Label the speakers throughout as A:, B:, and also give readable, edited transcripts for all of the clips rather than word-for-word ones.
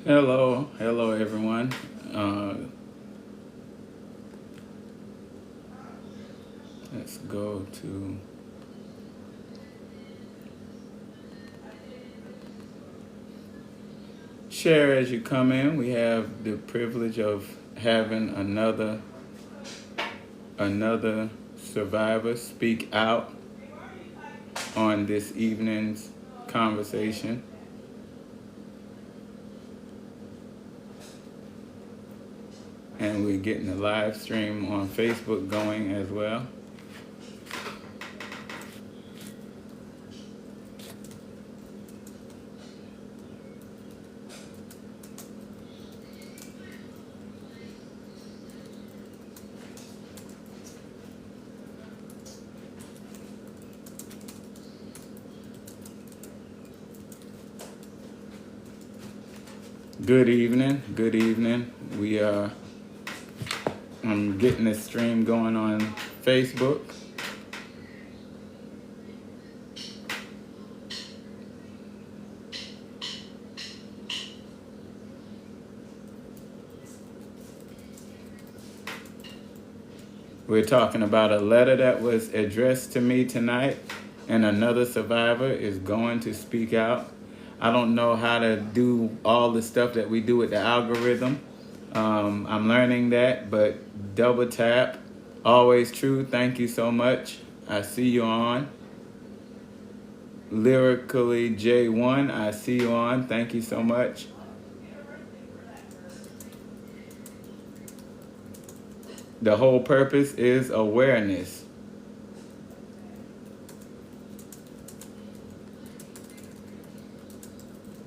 A: Hello everyone. Uh, let's go to share as you come in. We have the privilege of having another survivor speak out on this evening's conversation. And we're getting the live stream on Facebook going as well. Good evening. Good evening. I'm getting this stream going on Facebook. We're talking about a letter that was addressed to me tonight, and another survivor is going to speak out. I don't know how to do all the stuff that we do with the algorithm. I'm learning that, but double tap. Always true. Thank you so much. I see you on. Lyrically J1, I see you on. Thank you so much. The whole purpose is awareness.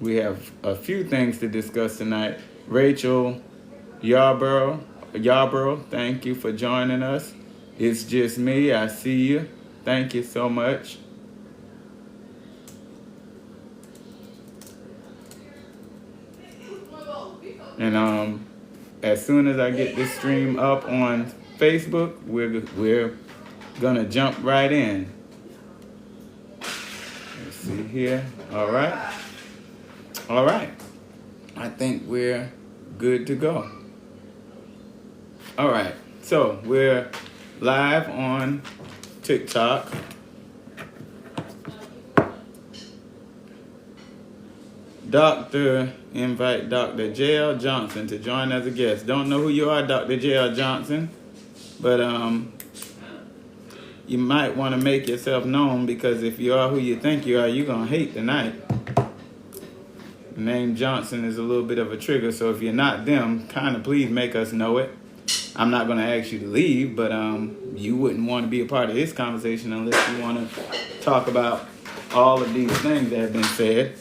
A: We have a few things to discuss tonight. Rachel Yarborough, thank you for joining us. It's just me, I see you. Thank you so much. And as soon as I get this stream up on Facebook, we're gonna jump right in. Let's see here. All right. I think we're good to go. All right. So we're live on TikTok. Invite Dr. J.L. Johnson to join as a guest. Don't know who you are, Dr. J.L. Johnson, but you might want to make yourself known, because if you are who you think you are, you're going to hate tonight. The name Johnson is a little bit of a trigger, so if you're not them, kind of please make us know it. I'm not going to ask you to leave, but you wouldn't want to be a part of this conversation unless you want to talk about all of these things that have been said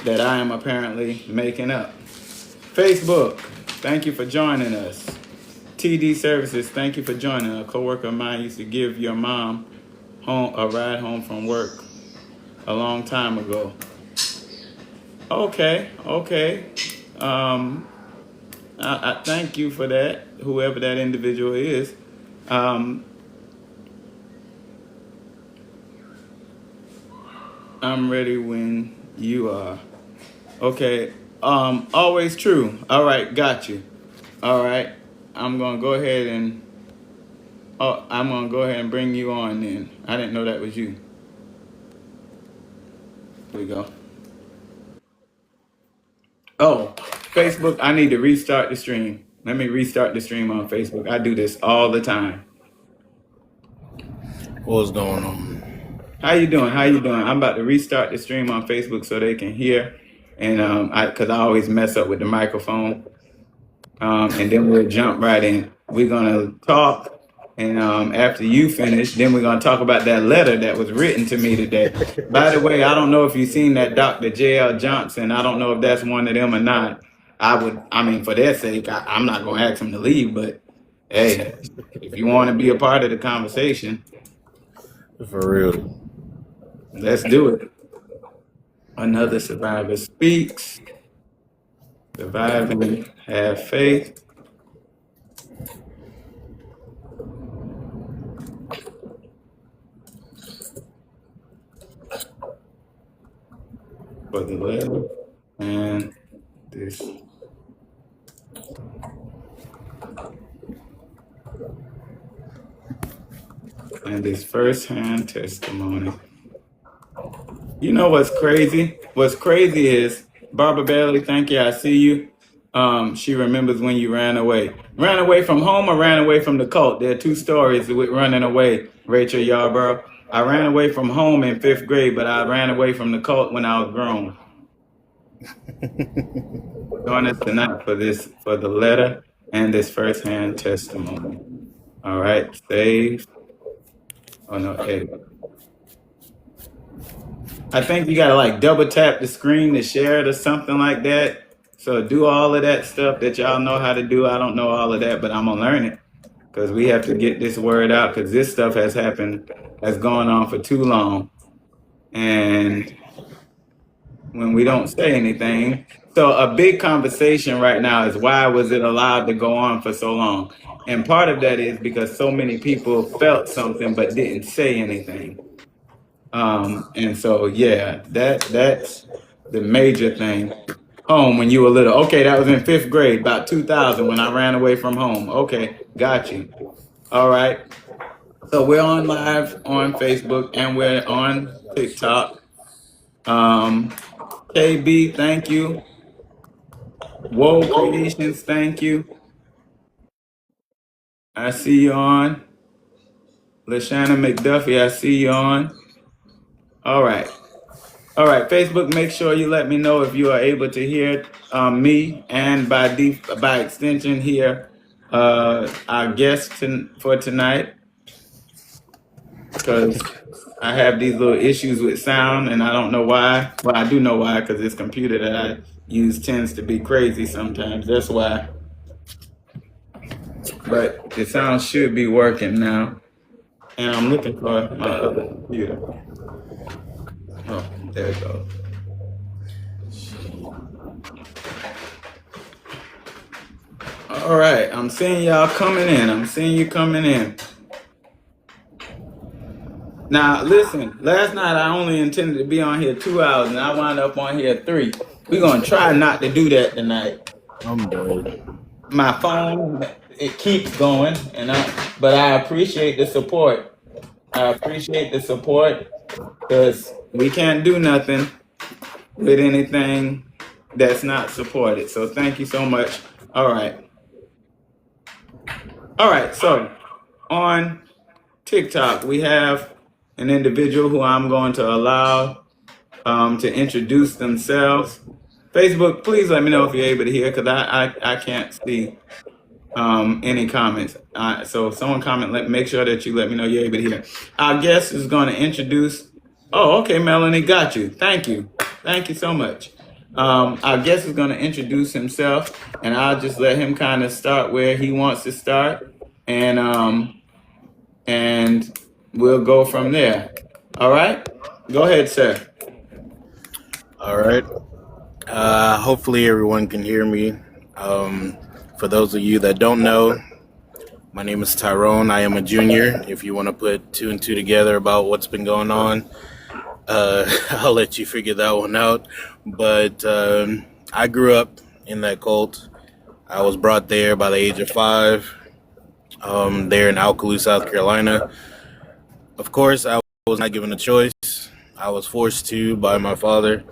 A: that I am apparently making up. Facebook, thank you for joining us. TD Services, thank you for joining. A coworker of mine used to give your mom a ride home from work a long time ago. Okay. I thank you for that, whoever that individual is. I'm ready when you are. Okay. Always true. All right, got you. All right. I'm gonna go ahead and bring you on then. I didn't know that was you. Here we go. Oh, Facebook, I need to restart the stream. Let me restart the stream on Facebook. I do this all the time.
B: What's going on?
A: How you doing? I'm about to restart the stream on Facebook so they can hear. And because I always mess up with the microphone. And then we'll jump right in. We're gonna talk, and after you finish, then we're gonna talk about that letter that was written to me today. By the way, I don't know if you've seen that Dr. J.L. Johnson. I don't know if that's one of them or not. For their sake, I'm not gonna ask him to leave, but hey, if you want to be a part of the conversation,
B: For real.
A: let's do it. Another survivor speaks. Surviving, have faith. For the letter. And and this firsthand testimony. You know what's crazy? What's crazy is Barbara Bailey, thank you, I see you. She remembers when you ran away. Ran away from home or ran away from the cult? There are two stories with running away, Rachel Yarborough. I ran away from home in 5th grade, but I ran away from the cult when I was grown. Join us tonight for the letter and this firsthand testimony. All right, save. Oh no, edit. I think you gotta like double tap the screen to share it or something like that. So do all of that stuff that y'all know how to do. I don't know all of that, but I'm gonna learn it because we have to get this word out because this stuff has gone on for too long. And when we don't say anything, so a big conversation right now is why was it allowed to go on for so long? And part of that is because so many people felt something but didn't say anything. And so yeah, that's the major thing. Home when you were little. Okay, that was in 5th grade, about 2000 when I ran away from home. Okay, got you. All right. So we're on live on Facebook and we're on TikTok. KB, thank you. Whoa Creations, thank you. I see you on. LaShanna McDuffie, I see you on. All right. All right, Facebook, make sure you let me know if you are able to hear me and by extension hear our guest for tonight, because I have these little issues with sound and I don't know why. Well, I do know why, because this computer that I use tends to be crazy sometimes. That's why. But the sound should be working now. And I'm looking for my other computer. Oh, there it goes. All right, I'm seeing y'all coming in. I'm seeing you coming in. Now, listen, last night I only intended to be on here 2 hours and I wound up on here 3. We're going to try not to do that tonight.
B: I'm dead.
A: My phone, it keeps going, but I appreciate the support. I appreciate the support because we can't do nothing with anything that's not supported. So thank you so much. All right. All right, so on TikTok, we have an individual who I'm going to allow to introduce themselves. Facebook, please let me know if you're able to hear, because I can't see any comments. So if someone comment, make sure that you let me know you're able to hear. Our guest is going to introduce. Oh, okay, Melanie, got you. Thank you. Thank you so much. Our guest is going to introduce himself, and I'll just let him kind of start where he wants to start, and we'll go from there. All right? Go ahead, sir.
B: All right. Hopefully everyone can hear me. For those of you that don't know, my name is Tyrone. I am a junior. If you want to put 2 and 2 together about what's been going on, I'll let you figure that one out. But I grew up in that cult. I was brought there by the age of 5, there in Alcaloo, South Carolina. Of course, I was not given a choice. I was forced to by my father,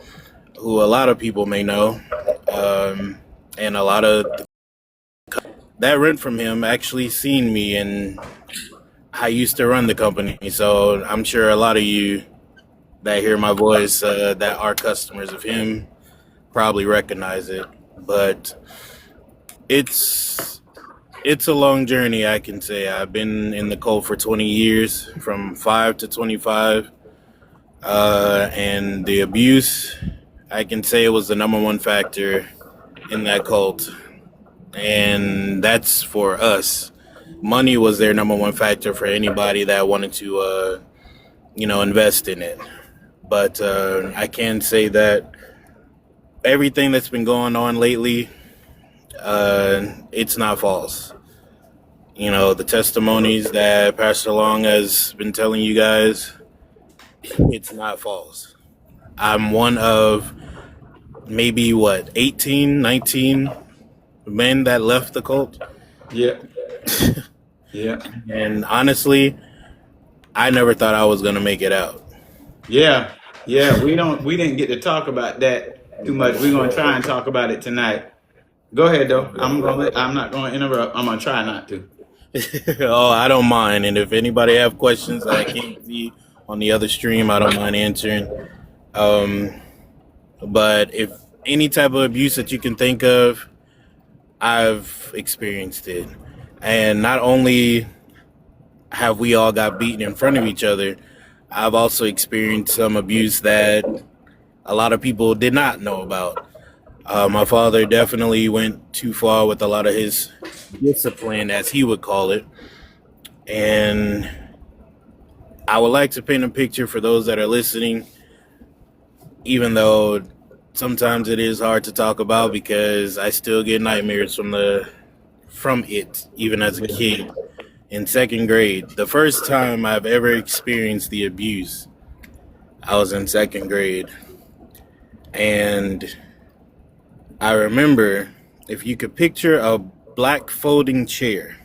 B: who a lot of people may know, and a lot of that rent from him actually seen me, and I used to run the company. So I'm sure a lot of you that hear my voice that are customers of him probably recognize it. But it's a long journey, I can say. I've been in the cult for 20 years, from 5 to 25. And the abuse, I can say it was the number one factor in that cult. And that's for us. Money was their number one factor for anybody that wanted to, invest in it. But I can say that everything that's been going on lately, it's not false. The testimonies that Pastor Long has been telling you guys, it's not false. I'm one of maybe 18, 19 men that left the cult.
A: Yeah. Yeah.
B: And honestly, I never thought I was gonna make it out.
A: Yeah, yeah. We didn't get to talk about that too much. We're gonna try and talk about it tonight. Go ahead though. I'm not gonna interrupt. I'm gonna try not to.
B: Oh, I don't mind. And if anybody have questions that I can't see on the other stream, I don't mind answering. Um, but if any type of abuse that you can think of, I've experienced it. And not only have we all got beaten in front of each other, I've also experienced some abuse that a lot of people did not know about. My father definitely went too far with a lot of his discipline, as he would call it. And I would like to paint a picture for those that are listening, even though sometimes it is hard to talk about because I still get nightmares from it, even as a kid. In second grade, the first time I've ever experienced the abuse, I was in second grade. And I remember, if you could picture a black folding chair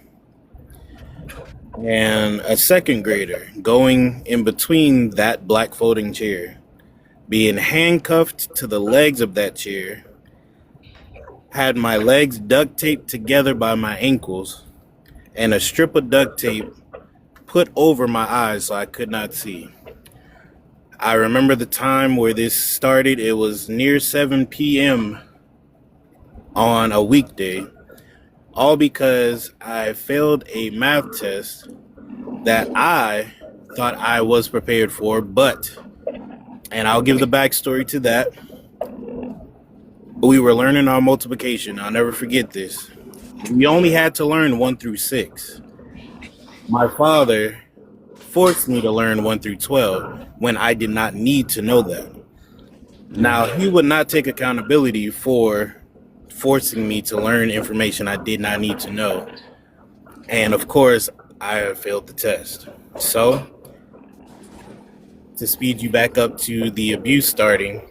B: and a second grader going in between that black folding chair, being handcuffed to the legs of that chair, had my legs duct taped together by my ankles, and a strip of duct tape put over my eyes so I could not see. I remember the time where this started. It was near 7 p.m. on a weekday, all because I failed a math test that I thought I was prepared for, and I'll give the backstory to that. We were learning our multiplication. I'll never forget this. We only had to learn 1 through 6. My father forced me to learn 1 through 12 when I did not need to know that. Now, he would not take accountability for forcing me to learn information I did not need to know. And of course, I failed the test. So, to speed you back up to the abuse starting,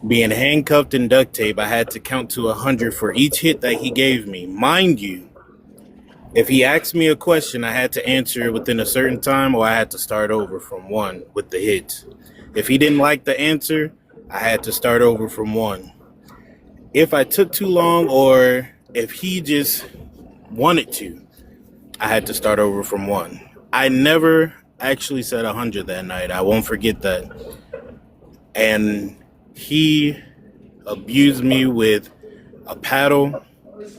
B: being handcuffed and duct tape, I had to count to 100 for each hit that he gave me. Mind you, if he asked me a question, I had to answer it within a certain time, or I had to start over from 1 with the hits. If he didn't like the answer, I had to start over from 1. If I took too long, or if he just wanted to, I had to start over from 1. I never actually said 100 that night. I won't forget that. And he abused me with a paddle,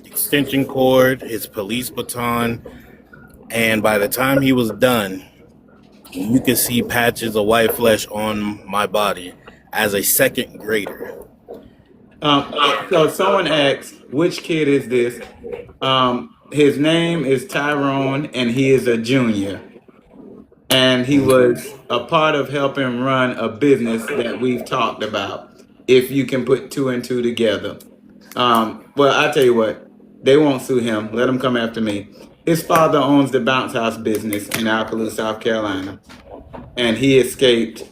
B: extension cord, his police baton, and by the time he was done, you could see patches of white flesh on my body as a second grader.
A: So someone asked, which kid is this? His name is Tyrone, and he is a junior. And he was a part of helping run a business that we've talked about. If you can put 2 and 2 together. Well, I tell you what, they won't sue him. Let him come after me. His father owns the bounce house business in Alcalá, South Carolina, and he escaped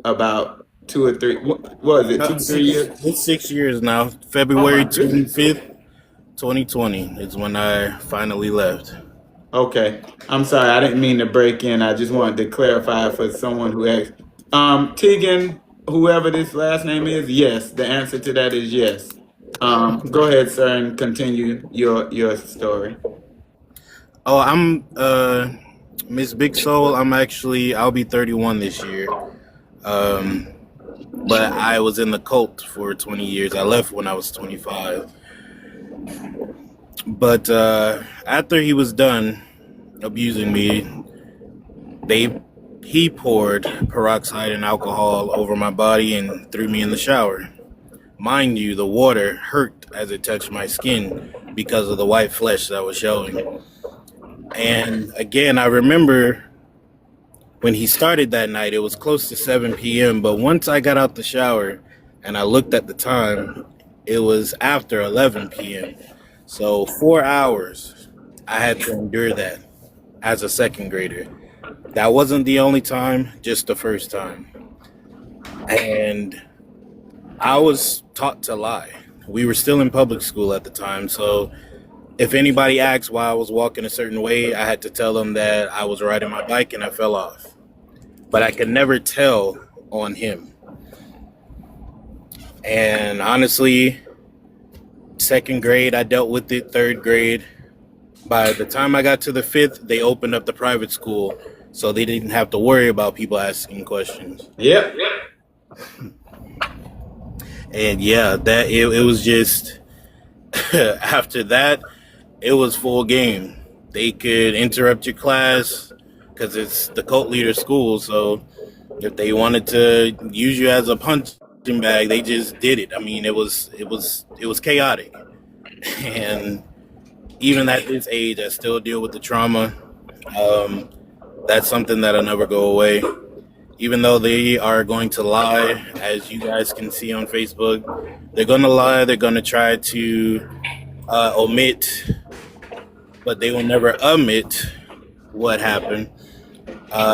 A: about 2 or 3. What was it? 2, 3 years?
B: It's 6 years now. February 25th, 2020 is when I finally left.
A: Okay, I'm sorry. I didn't mean to break in. I just wanted to clarify for someone who asked. Tegan, whoever this last name is, yes. The answer to that is yes. Go ahead, sir, and continue your story.
B: Oh, I'm Miss Big Soul. I'll be 31 this year. But I was in the cult for 20 years. I left when I was 25. But after he was done abusing me, he poured peroxide and alcohol over my body and threw me in the shower. Mind you, the water hurt as it touched my skin because of the white flesh that was showing. And again, I remember when he started that night, it was close to 7 p.m. But once I got out the shower and I looked at the time, it was after 11 p.m. So 4 hours I had to endure that as a second grader. That wasn't the only time, just the first time. And I was taught to lie. We were still in public school at the time, so If anybody asked why I was walking a certain way, I had to tell them that I was riding my bike and I fell off. But I could never tell on him. And honestly, second grade, I dealt with it. Third grade, by the time I got to the fifth, they opened up the private school, so they didn't have to worry about people asking questions.
A: Yep.
B: And yeah, that it was just after that, it was full game. They could interrupt your class because it's the cult leader school. So if they wanted to use you as a punching bag, they just did it. I mean, it was chaotic, and even at this age, I still deal with the trauma. Um, that's something that'll never go away. Even though they are going to lie, as you guys can see on Facebook, they're going to lie. They're going to try to omit, but they will never omit what happened.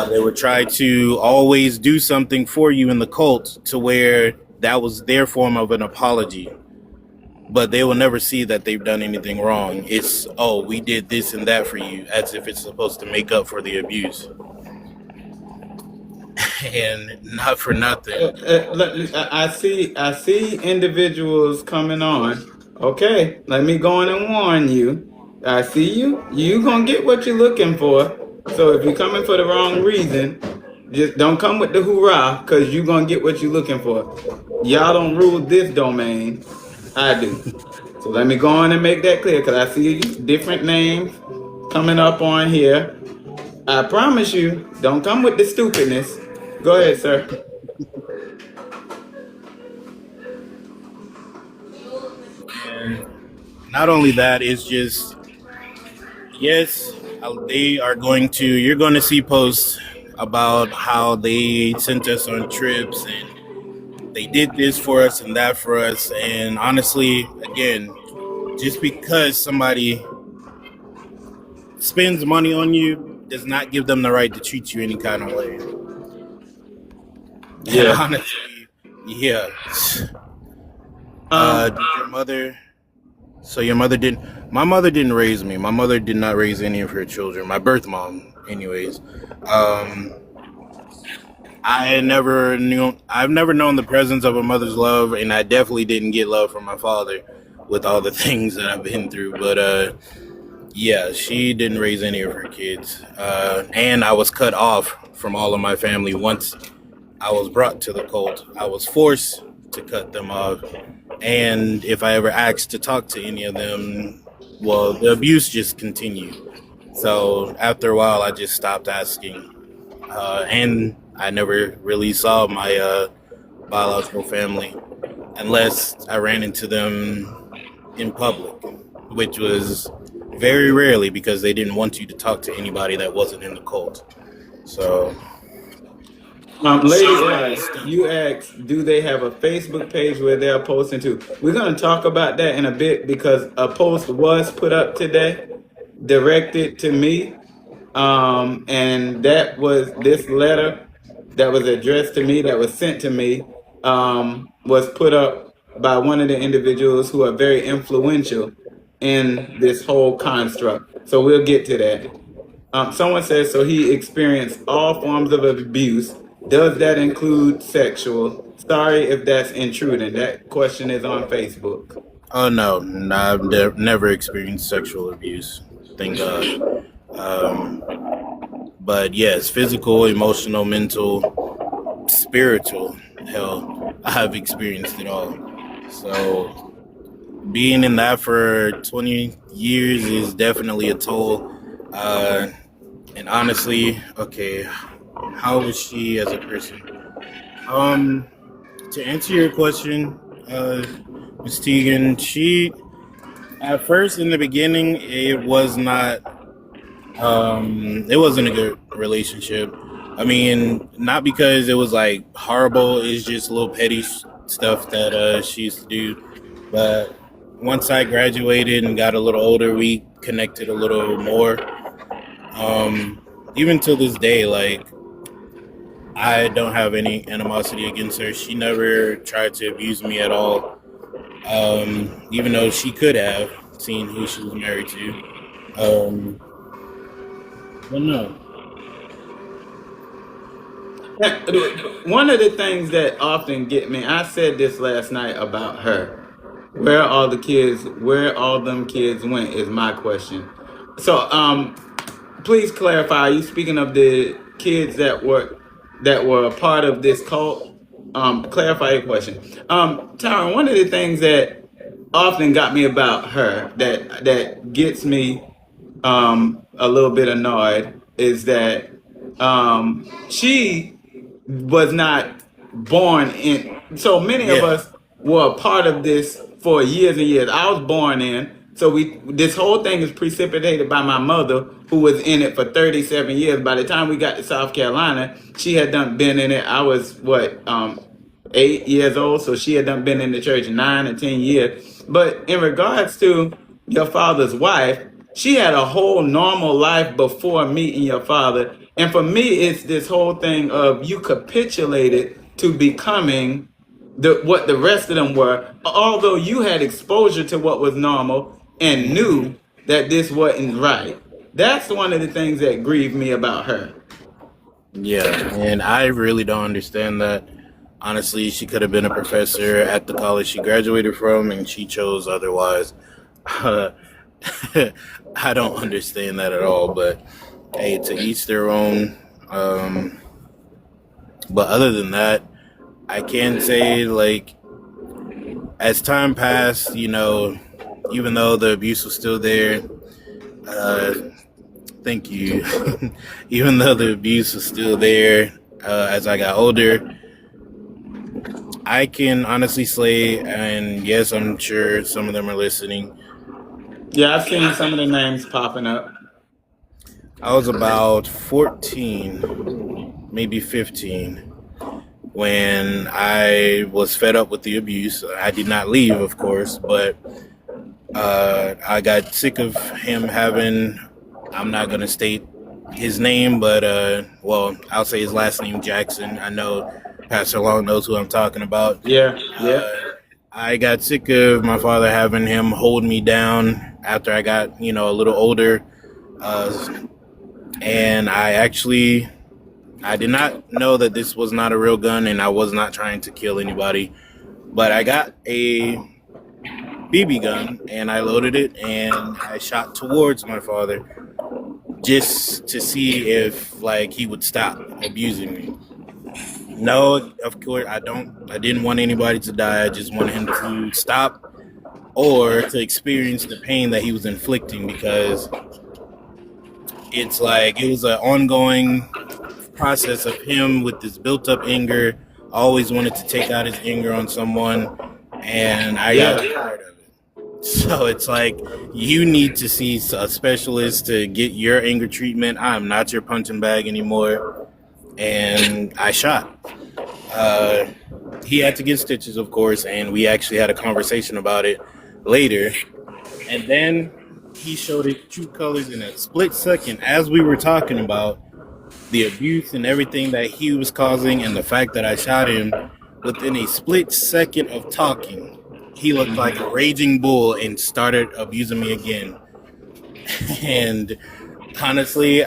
B: They would try to always do something for you in the cult to where that was their form of an apology. But they will never see that they've done anything wrong. It's, oh, we did this and that for you, as if it's supposed to make up for the abuse. And not for nothing.
A: I see individuals coming on. Okay, let me go on and warn you. I see you. You gonna get what you're looking for. So if you're coming for the wrong reason, just don't come with the hoorah, cause you gonna get what you're looking for. Y'all don't rule this domain. I do. So let me go on and make that clear, cause I see different names coming up on here. I promise you, don't come with the stupidness. Go ahead, sir.
B: And not only that, it's just, yes, they are going to, you're going to see posts about how they sent us on trips and they did this for us and that for us. And honestly, again, just because somebody spends money on you does not give them the right to treat you any kind of way. And
A: Yeah.
B: honestly, yeah. Did your mother? So your mother didn't. My mother didn't raise me. My mother did not raise any of her children. My birth mom, anyways. I've never known the presence of a mother's love, and I definitely didn't get love from my father with all the things that I've been through. But yeah, she didn't raise any of her kids, and I was cut off from all of my family once I was brought to the cult. I was forced to cut them off. And if I ever asked to talk to any of them, well, the abuse just continued. So after a while, I just stopped asking. And I never really saw my biological family unless I ran into them in public, which was very rarely because they didn't want you to talk to anybody that wasn't in the cult. So
A: Lady, you asked, do they have a Facebook page where they're posting to? We're going to talk about that in a bit because a post was put up today directed to me. And that was this letter that was addressed to me, that was sent to me, was put up by one of the individuals who are very influential in this whole construct. So we'll get to that. Someone says, so he experienced all forms of abuse. Does that include sexual? Sorry if that's intruding. That question is on Facebook.
B: oh no, I've never experienced sexual abuse. Thank God. But yes, physical, emotional, mental, spiritual, hell, I've experienced it all. So being in that for 20 years is definitely a toll. And honestly, okay, how was she as a person? To answer your question, Ms. Tegan, she, at first in the beginning, it wasn't a good relationship. I mean, not because it was like horrible, it's just little petty stuff that she used to do. But once I graduated and got a little older, we connected a little more. Even till this day, like, I don't have any animosity against her. She never tried to abuse me at all, even though she could have, seeing who she was married to. Um, but no,
A: One of the things that often get me, I said this last night about her. Where all them kids went is my question. So, please clarify. Are you speaking of the kids that were a part of this cult? Clarify your question. Tyron, one of the things that often got me about her that gets me a little bit annoyed is that she was not born in. So many of
B: yeah,
A: us were a part of this for years and years. I was born in. So we this whole thing is precipitated by my mother, who was in it for 37 years. By the time we got to South Carolina, she had done been in it. I was what 8 years old, so she had done been in the church 9 or 10 years. But in regards to your father's wife, she had a whole normal life before meeting your father. And for me, it's this whole thing of you capitulated to becoming what the rest of them were, although you had exposure to what was normal and knew that this wasn't right. That's one of the things that grieved me about her.
B: yeah, and I really don't understand that. Honestly, she could have been a professor at the college she graduated from, and she chose otherwise. I don't understand that at all. But hey, to each their own. But other than that, I can say like as time passed, even though the abuse was still there, uh, thank you. Even though the abuse was still there, as I got older, I can honestly say, and yes, I'm sure some of them are listening.
A: Yeah, I've seen some of the names popping up.
B: I was about 14, maybe 15, when I was fed up with the abuse. I did not leave, of course, but I got sick of him having, I'm not going to state his name, but, well, I'll say his last name, Jackson. I know Pastor Long knows who I'm talking about.
A: Yeah, yeah,
B: I got sick of my father having him hold me down after I got, a little older. And I did not know that this was not a real gun and I was not trying to kill anybody. But I got a BB gun and I loaded it and I shot towards my father just to see if like he would stop abusing me. No, of course I didn't want anybody to die. I just wanted him to stop or to experience the pain that he was inflicting, because it's like it was an ongoing process of him with this built up anger, always wanted to take out his anger on someone, and I got
A: yeah.
B: tired of it. So it's like you need to see a specialist to get your anger treatment. I'm not your punching bag anymore. And I shot. Uh, he had to get stitches, of course, and we actually had a conversation about it later. And then he showed his true colors in a split second as we were talking about the abuse and everything that he was causing and the fact that I shot him. Within a split second of talking, he looked like a raging bull and started abusing me again. And honestly,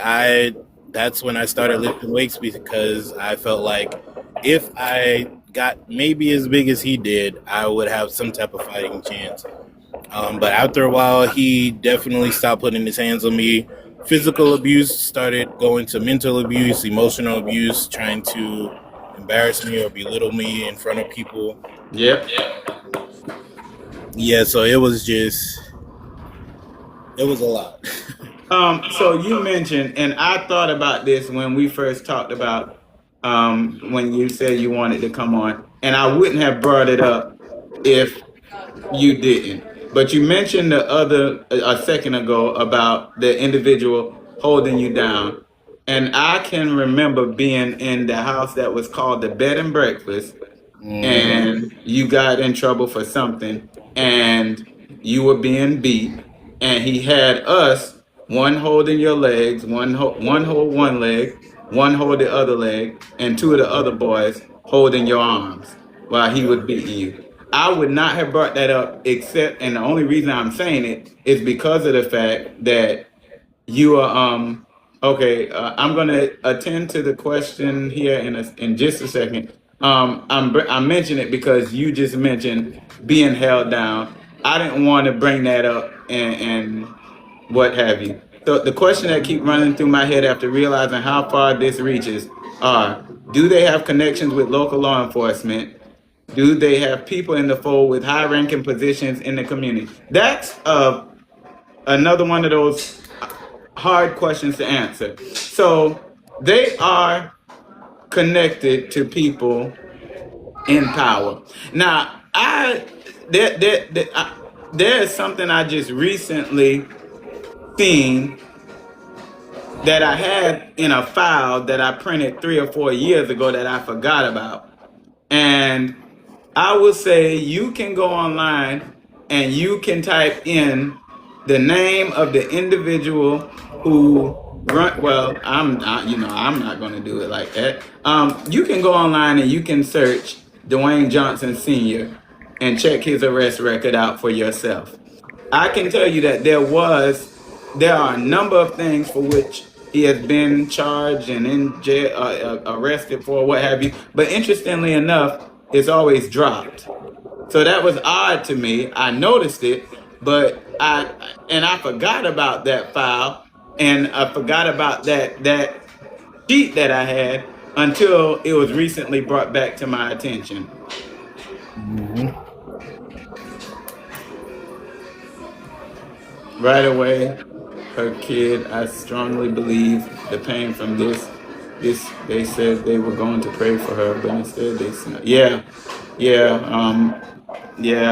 B: that's when I started lifting weights, because I felt like if I got maybe as big as he did, I would have some type of fighting chance. But after a while, he definitely stopped putting his hands on me. Physical abuse started going to mental abuse, emotional abuse, trying to embarrass me or belittle me in front of people.
A: Yep.
B: Yeah, so it was a lot.
A: So you mentioned, and I thought about this when we first talked about when you said you wanted to come on, and I wouldn't have brought it up if you didn't. But you mentioned the other a second ago about the individual holding you down, and I can remember being in the house that was called the bed and breakfast,
B: Mm-hmm.
A: and you got in trouble for something, and you were being beat, and he had us, one holding your legs, one hold one leg, one hold the other leg, and two of the other boys holding your arms while he was beating you. I would not have brought that up except, and the only reason I'm saying it is because of the fact that you are okay. I'm gonna attend to the question here in just a second. I mentioned it because you just mentioned being held down. I didn't want to bring that up and what have you. So the question that keep running through my head after realizing how far this reaches are: do they have connections with local law enforcement? Do they have people in the fold with high-ranking positions in the community? That's another one of those hard questions to answer. So they are connected to people in power. Now, there is something I just recently seen that I had in a file that I printed 3 or 4 years ago that I forgot about. And I will say you can go online and you can type in the name of the individual who run. Well, I'm not. I'm not going to do it like that. You can go online and you can search Dwayne Johnson Sr. and check his arrest record out for yourself. I can tell you that there are a number of things for which he has been charged and in jail, arrested for, what have you. But interestingly enough, it's always dropped. So that was odd to me. I noticed it, but I forgot about that file, and I forgot about that sheet that I had until it was recently brought back to my attention.
B: Mm-hmm.
A: Right away, her kid, I strongly believe the pain from this, they said they were going to pray for her, but instead yeah,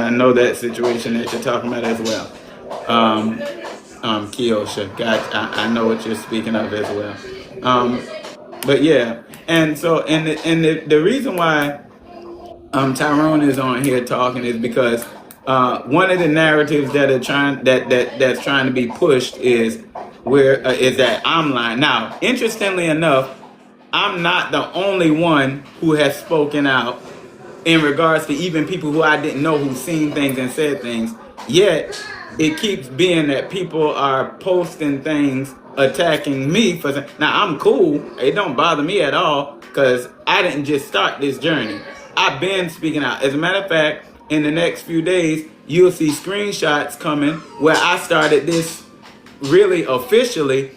A: I know that situation that you're talking about as well. Kiosha, I know what you're speaking of as well. But yeah, and so, the reason why Tyrone is on here talking is because one of the narratives that's trying to be pushed is is that I'm lying. Now, interestingly enough, I'm not the only one who has spoken out in regards to even people who I didn't know who've seen things and said things. Yet it keeps being that people are posting things attacking me for. Now I'm cool. It don't bother me at all because I didn't just start this journey. I've been speaking out. As a matter of fact, in the next few days, you'll see screenshots coming where I started this really officially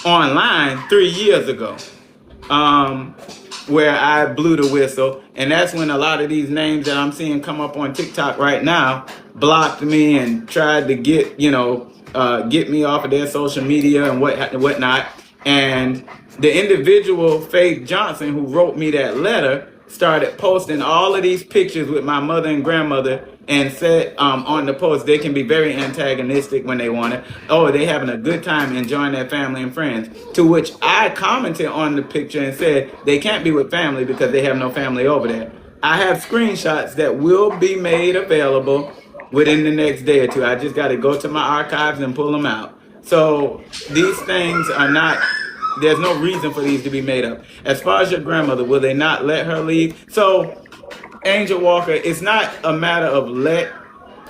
A: online 3 years ago. Where I blew the whistle, and that's when a lot of these names that I'm seeing come up on TikTok right now blocked me and tried to get me off of their social media and whatnot. And the individual Faith Johnson who wrote me that letter started posting all of these pictures with my mother and grandmother and said on the post they can be very antagonistic when they want it. Oh, they having a good time enjoying their family and friends. To which I commented on the picture and said they can't be with family because they have no family over there. I have screenshots that will be made available within the next day or two. I just got to go to my archives and pull them out. So these things are not, there's no reason for these to be made up. As far as your grandmother, will they not let her leave? So, Angel Walker, it's not a matter of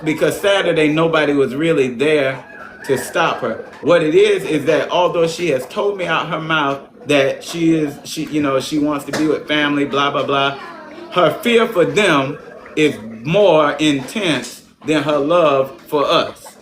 A: because Saturday nobody was really there to stop her. What it is that although she has told me out her mouth that she wants to be with family, blah, blah, blah, her fear for them is more intense than her love for us.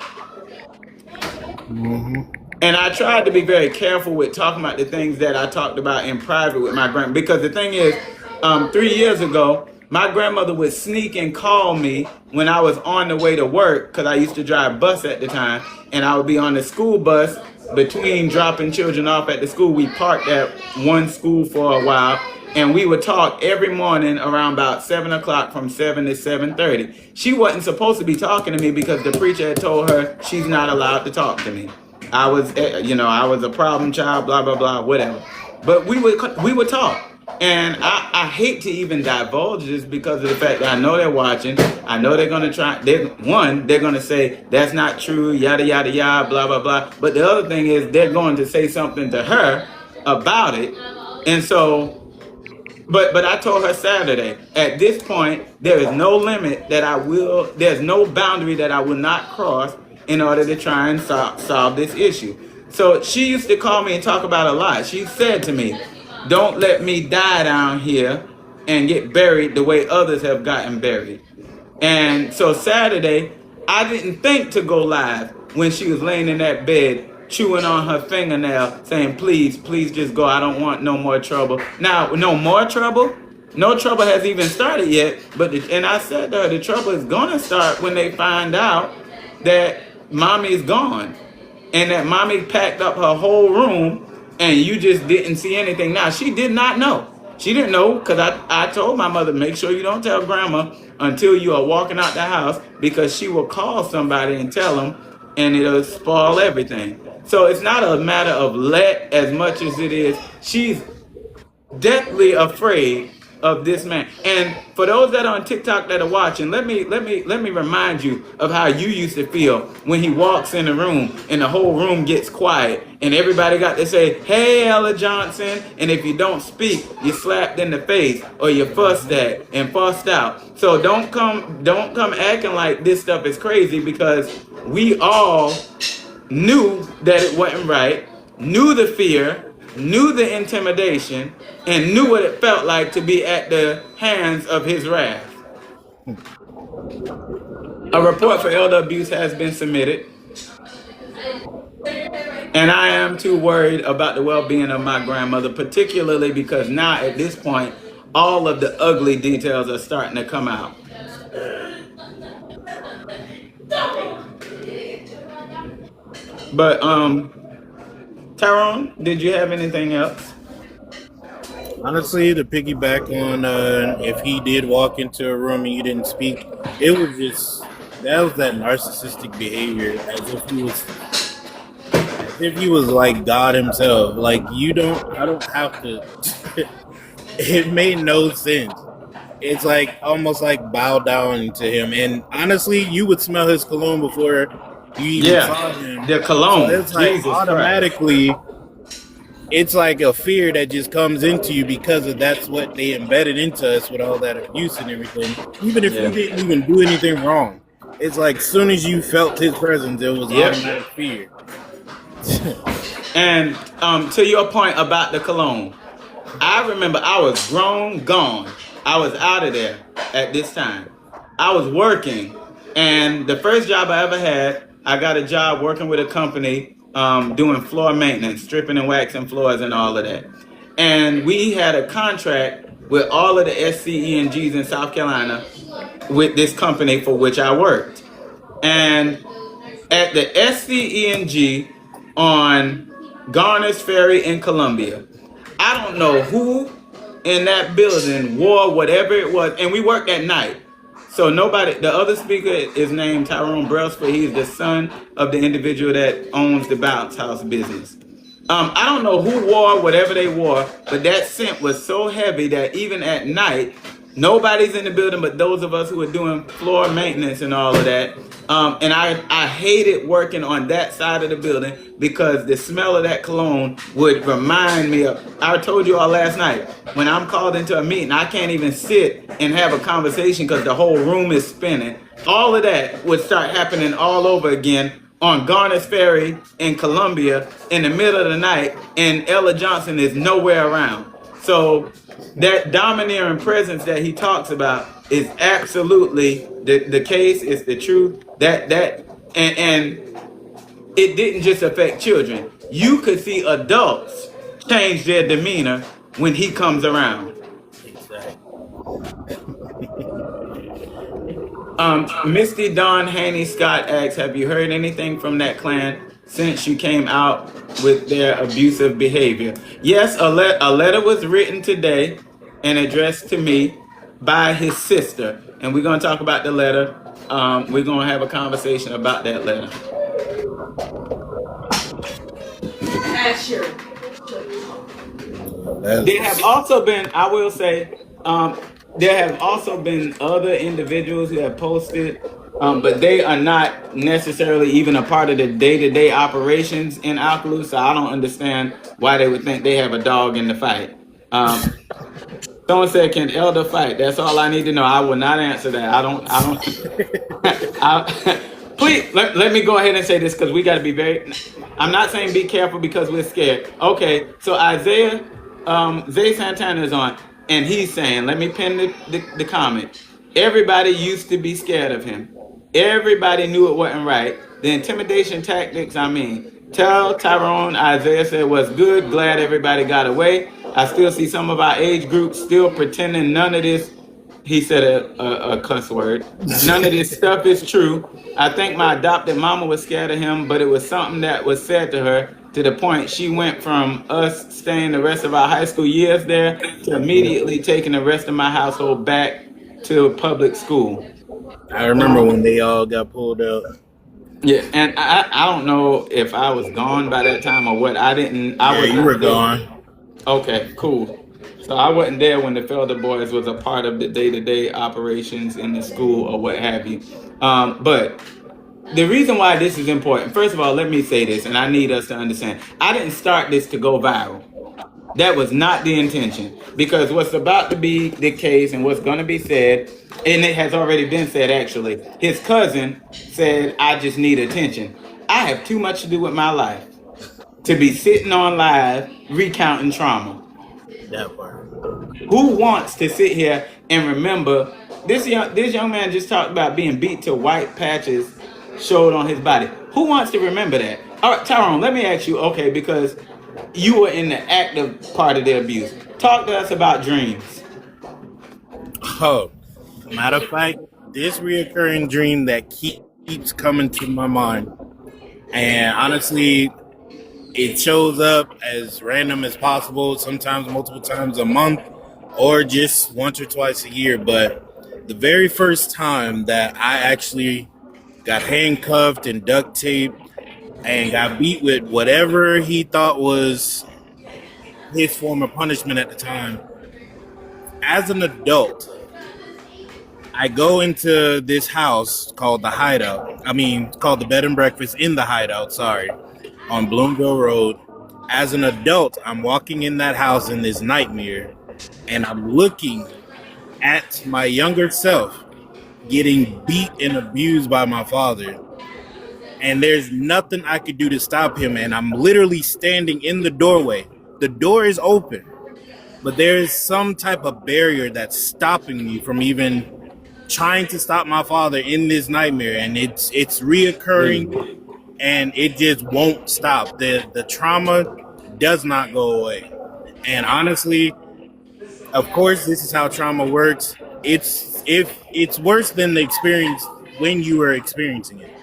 B: Mm-hmm.
A: And I tried to be very careful with talking about the things that I talked about in private with my grandma. Because the thing is, 3 years ago, my grandmother would sneak and call me when I was on the way to work, because I used to drive bus at the time. And I would be on the school bus between dropping children off at the school. We parked at one school for a while. And we would talk every morning around about 7 o'clock from 7 to 7:30. She wasn't supposed to be talking to me because the preacher had told her she's not allowed to talk to me. I was a problem child, blah, blah, blah, whatever. But we would talk. And I hate to even divulge this because of the fact that I know they're watching. I know they're going to try. They're going to say, that's not true, yada, yada, yada, blah, blah, blah. But the other thing is they're going to say something to her about it. And so But I told her Saturday, at this point, there is no limit that I will, there's no boundary that I will not cross in order to try and solve this issue. So she used to call me and talk about a lot. She said to me, don't let me die down here and get buried the way others have gotten buried. And so Saturday, I didn't think to go live when she was laying in that bed chewing on her fingernail saying, please, please just go. I don't want no more trouble. Now, no more trouble? No trouble has even started yet. And I said to her, the trouble is going to start when they find out that mommy is gone and that mommy packed up her whole room and you just didn't see anything. Now, she did not know. She didn't know because I told my mother, make sure you don't tell grandma until you are walking out the house because she will call somebody and tell them and it'll spoil everything. So it's not a matter of let as much as it is. She's deathly afraid of this man. And for those that are on TikTok that are watching, let me remind you of how you used to feel when he walks in the room and the whole room gets quiet and everybody got to say, "Hey, Ella Johnson," and if you don't speak, you're slapped in the face or you're fussed at and fussed out. So don't come acting like this stuff is crazy because we all knew that it wasn't right, knew the fear, knew the intimidation, and knew what it felt like to be at the hands of his wrath. A report for elder abuse has been submitted, and I am too worried about the well-being of my grandmother, particularly because now at this point, all of the ugly details are starting to come out. But Tyrone, did you have anything else?
B: Honestly, to piggyback on if he did walk into a room and you didn't speak, it was just that was that narcissistic behavior, as if he was like God himself. Like I don't have to. It made no sense. It's like almost like bow down to him, and honestly, you would smell his cologne before you even saw
A: Yeah,
B: him.
A: the
B: So
A: cologne.
B: it's like
A: Jesus Christ.
B: automatically it's like a fear that just comes into you because of that's what they embedded into us with all that abuse and everything. Even if you
A: Yeah.
B: didn't even do anything wrong, it's like as soon as you felt his presence, it was
A: Yep.
B: automatic fear.
A: And to your point about the cologne, I remember I was grown, gone. I was out of there at this time. I was working, and the first job I ever had, I got a job working with a company doing floor maintenance, stripping and waxing floors and all of that. And we had a contract with all of the SCENGs in South Carolina with this company for which I worked. And at the SCENG on Garner's Ferry in Columbia, I don't know who in that building wore whatever it was, and we worked at night. So nobody, the other speaker is named Tyrone Brailsford. He's the son of the individual that owns the Bounce House business. I don't know who wore whatever they wore, but that scent was so heavy that even at night, nobody's in the building but those of us who are doing floor maintenance and all of that. And I hated working on that side of the building because the smell of that cologne would remind me of, I told you all last night, when I'm called into a meeting, I can't even sit and have a conversation because the whole room is spinning. All of that would start happening all over again on Garner's Ferry in Columbia in the middle of the night, and Ella Johnson is nowhere around. So that domineering presence that he talks about is absolutely the case. It's the truth. And it didn't just affect children. You could see adults change their demeanor when he comes around.
B: Exactly.
A: Misty Dawn Haney Scott asks, have you heard anything from that clan since you came out with their abusive behavior? Yes, a letter was written today and addressed to me by his sister. And we're going to talk about the letter. We're going to have a conversation about that letter. There have also been, I will say, there have also been other individuals who have posted, but they are not necessarily even a part of the day-to-day operations in Alcaloo, so I don't understand why they would think they have a dog in the fight. Someone said, "Can Elder fight?" That's all I need to know. I will not answer that. I don't. I don't. Please let me go ahead and say this because we got to be very. I'm not saying be careful because we're scared. Okay, so Isaiah, Zay Santana is on, and he's saying, let me pin the comment. Everybody used to be scared of him. Everybody knew it wasn't right. The intimidation tactics. I mean, tell Tyrone Isaiah said was good. Glad everybody got away. I still see some of our age groups still pretending none of this, he said a cuss word. None of this stuff is true. I think my adopted mama was scared of him, but it was something that was said to her to the point she went from us staying the rest of our high school years there to immediately taking the rest of my household back to public school.
B: I remember when they all got pulled out.
A: Yeah, and I don't know if I was gone by that time or what. I
B: Yeah, you were
A: wasn't there.
B: gone.
A: Okay, cool. So I wasn't there when the Felder Boys was a part of the day-to-day operations in the school or what have you. But the reason why this is important, first of all, let me say this, and I need us to understand. I didn't start this to go viral. That was not the intention. Because what's about to be the case and what's going to be said, and it has already been said actually, his cousin said, I just need attention. I have too much to do with my life to be sitting on live recounting trauma.
B: That part.
A: Who wants to sit here and remember this young man just talked about being beat till white patches showed on his body. Who wants to remember that? All right, Tyrone, let me ask you, okay, because you were in the active part of the abuse. Talk to us about dreams.
B: Oh, matter of fact, this reoccurring dream that keeps coming to my mind, and honestly, it shows up as random as possible, sometimes multiple times a month, or just once or twice a year. But the very first time that I actually got handcuffed and duct taped and got beat with whatever he thought was his form of punishment at the time, as an adult, I go into this house called the Hideout. I mean, called the Bed and Breakfast in the Hideout, sorry, on Bloomville Road. As an adult, I'm walking in that house in this nightmare, and I'm looking at my younger self getting beat and abused by my father. And there's nothing I could do to stop him, and I'm literally standing in the doorway. The door is open, but there's some type of barrier that's stopping me from even trying to stop my father in this nightmare, and it's reoccurring, and it just won't stop. The trauma does not go away. And honestly, of course, this is how trauma works. It's worse than the experience when you were experiencing it.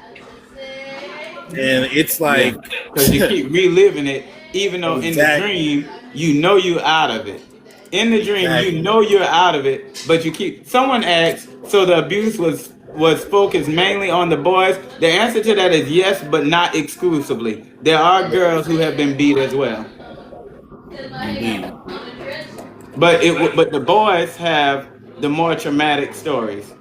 B: And it's
A: Yeah,
B: like
A: because you keep reliving it, even though in the
B: exactly,
A: dream you know you're out of it. In the dream you
B: exactly.
A: know you're out of it, but you keep. Someone asked, so the abuse was focused mainly on the boys. The answer to that is yes, but not exclusively. There are girls who have been beat as well,
B: Indeed.
A: but the boys have the more traumatic stories.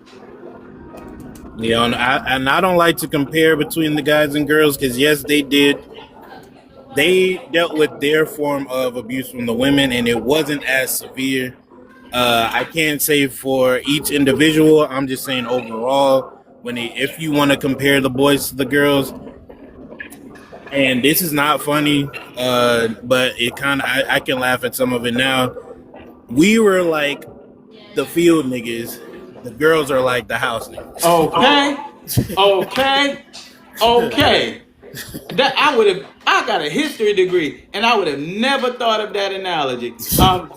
B: Yeah, and I don't like to compare between the guys and girls because yes, they did. They dealt with their form of abuse from the women, and it wasn't as severe. I can't say for each individual. I'm just saying overall. If you want to compare the boys to the girls, and this is not funny, but it kind of I can laugh at some of it now. We were like the field niggas. The girls are like the house niggas.
A: Okay, okay, okay. That I got a history degree, and I would have never thought of that analogy.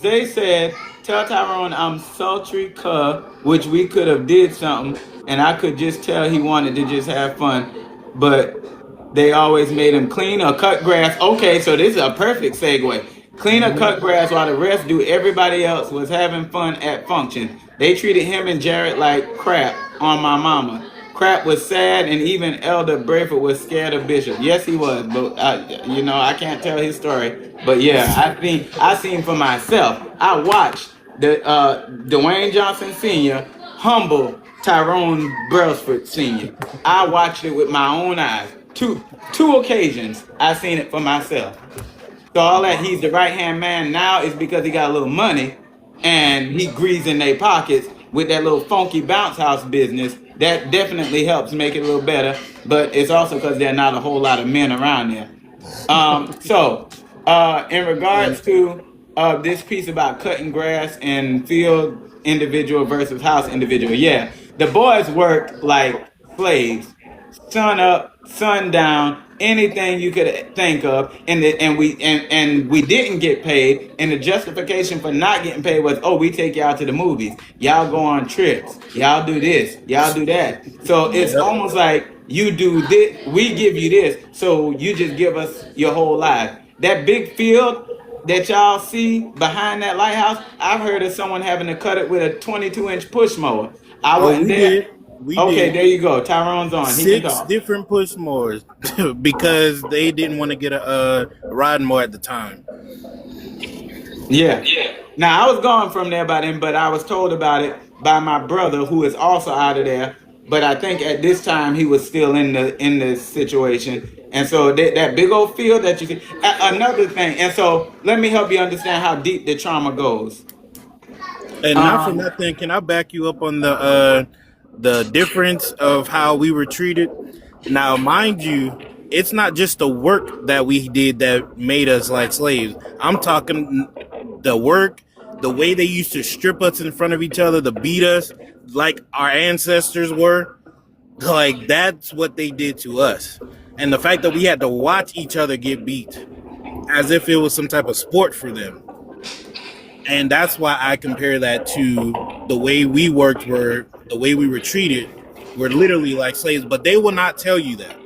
A: They said, "Tell Tyrone I'm sultry, cuh," which we could have did something, and I could just tell he wanted to just have fun, but they always made him clean or cut grass. Okay, so this is a perfect segue. Clean or cut grass while the rest do. Everybody else was having fun at function. They treated him and Jared like crap on my mama. Crap was sad, and even Elder Brayford was scared of Bishop. Yes, he was, but I can't tell his story. But yeah, I seen for myself. I watched the Dwayne Johnson Sr. humble Tyrone Brailsford Sr. I watched it with my own eyes. Two occasions I seen it for myself. So all that he's the right hand man now is because he got a little money. and he greasing their pockets with that little funky bounce house business. That definitely helps make it a little better, but it's also because there are not a whole lot of men around there. In regards
B: And
A: to this piece about cutting grass and field individual versus house individual, yeah, the boys worked like slaves, sun up, sun down, anything you could think of, and we didn't get paid. And the justification for not getting paid was, oh, we take y'all to the movies, y'all go on trips, y'all do this, y'all do that. So it's
B: yep.
A: almost like you do this, we give you this, so you just give us your whole life. That big field that y'all see behind that lighthouse, I've heard of someone having to cut it with a 22-inch push mower. I
B: Oh,
A: wasn't
B: we
A: there.
B: did. We
A: Okay,
B: did
A: there you go. Tyrone's on. He can
B: six
A: talk.
B: different push mowers because they didn't want to get a riding mower at the time.
A: Yeah. Now I was gone from there by then, but I was told about it by my brother, who is also out of there. But I think at this time he was still in the situation, and so that big old field that you see. Another thing, and so let me help you understand how deep the trauma goes.
B: And not for
A: Um,
B: nothing, can I back you up on the difference of how we were treated? Now, mind you, it's not just the work that we did that made us like slaves. I'm talking the work, the way they used to strip us in front of each other, to beat us like our ancestors were. Like that's what they did to us. And the fact that we had to watch each other get beat as if it was some type of sport for them. And that's why I compare that to the way we worked, were the way we were treated. We're literally like slaves, but they will not tell you that.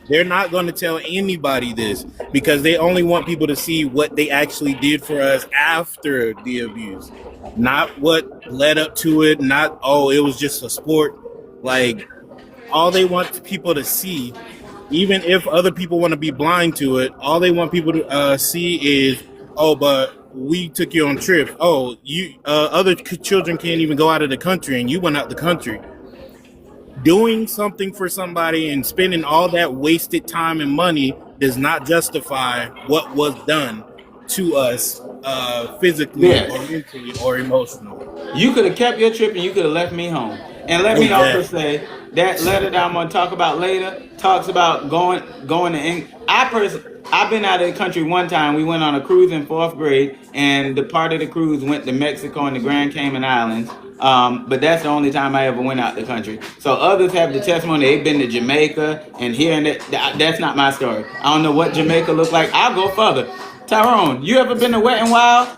B: They're not going to tell anybody this because they only want people to see what they actually did for us after the abuse, not what led up to it, not, oh, it was just a sport. Like, all they want people to see, even if other people want to be blind to it, all they want people to see is, oh, but we took you on trips. Oh, you other children can't even go out of the country, and you went out the country. Doing something for somebody and spending all that wasted time and money does not justify what was done to us physically or
A: yes.
B: mentally or emotionally.
A: You could have kept your trip and you could have left me home. And let me also
B: Exactly.
A: say that letter that I'm going to talk about later talks about going to England. I've been out of the country one time. We went on a cruise in fourth grade, and the part of the cruise went to Mexico and the Grand Cayman Islands. But that's the only time I ever went out the country. So others have the testimony they've been to Jamaica and here and that. That's not my story. I don't know what Jamaica looks like. I'll go further. Tyrone, you ever been to Wet and Wild?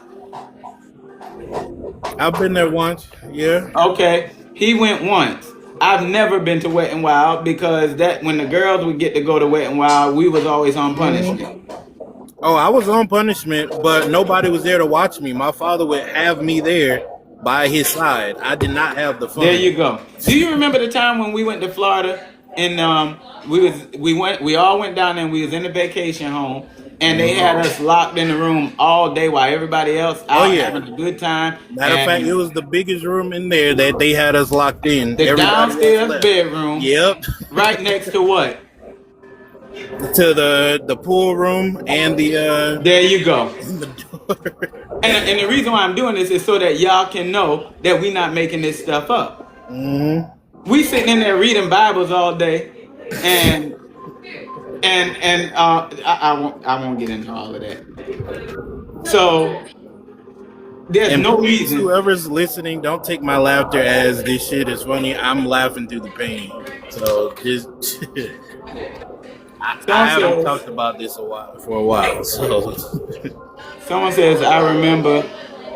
B: I've been there once. Yeah.
A: Okay, he went once. I've never been to Wet and Wild because that when the girls would get to go to Wet and Wild, we was always on punishment.
B: Oh, I was on punishment, but nobody was there to watch me. My father would have me there by his side. I did not have the
A: There
B: fun.
A: you go. Do you remember the time when we went to Florida and we all went down there and we was in the vacation home and they had us locked in the room all day while everybody else
B: Oh
A: out
B: yeah.
A: having a good time,
B: Matter of fact, it
A: and
B: was the biggest room in there that they had us locked in.
A: the
B: Everybody else
A: downstairs
B: left.
A: bedroom
B: Yep.
A: right next to what?
B: To the pool room and the
A: There you go.
B: and the door.
A: And the reason why I'm doing this is so that y'all can know that we not making this stuff up.
B: Mhm.
A: We sitting in there reading Bibles all day, and I won't get into all of that. So there's
B: And
A: no
B: please,
A: reason.
B: whoever's listening, don't take my laughter as this shit is funny. I'm laughing through the pain. So just I
A: Someone
B: haven't
A: says,
B: talked about this for a while. So
A: someone says, I remember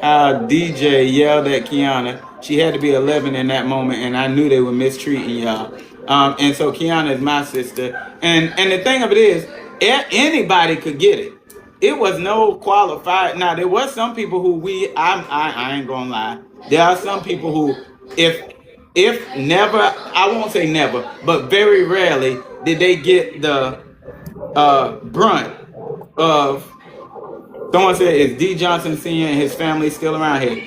A: how DJ yelled at Kiana. She had to be 11 in that moment, and I knew they were mistreating y'all. And so Kiana is my sister. And the thing of it is, anybody could get it. It was no qualified. Now there was some people who I ain't gonna lie. There are some people who, if never, I won't say never, but very rarely did they get the brunt of. Someone said, is D. Johnson Sr. and his family still around here?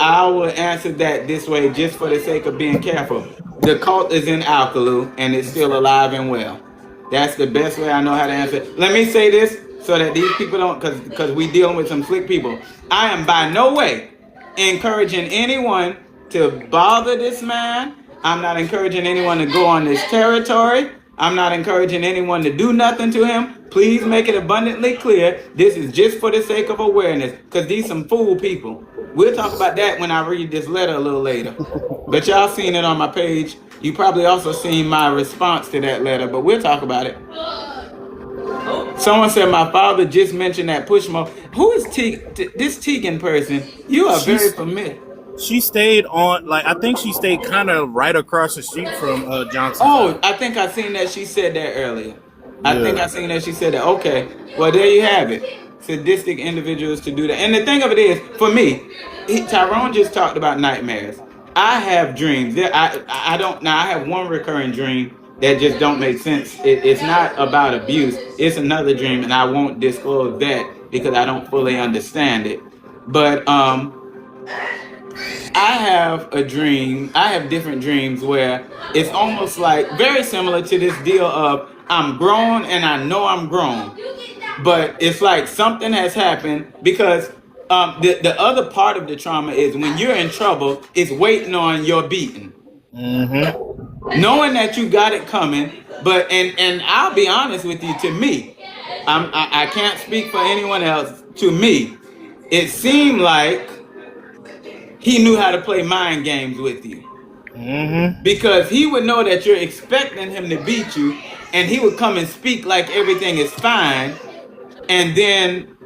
A: I will answer that this way just for the sake of being careful. The cult is in Alcaloo and it's still alive and well. That's the best way I know how to answer it. Let me say this so that these people don't, because we dealing with some slick people. I am by no way encouraging anyone to bother this man. I'm not encouraging anyone to go on this territory. I'm not encouraging anyone to do nothing to him. Please make it abundantly clear. This is just for the sake of awareness, because these some fool people. We'll talk about that when I read this letter a little later. But y'all seen it on my page. You probably also seen my response to that letter, but we'll talk about it. Someone said my father just mentioned that push mo. Who is this Tegan person? You are very
B: She's
A: familiar.
B: she stayed on, like, I think she stayed kind of right across the street from Johnson's
A: Oh,
B: house.
A: I think I seen that she said that earlier. I think
B: Yeah.
A: I seen that she said that. Okay, well there you have it. Sadistic individuals to do that. And the thing of it is, for me, Tyrone just talked about nightmares. I have dreams. I don't now. I have one recurring dream that just don't make sense. It's not about abuse. It's another dream, and I won't disclose that because I don't fully understand it. But I have a dream. I have different dreams where it's almost like very similar to this deal of I'm grown and I know I'm grown, but it's like something has happened because the other part of the trauma is when you're in trouble, it's waiting on your beating,
B: Mm-hmm.
A: knowing that you got it coming. But and I'll be honest with you, to me, I can't speak for anyone else. To me, it seemed like he knew how to play mind games with you.
B: Mm-hmm.
A: Because he would know that you're expecting him to beat you, and he would come and speak like everything is fine, and then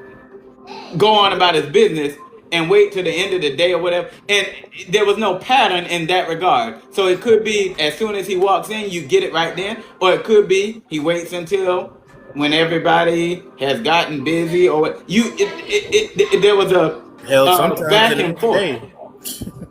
A: go on about his business and wait till the end of the day or whatever. And there was no pattern in that regard. So it could be as soon as he walks in, you get it right then, or it could be he waits until when everybody has gotten busy, or there was a
B: Hell, sometimes the
A: back and
B: next
A: forth,
B: day.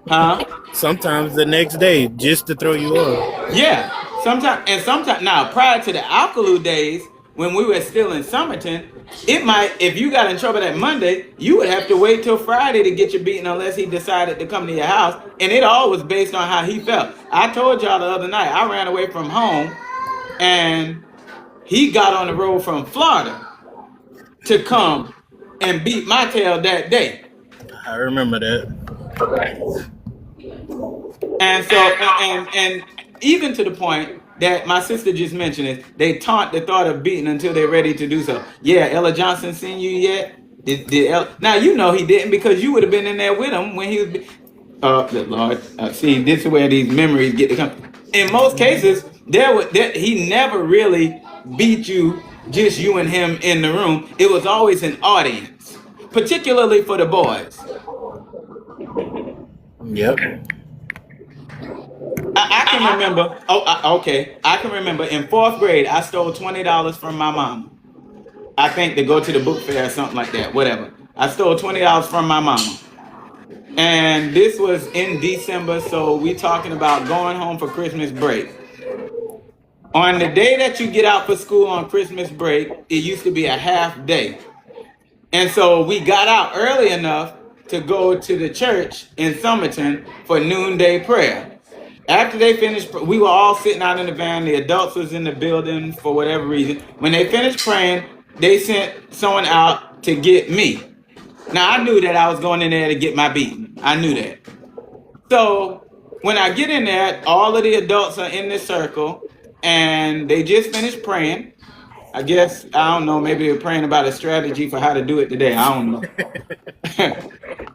A: huh?
B: Sometimes the next day, just to throw you off.
A: Yeah, sometimes now prior to the Alkalu days when we were still in Somerton, it might if you got in trouble that Monday, you would have to wait till Friday to get your beating unless he decided to come to your house, and it all was based on how he felt. I told y'all the other night I ran away from home, and he got on the road from Florida to come and beat my tail that day.
B: I remember that.
A: And so, and even to the point that my sister just mentioned it, they taunt the thought of beating until they're ready to do so. Yeah, Ella Johnson seen you yet? Now you know he didn't because you would have been in there with him when he was. Good Lord, see, this is where these memories get to come. In most cases, he never really beat you, just you and him in the room. It was always an audience, particularly for the boys.
B: Yep.
A: I can remember. Okay. I can remember in fourth grade, I stole $20 from my mom. I think to go to the book fair or something like that. Whatever. I stole $20 from my mama, and this was in December. So we talking about going home for Christmas break. On the day that you get out for school on Christmas break, it used to be a half day, and so we got out early enough to go to the church in Somerton for noonday prayer. After they finished, we were all sitting out in the van. The adults was in the building for whatever reason. When they finished praying, they sent someone out to get me. Now I knew that I was going in there to get my beating. I knew that. So when I get in there, all of the adults are in this circle, and they just finished praying. I guess I don't know. Maybe they're praying about a strategy for how to do it today. I don't know.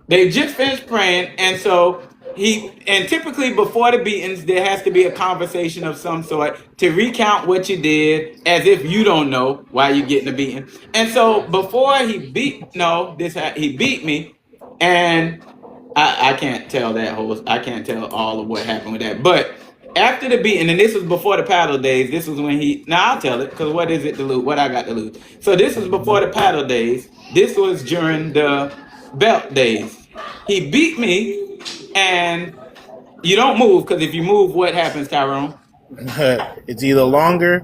A: They just finished praying, and so and typically before the beatings, there has to be a conversation of some sort to recount what you did, as if you don't know why you're getting a beating. And so before he beat me, and I can't tell that whole, I can't tell all of what happened with that, but. After the beating, and this was before the paddle days. This was when now I'll tell it, because what is it to lose? What I got to lose? So this was before the paddle days. This was during the belt days. He beat me, and you don't move, because if you move, what happens, Tyrone?
B: It's either longer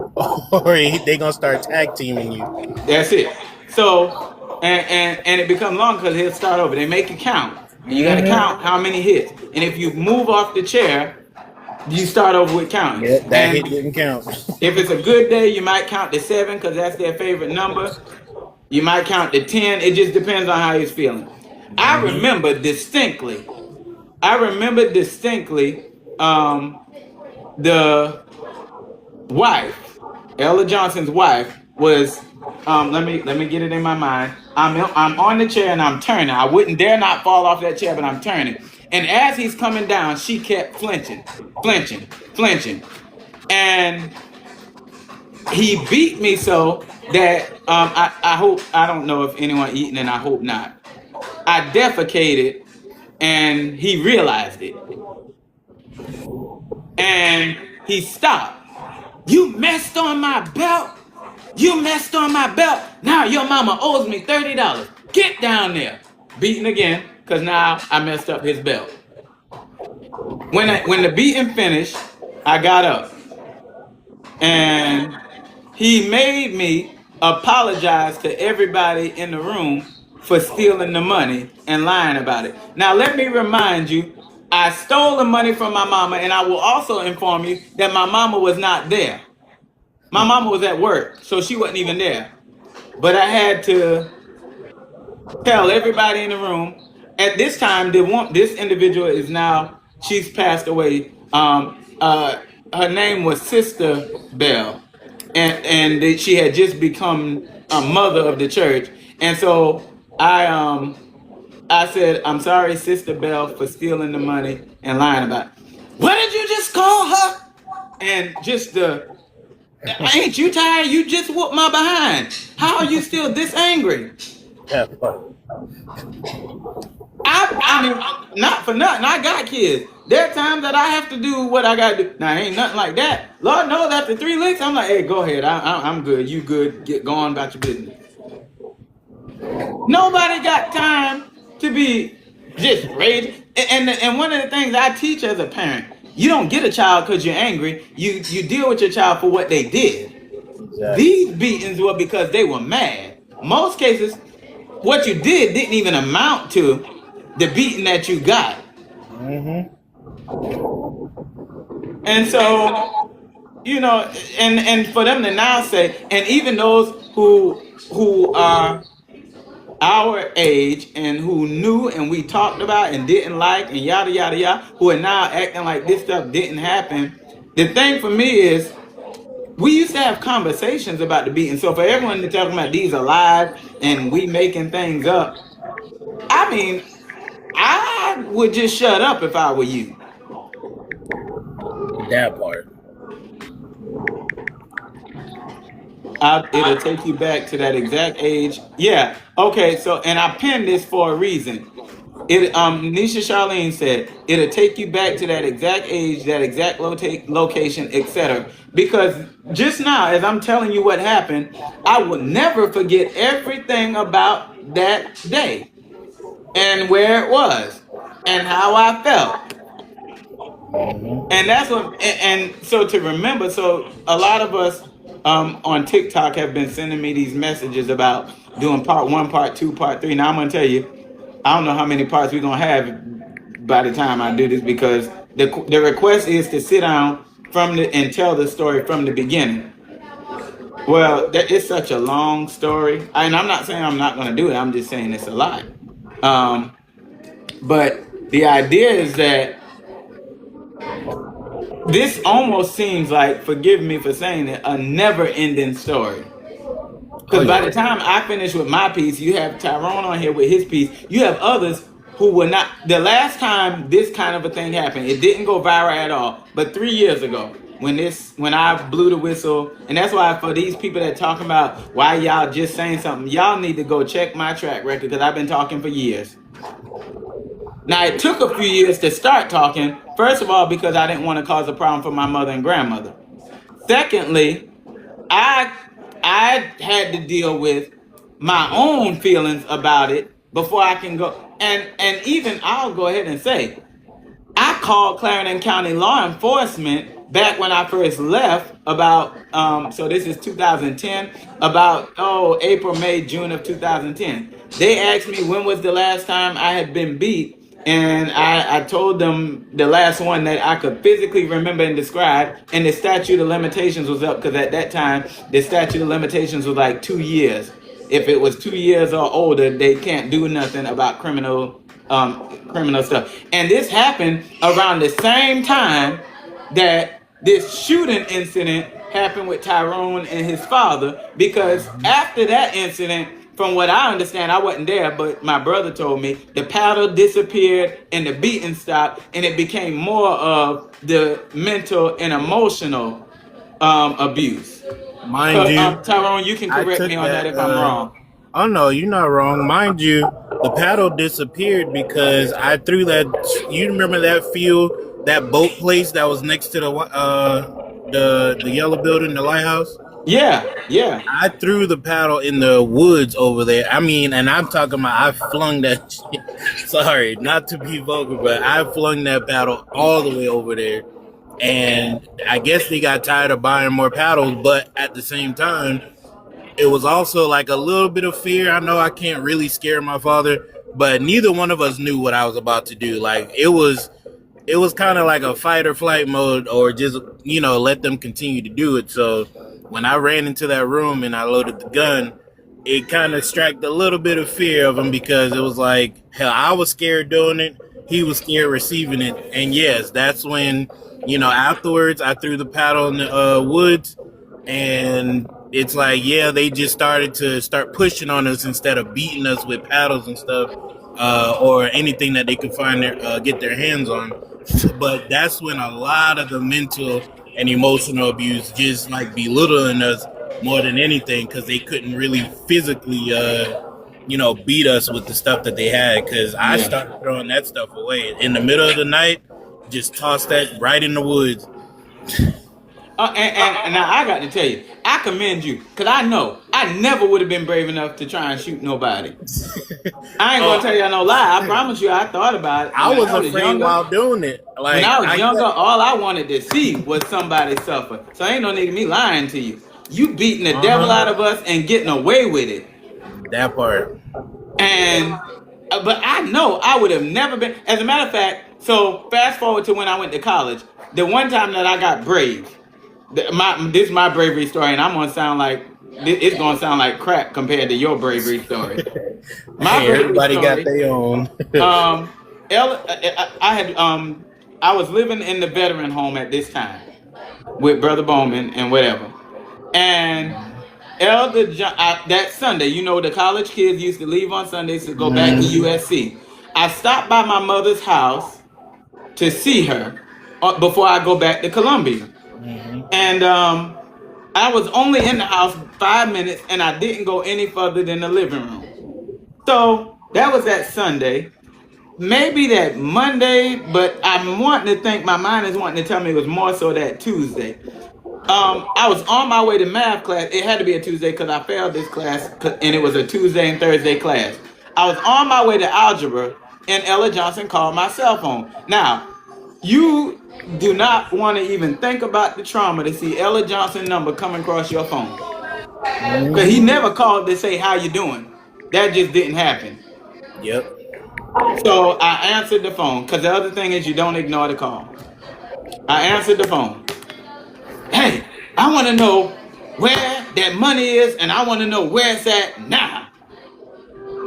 B: or they gonna start tag teaming you.
A: That's it. So, and it becomes long because he'll start over. They make you count. And you got to count how many hits. And if you move off the chair, you start over with counting.
B: Yeah, that
A: and
B: hit didn't count.
A: If it's a good day, you might count to 7 because that's their favorite number. You might count to 10. It just depends on how he's feeling. I
B: Mm-hmm.
A: remember distinctly. I remember distinctly um, the wife, Ella Johnson's wife, was. Let me get it in my mind. I'm on the chair and I'm turning. I wouldn't dare not fall off that chair, but I'm turning. And as he's coming down, she kept flinching, flinching, flinching, and he beat me so that I hope I don't know if anyone eating, and I hope not. I defecated, and he realized it, and he stopped. You messed on my belt. You messed on my belt. Now your mama owes me $30. Get down there. Beating again, cause now I messed up his belt. When the beating finished, I got up and he made me apologize to everybody in the room for stealing the money and lying about it. Now, let me remind you, I stole the money from my mama, and I will also inform you that my mama was not there. My mama was at work, so she wasn't even there. But I had to tell everybody in the room. At this time, this individual is now, she's passed away. Her name was Sister Bell, and she had just become a mother of the church. And so I said, I'm sorry, Sister Bell, for stealing the money and lying about it. What did you just call her? And just ain't you tired? You just whooped my behind. How are you still this angry?
B: That part.
A: I mean, not for nothing. I got kids. There are times that I have to do what I got to do. Now, ain't nothing like that. Lord knows after 3 licks, I'm like, hey, go ahead. I'm good. You good. Get going about your business. Nobody got time to be just raging. And one of the things I teach as a parent, you don't get a child because you're angry. You deal with your child for what they did.
B: Exactly.
A: These beatings were because they were mad. Most cases, what you did didn't even amount to the beating that you got.
B: Mm-hmm.
A: And so, and for them to now say, and even those who are our age and who knew and we talked about and didn't like and yada yada yada, who are now acting like this stuff didn't happen. The thing for me is we used to have conversations about the beating. So for everyone to talk about these are lies and we making things up, I mean, I would just shut up if I were you.
B: That part.
A: It'll take you back to that exact age. Yeah. Okay. So, and I pinned this for a reason. Nisha Charlene said it'll take you back to that exact age, that exact location, etc. Because just now, as I'm telling you what happened, I will never forget everything about that day and where it was and how I felt.
B: Mm-hmm.
A: And that's what, and so to remember, so a lot of us on TikTok have been sending me these messages about doing part one, part two, part three. Now I'm gonna tell you, I don't know how many parts we're gonna have by the time I do this because the request is to sit down and tell the story from the beginning. Well, that is such a long story, and I'm not saying I'm not gonna do it. I'm just saying it's a lot. Um, but the idea is that this almost seems like, forgive me for saying it, a never-ending story.
B: Oh
A: Because by
B: yeah.
A: the time I finish with my piece, you have Tyrone on here with his piece. You have others who were not. The last time this kind of a thing happened, it didn't go viral at all. But 3 years ago, when I blew the whistle, and that's why for these people that talking about why y'all just saying something, y'all need to go check my track record because I've been talking for years. Now, it took a few years to start talking. First of all, because I didn't want to cause a problem for my mother and grandmother. Secondly, I I had to deal with my own feelings about it before I can go. And even I'll go ahead and say, I called Clarendon County law enforcement back when I first left about so this is 2010, about April, May, June of 2010. They asked me when was the last time I had been beat, and I told them the last one that I could physically remember and describe, and the statute of limitations was up because at that time the statute of limitations was like 2 years. if it was 2 years or older, they can't do nothing about criminal stuff. And this happened around the same time that this shooting incident happened with Tyrone and his father, because after that incident, from what I understand, I wasn't there, but my brother told me the paddle disappeared and the beating stopped, and it became more of the mental and emotional abuse.
B: Mind you,
A: Tyrone, you can
B: I
A: correct
B: took
A: me on that
B: that.
A: if I'm wrong.
B: Oh no, you're not wrong. Mind you, the paddle disappeared because I threw that. You remember that field, that boat place that was next to the yellow building, the lighthouse?
A: Yeah, yeah,
B: I threw the paddle in the woods over there. I mean, and I'm talking about I flung that shit. Sorry, not to be vulgar, but I flung that paddle all the way over there. And I guess they got tired of buying more paddles, but at the same time, it was also like a little bit of fear. I know I can't really scare my father, but neither one of us knew what I was about to do. Like it was kind of like a fight or flight mode, or just let them continue to do it. So when I ran into that room and I loaded the gun, it kind of struck a little bit of fear of him, because it was like, hell, I was scared doing it, he was scared receiving it. And yes, that's when afterwards I threw the paddle in the woods, and it's like, yeah, they just started to pushing on us instead of beating us with paddles and stuff, or anything that they could find get their hands on. But that's when a lot of the mental and emotional abuse just like belittling us more than anything, because they couldn't really physically beat us with the stuff that they had, because I
A: yeah.
B: started throwing that stuff away in the middle of the night, just toss that right in the woods.
A: And now I got to tell you, I commend you, because I know I never would have been brave enough to try and shoot nobody. I ain't gonna tell you no lie. I promise you, I thought about it.
B: I
A: When
B: was
A: I was
B: afraid
A: younger,
B: while doing it. Like,
A: when I was younger, all I wanted to see was somebody suffer. So ain't no nigga me lying to you. You beating the devil out of us and getting away with it.
B: that part.
A: And but I know I would have never been. As a matter of fact, so fast forward to when I went to college. The one time that I got brave. This is my bravery story, and I'm gonna sound like it's gonna sound like crap compared to your bravery story. My
B: Hey,
A: bravery
B: everybody got
A: story.
B: their own.
A: I was living in the veteran home at this time with Brother Bowman and whatever. And Elder John, that Sunday, the college kids used to leave on Sundays to go back to USC. I stopped by my mother's house to see her before I go back to Columbia. And I was only in the house 5 minutes, and I didn't go any further than the living room. So that was that Sunday. Maybe that Monday, but I'm wanting to think, my mind is wanting to tell me it was more so that Tuesday. I was on my way to math class. It had to be a Tuesday because I failed this class, and it was a Tuesday and Thursday class. I was on my way to algebra, and Ella Johnson called my cell phone. Now, you do not want to even think about the trauma to see Ella Johnson number coming across your phone. Because he never called to say how you doing. That just didn't happen.
B: Yep.
A: So I answered the phone, because the other thing is you don't ignore the call. I answered the phone. Hey, I want to know where that money is, and I want to know where it's at now.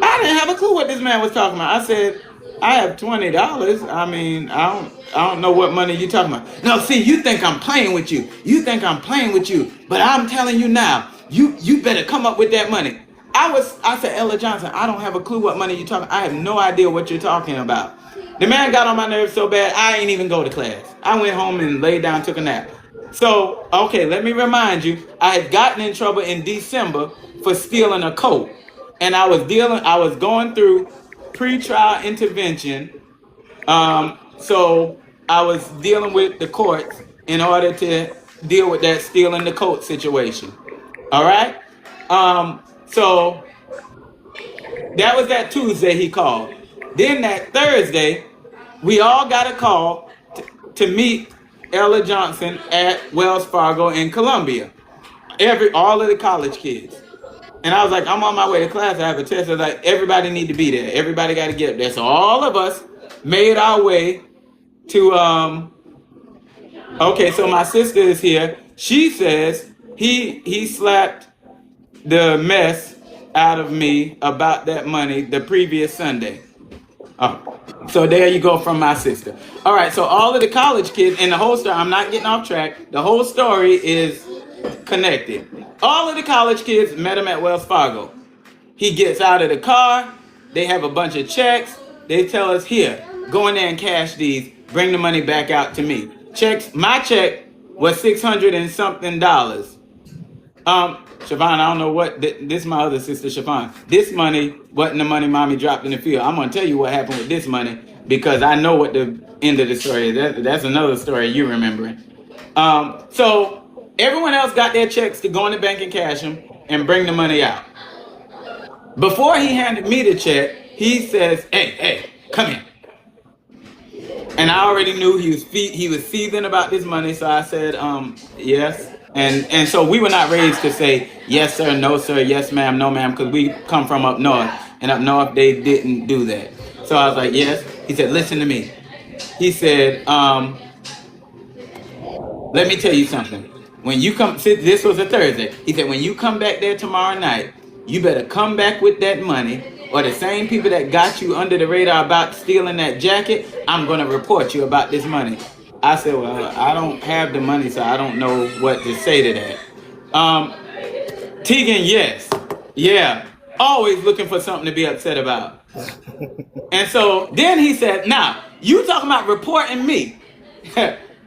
A: I didn't have a clue what this man was talking about. I said, I have $20. I mean, I don't know what money you're talking about. No, see, you think I'm playing with you. You think I'm playing with you. But I'm telling you now, you better come up with that money. I said, Ella Johnson, I don't have a clue what money you're talking about. I have no idea what you're talking about. The man got on my nerves so bad, I ain't even go to class. I went home and laid down, took a nap. So, okay, let me remind you, I had gotten in trouble in December for stealing a coat. And I was going through pre-trial intervention. So I was dealing with the courts in order to deal with that stealing the coat situation. All right. So that was that Tuesday he called. Then that Thursday, we all got a call to meet Ella Johnson at Wells Fargo in Columbia. All of the college kids. And I was like, I'm on my way to class. I have a test. I was like, everybody need to be there. Everybody got to get up there. So all of us made our way to, okay, so my sister is here. She says he slapped the mess out of me about that money the previous Sunday. Oh, so there you go from my sister. All right, so all of the college kids, and the whole story, I'm not getting off track. The whole story is connected. All of the college kids met him at Wells Fargo. He gets out of the car. They have a bunch of checks. They tell us, here, go in there and cash these. Bring the money back out to me. Checks. My check was $600 and something. Siobhan, I don't know what. This is my other sister, Siobhan. This money wasn't the money mommy dropped in the field. I'm gonna tell you what happened with this money because I know what the end of the story is. That's another story you remembering. So everyone else got their checks to go in the bank and cash them and bring the money out. Before he handed me the check, he says, "Hey, come here." And I already knew he was seething about this money, so I said, yes. And so we were not raised to say yes sir, no sir, yes ma'am, no ma'am, because we come from up north, and up north they didn't do that. So I was like, yes. He said, listen to me. He said, let me tell you something. When you come, this was a Thursday. He said, when you come back there tomorrow night, you better come back with that money, or the same people that got you under the radar about stealing that jacket, I'm going to report you about this money. I said, well, I don't have the money, so I don't know what to say to that. Tegan, yes. Yeah. Always looking for something to be upset about. And so then he said, now, you talking about reporting me.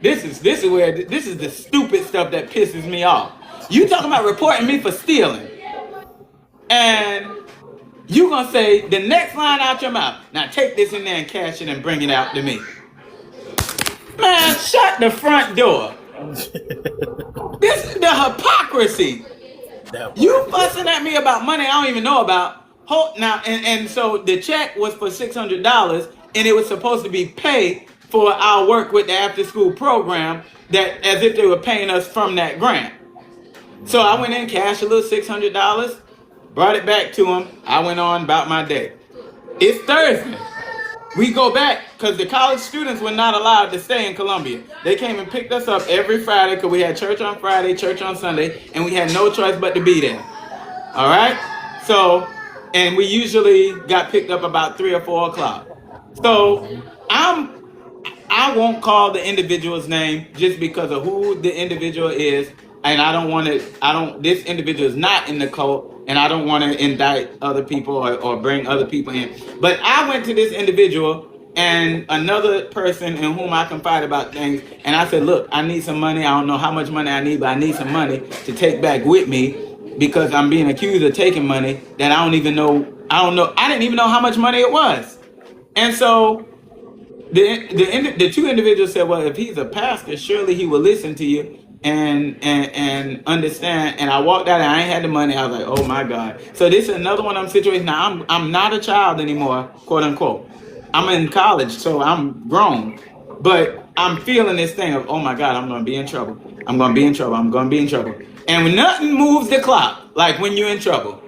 A: This is the stupid stuff that pisses me off. You talking about reporting me for stealing. And you gonna say the next line out your mouth, now take this in there and cash it and bring it out to me. Man, shut the front door. This is the hypocrisy. You fussing at me about money I don't even know about. Now, and so the check was for $600, and it was supposed to be paid for our work with the after-school program, that as if they were paying us from that grant. So I went in, cashed a little $600, brought it back to him. I went on about my day. It's Thursday. We go back because the college students were not allowed to stay in Columbia. They came and picked us up every Friday because we had church on Friday, church on Sunday, and we had no choice but to be there. All right? So, and we usually got picked up about 3 or 4 o'clock. So I won't call the individual's name just because of who the individual is, and this individual is not in the cult, and I don't want to indict other people or bring other people in. But I went to this individual and another person in whom I confide about things, and I said, look, I need some money. I don't know how much money I need, but I need some money to take back with me because I'm being accused of taking money that I don't even know. I didn't even know how much money it was. And so the two individuals said, well, if he's a pastor, surely he will listen to you and understand. And I walked out and I ain't had the money. I was like, oh my God. So this is another one of them situations. Now I'm not a child anymore, quote unquote. I'm in college, so I'm grown. But I'm feeling this thing of, oh my God, I'm going to be in trouble. I'm going to be in trouble. I'm going to be in trouble. And when nothing moves the clock, like when you're in trouble.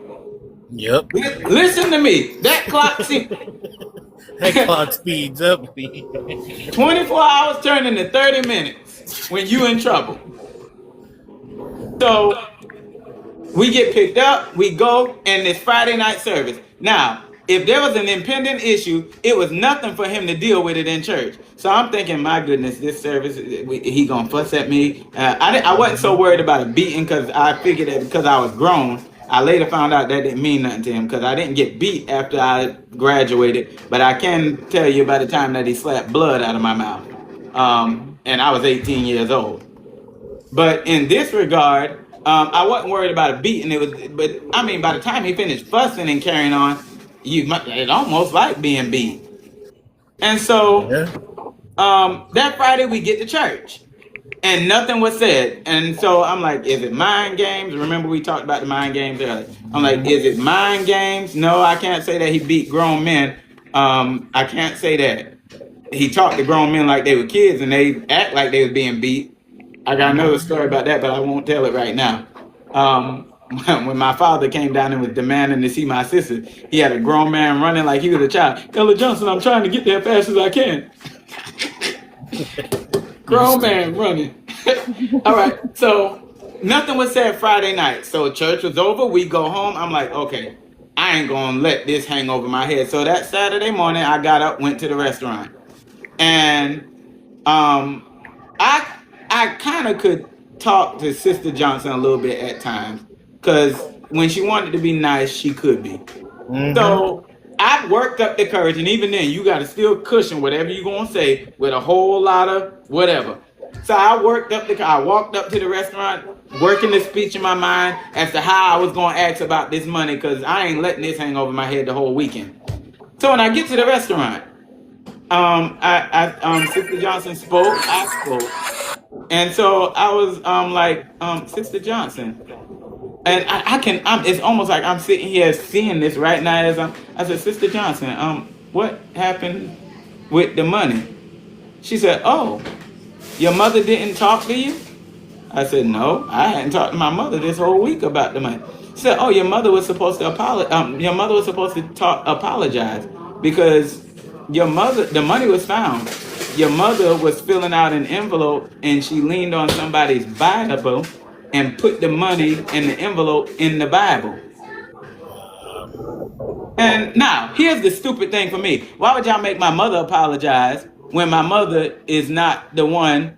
B: Yep.
A: Listen to me. That clock,
B: that clock speeds up.
A: 24 hours turn into 30 minutes when you in trouble. So we get picked up, we go, and it's Friday night service. Now, if there was an impending issue, it was nothing for him to deal with it in church. So I'm thinking, my goodness, this service, he gonna fuss at me. I wasn't so worried about a beating because I figured that because I was grown. I later found out that didn't mean nothing to him because I didn't get beat after I graduated. But I can tell you by the time that he slapped blood out of my mouth. And I was 18 years old. But in this regard, I wasn't worried about a beating. But I mean, by the time he finished fussing and carrying on, it almost like being beat. And so that Friday we get to church. And nothing was said. And so I'm like, is it mind games? Remember we talked about the mind games earlier. I'm like, is it mind games? No, I can't say that he beat grown men. I can't say that. He talked to grown men like they were kids and they act like they was being beat. I got another story about that, but I won't tell it right now. When my father came down and was demanding to see my sister, he had a grown man running like he was a child. Ella Johnson, I'm trying to get there as fast as I can. Grown man running. All right, so nothing was said Friday night. So church was over. We go home. I'm like, okay, I ain't gonna let this hang over my head. So that Saturday morning, I got up, went to the restaurant, and um, I I kind of could talk to Sister Johnson a little bit at times, because when she wanted to be nice, she could be.
B: Mm-hmm.
A: So I worked up the courage, and even then, you got to still cushion whatever you're gonna say with a whole lot of whatever. So I worked up the. I walked up to the restaurant, working the speech in my mind as to how I was gonna ask about this money, because I ain't letting this hang over my head the whole weekend. So when I get to the restaurant, Sister Johnson spoke. I spoke, and so I was like, Sister Johnson, and I can. It's almost like I'm sitting here seeing this right now. I said, Sister Johnson, what happened with the money? She said, oh, your mother didn't talk to you? I said, no, I hadn't talked to my mother this whole week about the money. She said, oh, your mother was supposed to apologize. Your mother was supposed to apologize because the money was found. Your mother was filling out an envelope and she leaned on somebody's Bible and put the money in the envelope in the Bible. And now, here's the stupid thing for me. Why would y'all make my mother apologize when my mother is not the one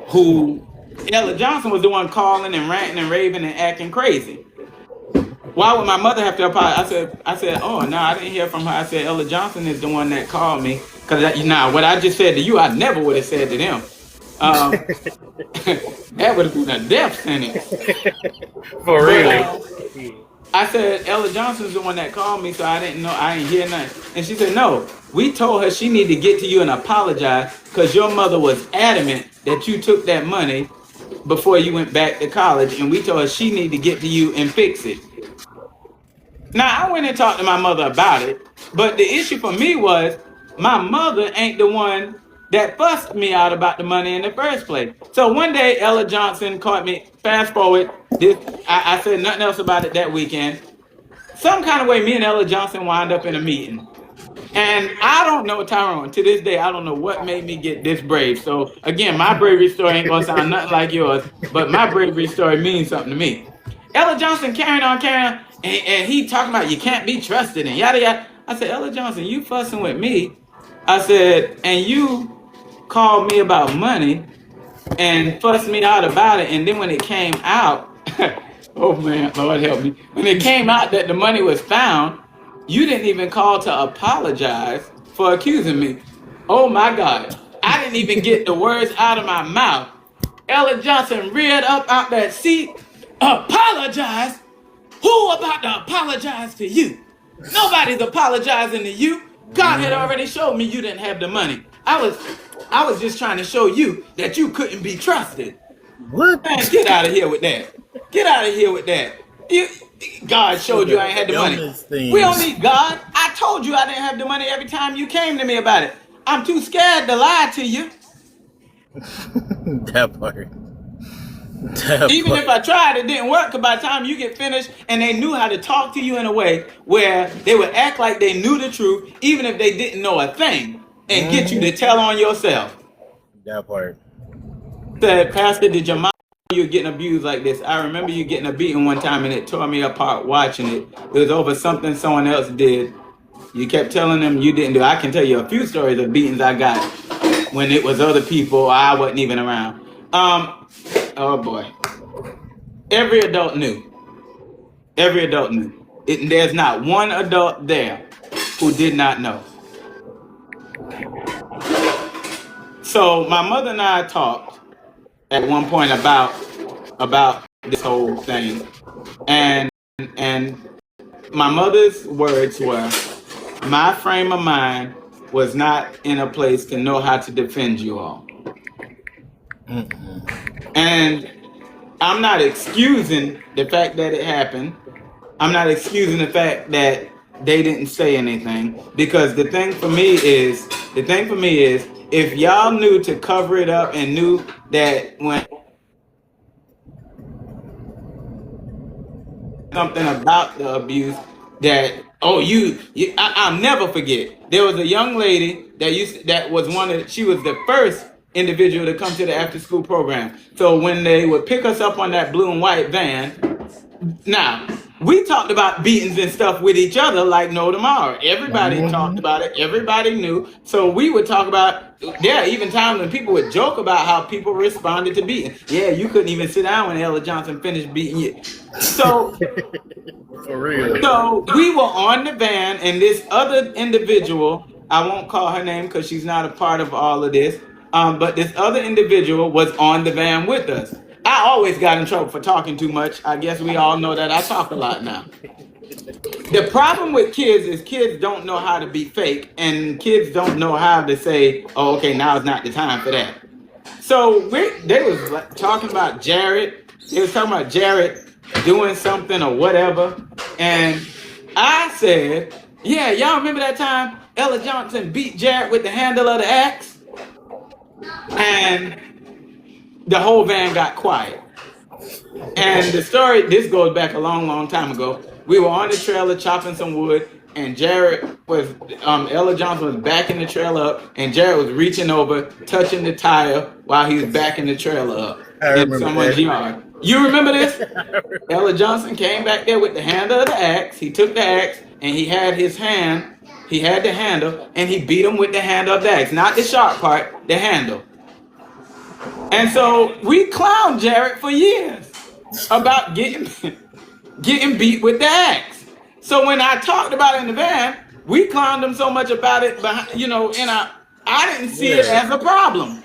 A: who... Ella Johnson was the one calling and ranting and raving and acting crazy. Why would my mother have to apologize? I said, oh, no, I didn't hear from her. I said, Ella Johnson is the one that called me. Because now, what I just said to you, I never would have said to them. That would have been a death sentence.
B: For real.
A: I said, Ella Johnson's the one that called me, so I didn't know, I didn't hear nothing. And she said, no, we told her she needed to get to you and apologize because your mother was adamant that you took that money before you went back to college, and we told her she needed to get to you and fix it. Now, I went and talked to my mother about it, but the issue for me was my mother ain't the one that fussed me out about the money in the first place. So one day, Ella Johnson caught me. Fast forward, I said nothing else about it that weekend. Some kind of way, me and Ella Johnson wind up in a meeting. And I don't know, Tyrone, to this day, I don't know what made me get this brave. So again, my bravery story ain't gonna sound nothing like yours, but my bravery story means something to me. Ella Johnson carrying on, and he talking about you can't be trusted and yada yada. I said, Ella Johnson, you fussing with me. I said, and you called me about money and fussed me out about it. And then when it came out, oh man, Lord help me. When it came out that the money was found, you didn't even call to apologize for accusing me. Oh my God. I didn't even get the words out of my mouth. Ella Johnson reared up out that seat. Apologize? Who about to apologize to you? Nobody's apologizing to you. God had already showed me you didn't have the money. I was just trying to show you that you couldn't be trusted.
B: What?
A: Man, get out of here with that. Get out of here with that. God showed you I ain't had the money. We don't need God. I told you I didn't have the money every time you came to me about it. I'm too scared to lie to you.
B: That part.
A: Even if I tried, it didn't work. Because by the time you get finished and they knew how to talk to you in a way where they would act like they knew the truth, even if they didn't know a thing, and get you to tell on yourself.
B: That part.
A: Said, Pastor, did your mom know you were getting abused like this? I remember you getting a beating one time and it tore me apart watching it. It was over something someone else did. You kept telling them you didn't do. I can tell you a few stories of beatings I got when it was other people. I wasn't even around. Oh boy. Every adult knew. Every adult knew. There's not one adult there who did not know. So my mother and I talked at one point about this whole thing, and my mother's words were, my frame of mind was not in a place to know how to defend you all. And I'm not excusing the fact that it happened. I'm not excusing the fact that they didn't say anything, because the thing for me is if y'all knew to cover it up and knew that when something about the abuse that I'll never forget. There was a young lady she was the first individual to come to the after school program. So when they would pick us up on that blue and white van, now we talked about beatings and stuff with each other like no tomorrow. Everybody talked about it. Everybody knew. So we would talk about. There are even times when people would joke about how people responded to beating. Yeah, you couldn't even sit down when Ella Johnson finished beating you. So
B: For real.
A: so we were on the van, and this other individual, I won't call her name because she's not a part of all of this, but this other individual was on the van with us. I always got in trouble for talking too much. I guess we all know that I talk a lot now. The problem with kids is kids don't know how to be fake, and kids don't know how to say, "Oh, okay, now is not the time for that." So they was like talking about Jared. They was talking about Jared doing something or whatever, and I said, "Yeah, y'all remember that time Ella Johnson beat Jared with the handle of the axe?" And the whole van got quiet. And the story, this goes back a long, long time ago. We were on the trailer chopping some wood, and Jared was, Ella Johnson was backing the trailer up, and Jared was reaching over, touching the tire while he was backing the trailer up in someone's yard. You remember this? Ella Johnson came back there with the handle of the axe. He took the axe, and he had his hand, he had the handle, and he beat him with the handle of the axe. Not the sharp part, the handle. And so we clowned Jared for years about getting beat with the axe. So when I talked about it in the van, we clowned him so much about it, and I didn't see it as a problem.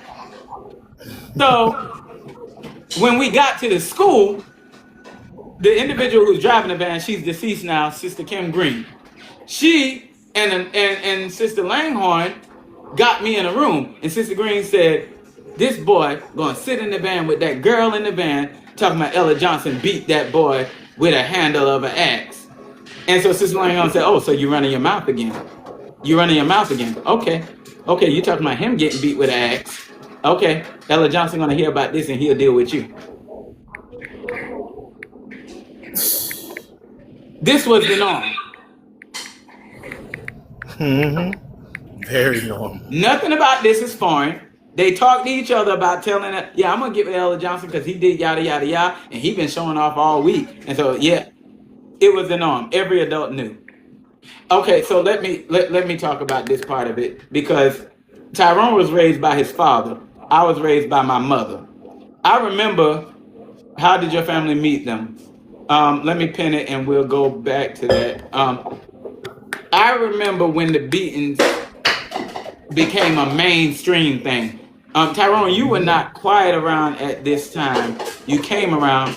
A: So when we got to the school, the individual who's driving the van, she's deceased now, Sister Kim Green. She and Sister Langhorn got me in a room, and Sister Green said, "This boy gonna sit in the van with that girl in the van talking about Ella Johnson beat that boy with a handle of an axe." And so Sister Langhorn said, "Oh, so you running your mouth again? You running your mouth again? Okay, you talking about him getting beat with an axe? Okay, Ella Johnson gonna hear about this and he'll deal with you." This was the norm.
B: Very normal.
A: Nothing about this is foreign. They talk to each other about telling her, "Yeah, I'm gonna get with Ella Johnson because he did yada yada yada, and he been showing off all week." And so, yeah, it was the norm. Every adult knew. Okay, so let me talk about this part of it, because Tyrone was raised by his father. I was raised by my mother. I remember. How did your family meet them? Let me pin it, and we'll go back to that. I remember when the beatings became a mainstream thing. Tyrone, you were not quiet around at this time. You came around.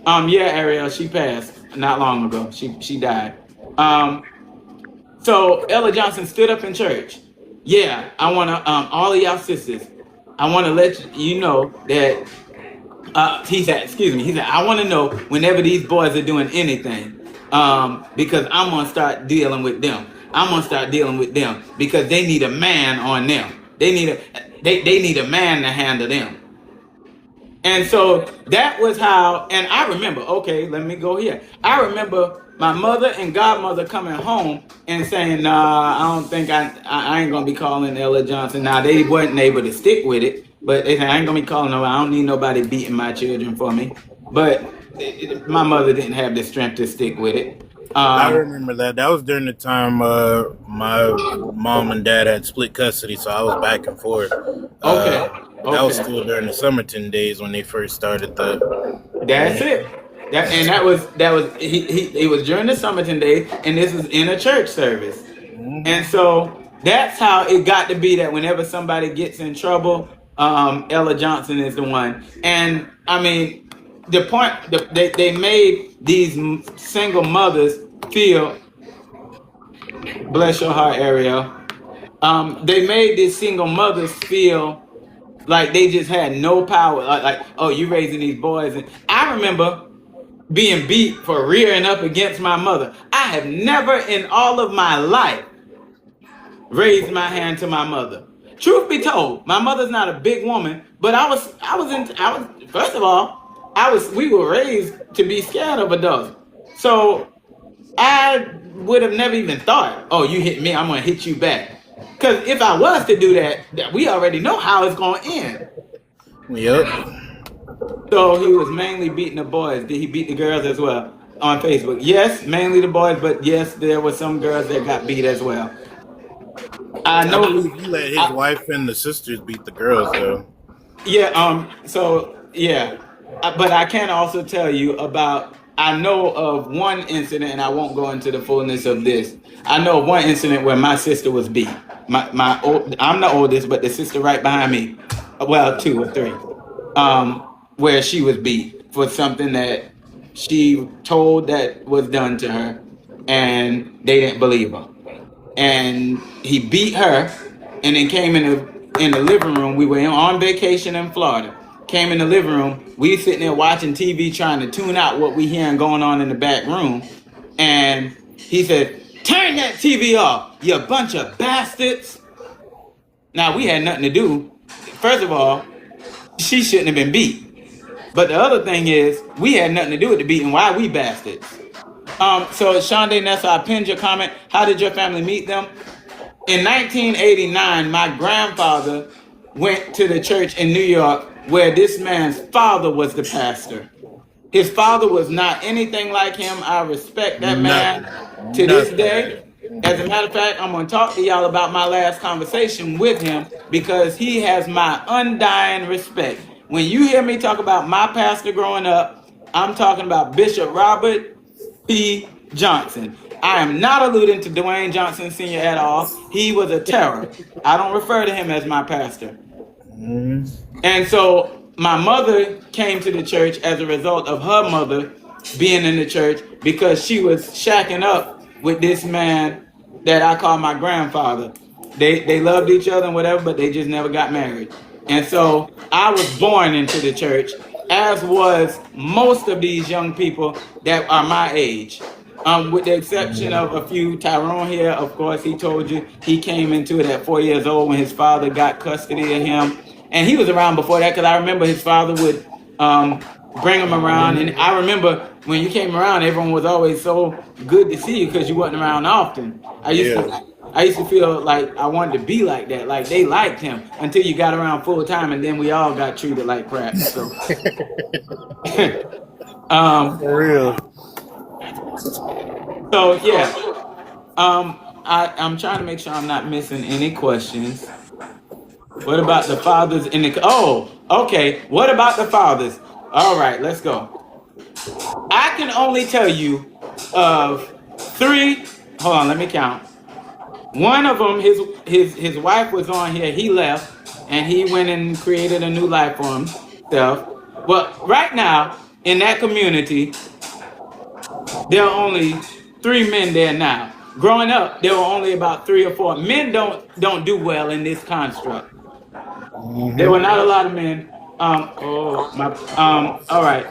A: Yeah, Ariel, she passed not long ago. She died. So Ella Johnson stood up in church. Yeah, I wanna all of y'all sisters, I wanna let you know that he said, I want to know whenever these boys are doing anything, because I'm going to start dealing with them. I'm going to start dealing with them because they need a man on them. They need a man to handle them. And so that was how, and I remember, okay, let me go here. I remember my mother and godmother coming home and saying, "Nah, I don't think I ain't going to be calling Ella Johnson." Now, they weren't able to stick with it. But they said, "I ain't gonna be calling nobody. I don't need nobody beating my children for me." But my mother didn't have the strength to stick with it.
B: I remember that. That was during the time my mom and dad had split custody, so I was back and forth.
A: Okay.
B: That was still during the Summerton days when they first started the.
A: That's it. That was it was during the Summerton days, and this was in a church service. And so that's how it got to be that whenever somebody gets in trouble, Ella Johnson is the one. And I mean, the point they made these single mothers feel. Bless your heart, Ariel. They made these single mothers feel like they just had no power. Like, oh, you raising these boys. And I remember being beat for rearing up against my mother. I have never in all of my life raised my hand to my mother. Truth be told, my mother's not a big woman, but first of all, we were raised to be scared of adults. So I would have never even thought, "Oh, you hit me, I'm gonna hit you back." Because if I was to do that, we already know how it's gonna end.
B: Yep.
A: So he was mainly beating the boys. Did he beat the girls as well? on Facebook. Yes, mainly the boys, but yes, there were some girls that got beat as well. I
B: I
A: know.
B: believe he let his
A: I,
B: wife and the sisters beat the girls though.
A: Yeah, so yeah, but I can also tell you about. I know of one incident, and I won't go into the fullness of this. I know of one incident where my sister was beat. I'm the oldest, but the sister right behind me, well, two or three, where she was beat for something that she told that was done to her, and they didn't believe her, and he beat her, and then came in the living room. We were on vacation in Florida. Came in the living room. We sitting there watching TV, trying to tune out what we hearing going on in the back room, and he said, "Turn that TV off, you bunch of bastards." Now we had nothing to do. First of all, she shouldn't have been beat. But the other thing is, we had nothing to do with the beating. Why we bastards? So Shonda Nessa, I pinned your comment. How did your family meet them? In 1989, my grandfather went to the church in New York where this man's father was the pastor. His father was not anything like him. I respect that man
B: Nothing.
A: to this
B: Nothing.
A: day. As a matter of fact, I'm going to talk to y'all about my last conversation with him because he has my undying respect. When you hear me talk about my pastor growing up, I'm talking about Bishop Robert P. Johnson. I am not alluding to Dwayne Johnson Sr. at all. He was a terror. I don't refer to him as my pastor.
B: Mm.
A: And so my mother came to the church as a result of her mother being in the church because she was shacking up with this man that I call my grandfather. They loved each other and whatever, but they just never got married. And so I was born into the church, as was most of these young people that are my age. With the exception of a few, Tyrone here, of course, he told you he came into it at 4 years old when his father got custody of him. And he was around before that because I remember his father would bring him around. And I remember when you came around, everyone was always so good to see you because you wasn't around often.
B: Yeah.
A: I used to feel like I wanted to be like that. Like they liked him until you got around full time, and then we all got treated like crap. So, um,
B: For real.
A: so yeah. I'm trying to make sure I'm not missing any questions. What about the fathers in the? Oh, okay. What about the fathers? All right, let's go. I can only tell you of three. Hold on, let me count. One of them, his wife was on here. He left, and he went and created a new life for himself. But right now, in that community, there are only three men there now. Growing up, there were only about three or four. Men don't do well in this construct. There were
B: Mm-hmm.
A: not a lot of men. All right.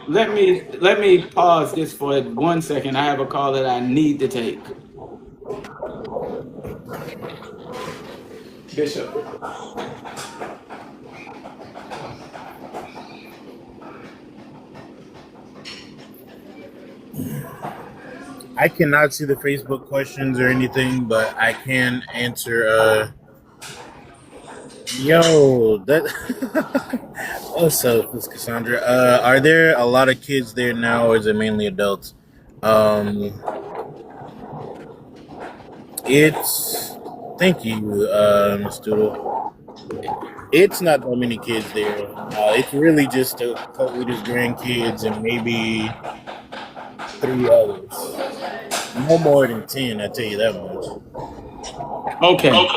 A: Let me pause this for 1 second. I have a call that I need to take. Bishop.
B: I cannot see the Facebook questions or anything, but I can answer. Yo, that. What's up, this is Cassandra? Are there a lot of kids there now, or is it mainly adults? Um, it's. Thank you, Ms. Doodle. It's not that many kids there. It's really just a couple of his grandkids and maybe three others. No more than 10, I tell you that much.
A: Okay.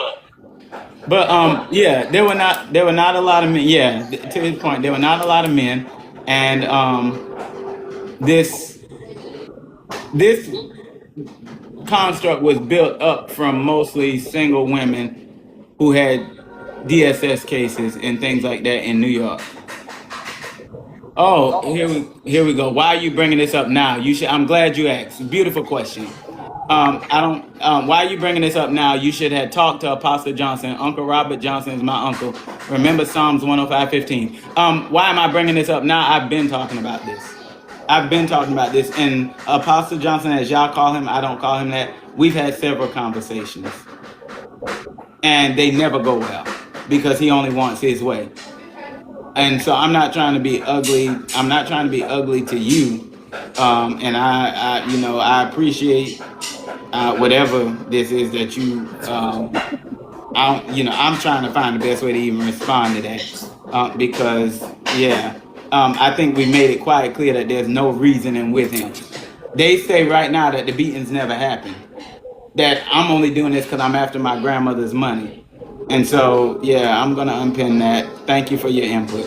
A: But yeah, there were not a lot of men. Yeah, to his point, there were not a lot of men, and this this construct was built up from mostly single women who had DSS cases and things like that in New York. Oh, here we go. Why are you bringing this up now? You should. I'm glad you asked. Beautiful question. I don't. Why are you bringing this up now? You should have talked to Apostle Johnson. Uncle Robert Johnson is my uncle. Remember Psalms 105:15. Why am I bringing this up now? I've been talking about this. I've been talking about this. And Apostle Johnson, as y'all call him, I don't call him that. We've had several conversations, and they never go well because he only wants his way. And so I'm not trying to be ugly. I'm not trying to be ugly to you. And I appreciate whatever this is that I'm trying to find the best way to even respond to that, because yeah, I think we made it quite clear that there's no reasoning with him. They say right now that the beatings never happened. That I'm only doing this because I'm after my grandmother's money. And so, yeah, I'm going to unpin that. Thank you for your input.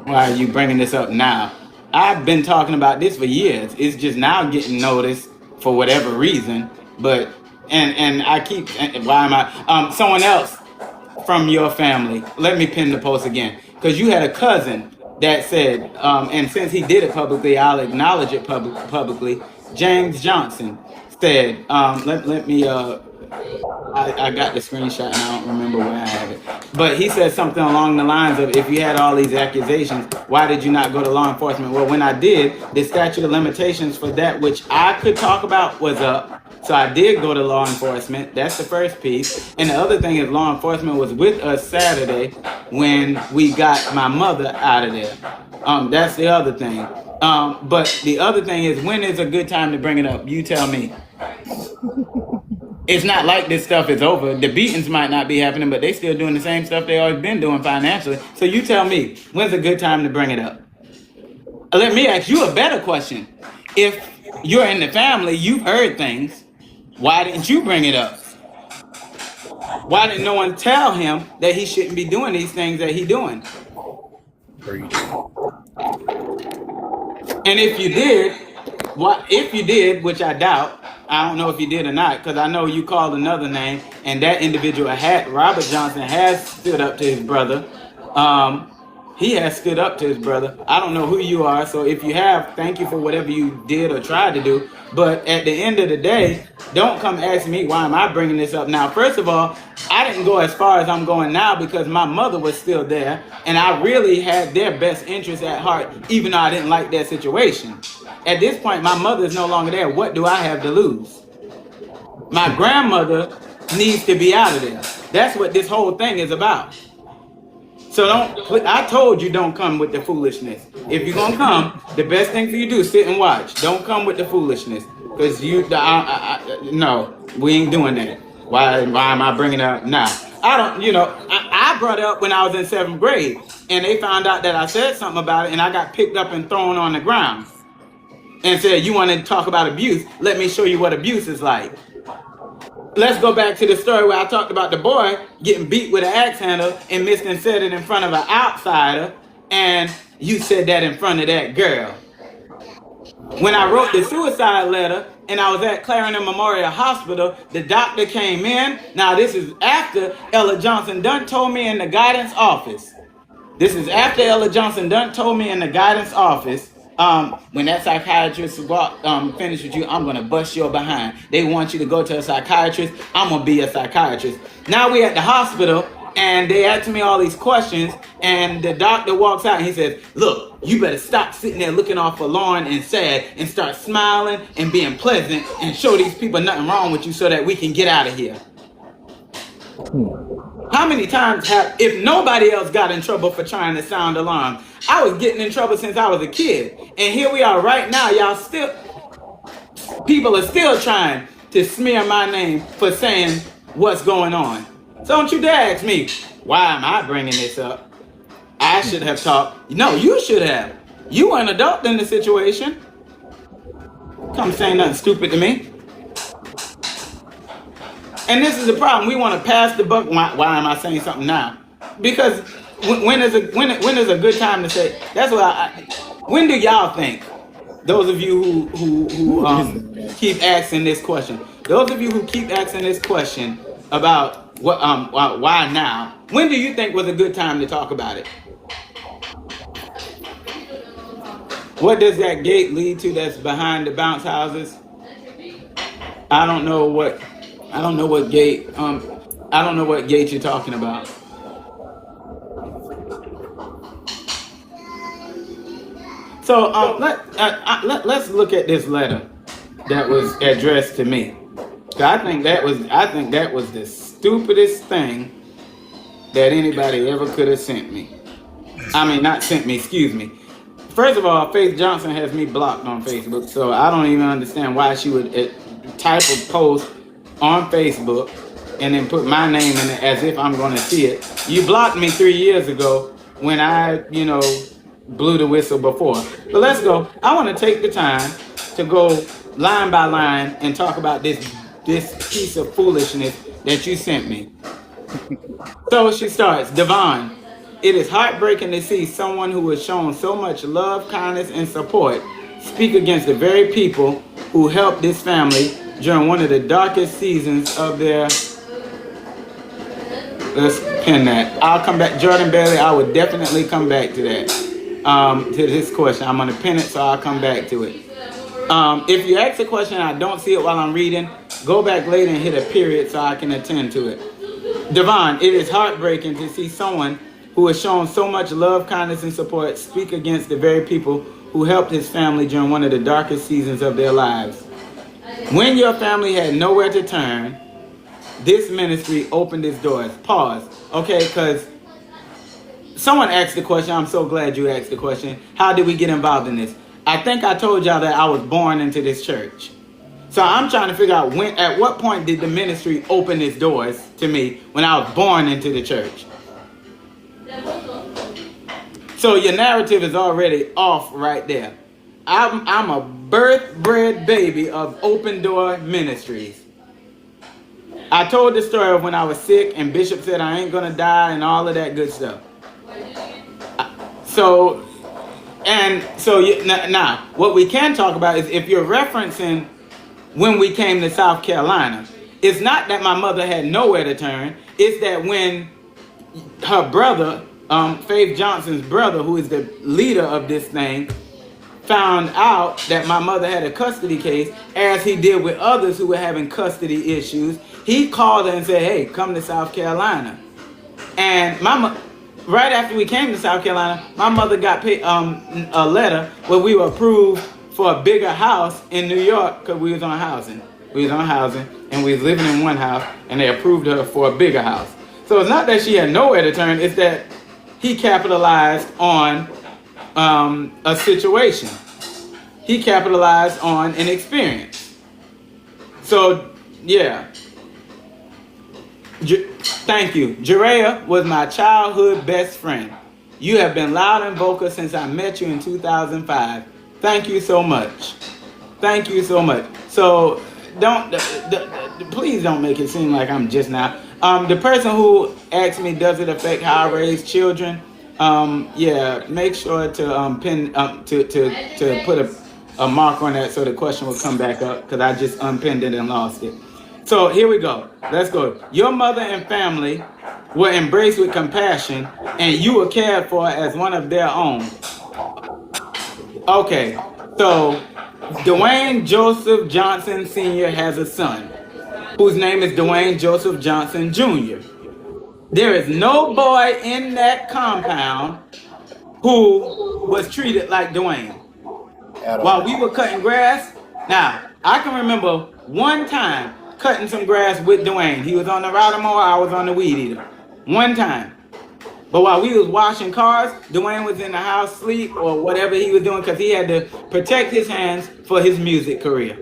A: Why are you bringing this up now? I've been talking about this for years. It's just now getting noticed for whatever reason. But, and I keep, why am I, someone else from your family, let me pin the post again. Because you had a cousin that said, and since he did it publicly, I'll acknowledge it publicly. James Johnson said, let me I got the screenshot and I don't remember where I have it. But he said something along the lines of, if you had all these accusations, why did you not go to law enforcement? Well, when I did, the statute of limitations for that which I could talk about was up. So I did go to law enforcement. That's the first piece. And the other thing is law enforcement was with us Saturday when we got my mother out of there. That's the other thing. But the other thing is, when is a good time to bring it up? You tell me. It's not like this stuff is over. The beatings might not be happening, but they still doing the same stuff they always been doing financially. So you tell me, when's a good time to bring it up? Let me ask you a better question. If you're in the family, you've heard things. Why didn't you bring it up? Why didn't no one tell him that he shouldn't be doing these things that he's doing? And if you did, if you did, which I doubt, I don't know if you did or not, because I know you called another name, and that individual Robert Johnson has stood up to his brother. He has stood up to his brother. I don't know who you are, so if you have, thank you for whatever you did or tried to do. But at the end of the day, don't come ask me why am I bringing this up now. First of all, I didn't go as far as I'm going now because my mother was still there, and I really had their best interest at heart, even though I didn't like their situation. At this point, my mother is no longer there. What do I have to lose? My grandmother needs to be out of there. That's what this whole thing is about. So I told you don't come with the foolishness. If you're going to come, the best thing for you to do is sit and watch. Don't come with the foolishness. Because no, we ain't doing that. Why am I bringing it up now? I brought it up when I was in 7th grade. And they found out that I said something about it, and I got picked up and thrown on the ground. And said, you want to talk about abuse? Let me show you what abuse is like. Let's go back to the story where I talked about the boy getting beat with an axe handle and missed and said it in front of an outsider, and you said that in front of that girl. When I wrote the suicide letter and I was at Clarendon Memorial Hospital, the doctor came in. Now this is after Ella Johnson Dunn told me in the guidance office. This is after Ella Johnson Dunn told me in the guidance office, when that psychiatrist finish with you, I'm going to bust your behind. They want you to go to a psychiatrist. I'm going to be a psychiatrist. Now we at the hospital, and they ask me all these questions, and the doctor walks out, and he says, look, you better stop sitting there looking all forlorn and sad and start smiling and being pleasant and show these people nothing wrong with you so that we can get out of here. How many times if nobody else got in trouble for trying to sound alarm? I was getting in trouble since I was a kid. And here we are right now, people are still trying to smear my name for saying what's going on. So don't you dare ask me, why am I bringing this up? I should have talked. No, you should have. You were an adult in the situation. Come saying nothing stupid to me. And this is the problem. We want to pass the buck. Why am I saying something now? Because when is a good time to say? That's what when do y'all think? Those of you who keep asking this question. Those of you who keep asking this question about why now? When do you think was a good time to talk about it? What does that gate lead to that's behind the bounce houses? I don't know what gate. I don't know what gate you're talking about. So let's look at this letter that was addressed to me. I think that was the stupidest thing that anybody ever could have sent me. I mean, not sent me, excuse me. First of all, Faith Johnson has me blocked on Facebook, so I don't even understand why she would type a post on Facebook and then put my name in it as if I'm going to see it. You blocked me 3 years ago when I, blew the whistle before. But let's go. I want to take the time to go line by line and talk about this piece of foolishness that you sent me. So she starts, Devon, it is heartbreaking to see someone who has shown so much love, kindness, and support speak against the very people who helped this family during one of the darkest seasons of their. Let's pin that. I'll come back. Jordan Bailey, I would definitely come back to that. To this question. I'm going to pin it, so I'll come back to it. If you ask a question and I don't see it while I'm reading, go back later and hit a period so I can attend to it. Devon, it is heartbreaking to see someone who has shown so much love, kindness, and support speak against the very people who helped his family during one of the darkest seasons of their lives. When your family had nowhere to turn, this ministry opened its doors. Pause. Okay, because someone asked the question. I'm so glad you asked the question. How did we get involved in this? I think I told y'all that I was born into this church. So I'm trying to figure out at what point did the ministry open its doors to me when I was born into the church. So your narrative is already off right there. I'm a birth-bred baby of Open Door Ministries. I told the story of when I was sick and Bishop said I ain't gonna die and all of that good stuff. So now what we can talk about is if you're referencing when we came to South Carolina, it's not that my mother had nowhere to turn. It's that when her brother, Faith Johnson's brother, who is the leader of this thing, found out that my mother had a custody case, as he did with others who were having custody issues, he called her and said, hey, come to South Carolina. And right after we came to South Carolina, my mother got a letter where we were approved for a bigger house in New York because we was on housing. We was on housing and we was living in one house and they approved her for a bigger house. So it's not that she had nowhere to turn, it's that he capitalized on a situation. He capitalized on an experience. So, yeah. Thank you. Jerea was my childhood best friend. You have been loud and vocal since I met you in 2005. Thank you so much. Thank you so much. So please don't make it seem like I'm just now. The person who asked me, does it affect how I raise children? Yeah, make sure to pin to put a mark on that so the question will come back up because I just unpinned it and lost it. So here we go. Let's go. Your mother and family were embraced with compassion and you were cared for as one of their own. Okay, so Dwayne Joseph Johnson Sr. has a son whose name is Dwayne Joseph Johnson Jr. There is no boy in that compound who was treated like Dwayne. While we were cutting grass, now I can remember one time cutting some grass with Dwayne. He was on the router mower, I was on the weed eater. One time. But while we was washing cars, Dwayne was in the house asleep or whatever he was doing because he had to protect his hands for his music career.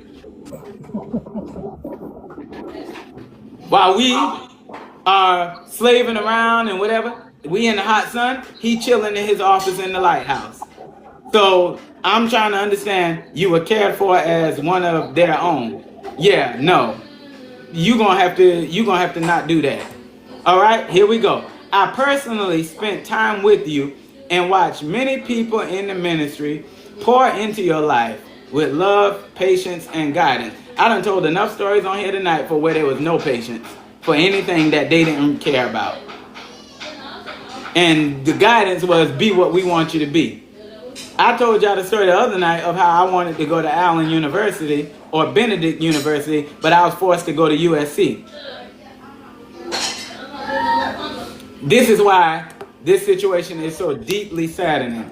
A: While we are slaving around and whatever, we in the hot sun, he chilling in his office in the lighthouse. So I'm trying to understand, you were cared for as one of their own. Yeah, no. You're gonna have to not do that. All right, here we go. I personally spent time with you and watched many people in the ministry pour into your life with love, patience, and guidance. I done told enough stories on here tonight for where there was no patience for anything that they didn't care about. And the guidance was, be what we want you to be. I told y'all the story the other night of how I wanted to go to Allen University or Benedict University, but I was forced to go to USC. This is why this situation is so deeply saddening.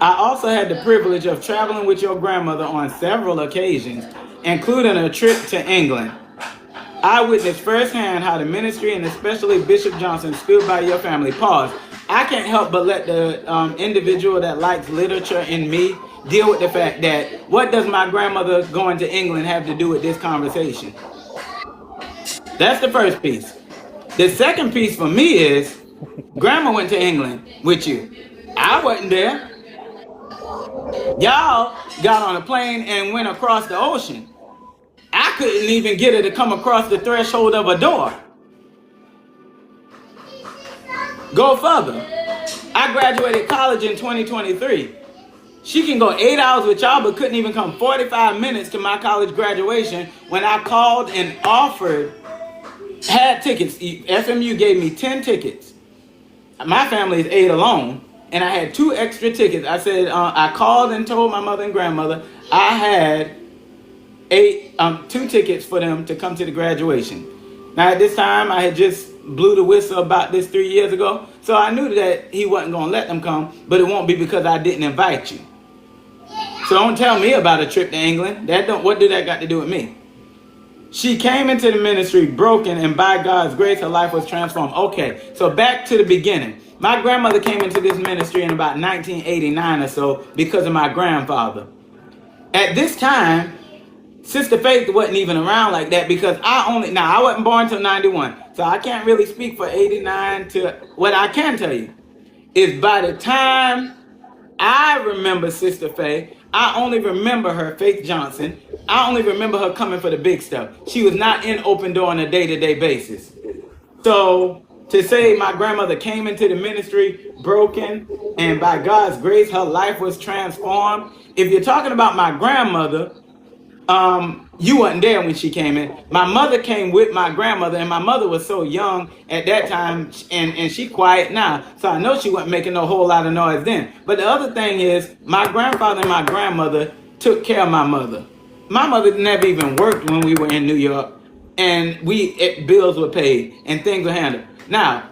A: I also had the privilege of traveling with your grandmother on several occasions, including a trip to England. I witnessed firsthand how the ministry and especially Bishop Johnson stood by your family. Pause. I can't help but let the individual that likes literature in me deal with the fact that what does my grandmother going to England have to do with this conversation? That's the first piece. The second piece for me is grandma went to England with you. I wasn't there. Y'all got on a plane and went across the ocean. I couldn't even get her to come across the threshold of a door. Go further. I graduated college in 2023. She can go 8 hours with y'all, but couldn't even come 45 minutes to my college graduation when I called and offered, had tickets. SMU gave me 10 tickets. My family is 8 alone, and I had 2 extra tickets. I said, I called and told my mother and grandmother I had 2 tickets for them to come to the graduation. Now at this time, I had just blew the whistle about this 3 years ago, so I knew that he wasn't going to let them come, but it won't be because I didn't invite you. So don't tell me about a trip to England. What do that got to do with me? She came into the ministry broken, and by God's grace, her life was transformed. Okay, so back to the beginning. My grandmother came into this ministry in about 1989 or so because of my grandfather. At this time, Sister Faith wasn't even around like that because I wasn't born until 91. So I can't really speak for 89 to what I can tell you is by the time I remember Sister Faith, I only remember her, Faith Johnson. I only remember her coming for the big stuff. She was not in Open Door on a day-to-day basis. So to say my grandmother came into the ministry broken and by God's grace, her life was transformed. If you're talking about my grandmother, you wasn't there when she came in. My mother came with my grandmother, and my mother was so young at that time, and she quiet now. So I know she wasn't making a whole lot of noise then. But the other thing is, my grandfather and my grandmother took care of my mother. My mother never even worked when we were in New York, and bills were paid and things were handled. Now,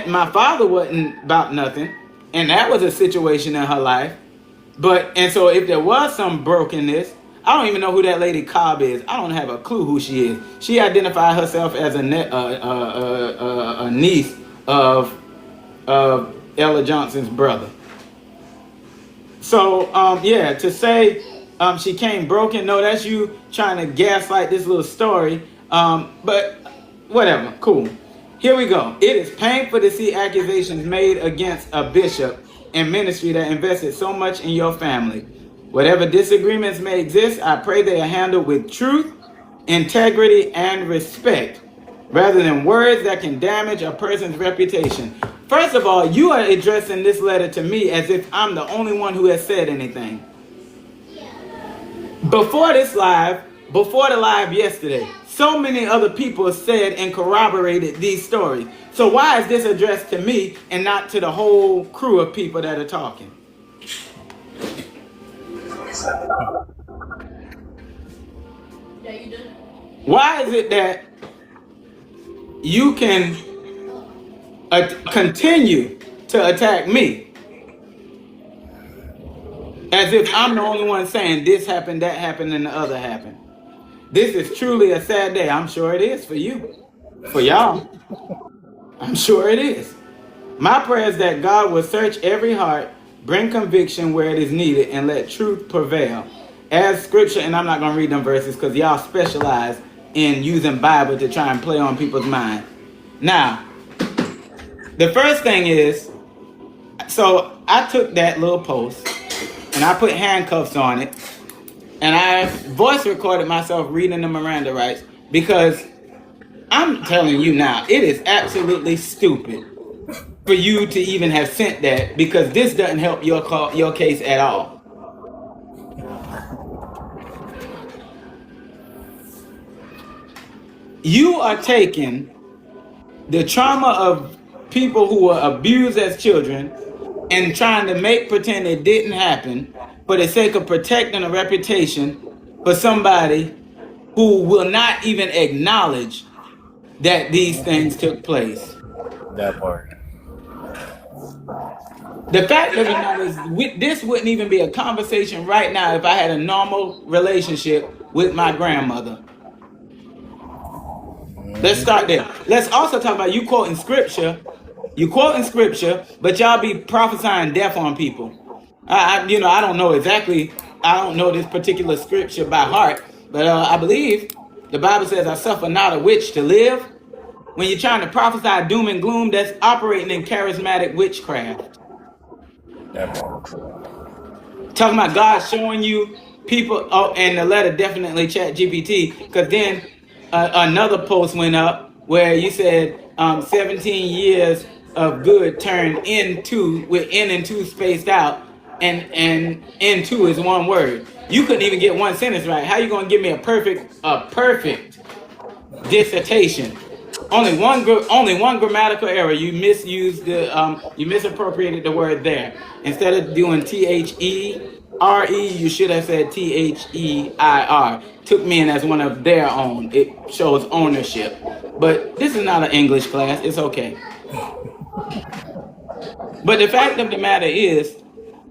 A: my father wasn't about nothing, and that was a situation in her life. So if there was some brokenness, I don't even know who that lady Cobb is. I don't have a clue who she is. She identified herself as a niece of Ella Johnson's brother. So, to say she came broken, no, that's you trying to gaslight this little story. But whatever, cool. Here we go. It is painful to see accusations made against a bishop and ministry that invested so much in your family. Whatever disagreements may exist, I pray they are handled with truth, integrity, and respect, rather than words that can damage a person's reputation. First of all, you are addressing this letter to me as if I'm the only one who has said anything. Before the live yesterday, so many other people said and corroborated these stories. So why is this addressed to me and not to the whole crew of people that are talking? Why is it that you can continue to attack me as if I'm the only one saying this happened, that happened, and the other happened? This is truly a sad day. I'm sure it is for you. For y'all. I'm sure it is. My prayer is that God will search every heart, bring conviction where it is needed, and let truth prevail. As scripture, and I'm not going to read them verses because y'all specialize in using Bible to try and play on people's mind. Now, the first thing is, so I took that little post and I put handcuffs on it and I voice recorded myself reading the Miranda rights because I'm telling you now, it is absolutely stupid for you to even have sent that because this doesn't help your case at all. You are taking the trauma of people who were abused as children and trying to pretend it didn't happen for the sake of protecting a reputation for somebody who will not even acknowledge that these things took place.
B: That part.
A: The fact of the matter is, this wouldn't even be a conversation right now if I had a normal relationship with my grandmother. Let's start there. Let's also talk about you quoting scripture You quoting scripture, but y'all be prophesying death on people. I don't know exactly. I don't know this particular scripture by heart, but I believe the Bible says, "I suffer not a witch to live." When you're trying to prophesy doom and gloom, that's operating in charismatic witchcraft.
B: That part.
A: Talking about God showing you people. Oh, and the letter definitely chat GPT, because then another post went up where you said 17 years of good turned into, with N and two spaced out, and into is one word. You couldn't even get one sentence right. How you gonna give me a perfect dissertation? Only one grammatical error. You misused you misappropriated the word there. Instead of doing THERE, you should have said THEIR. Took me in as one of their own. It shows ownership. But this is not an English class. It's okay. But the fact of the matter is,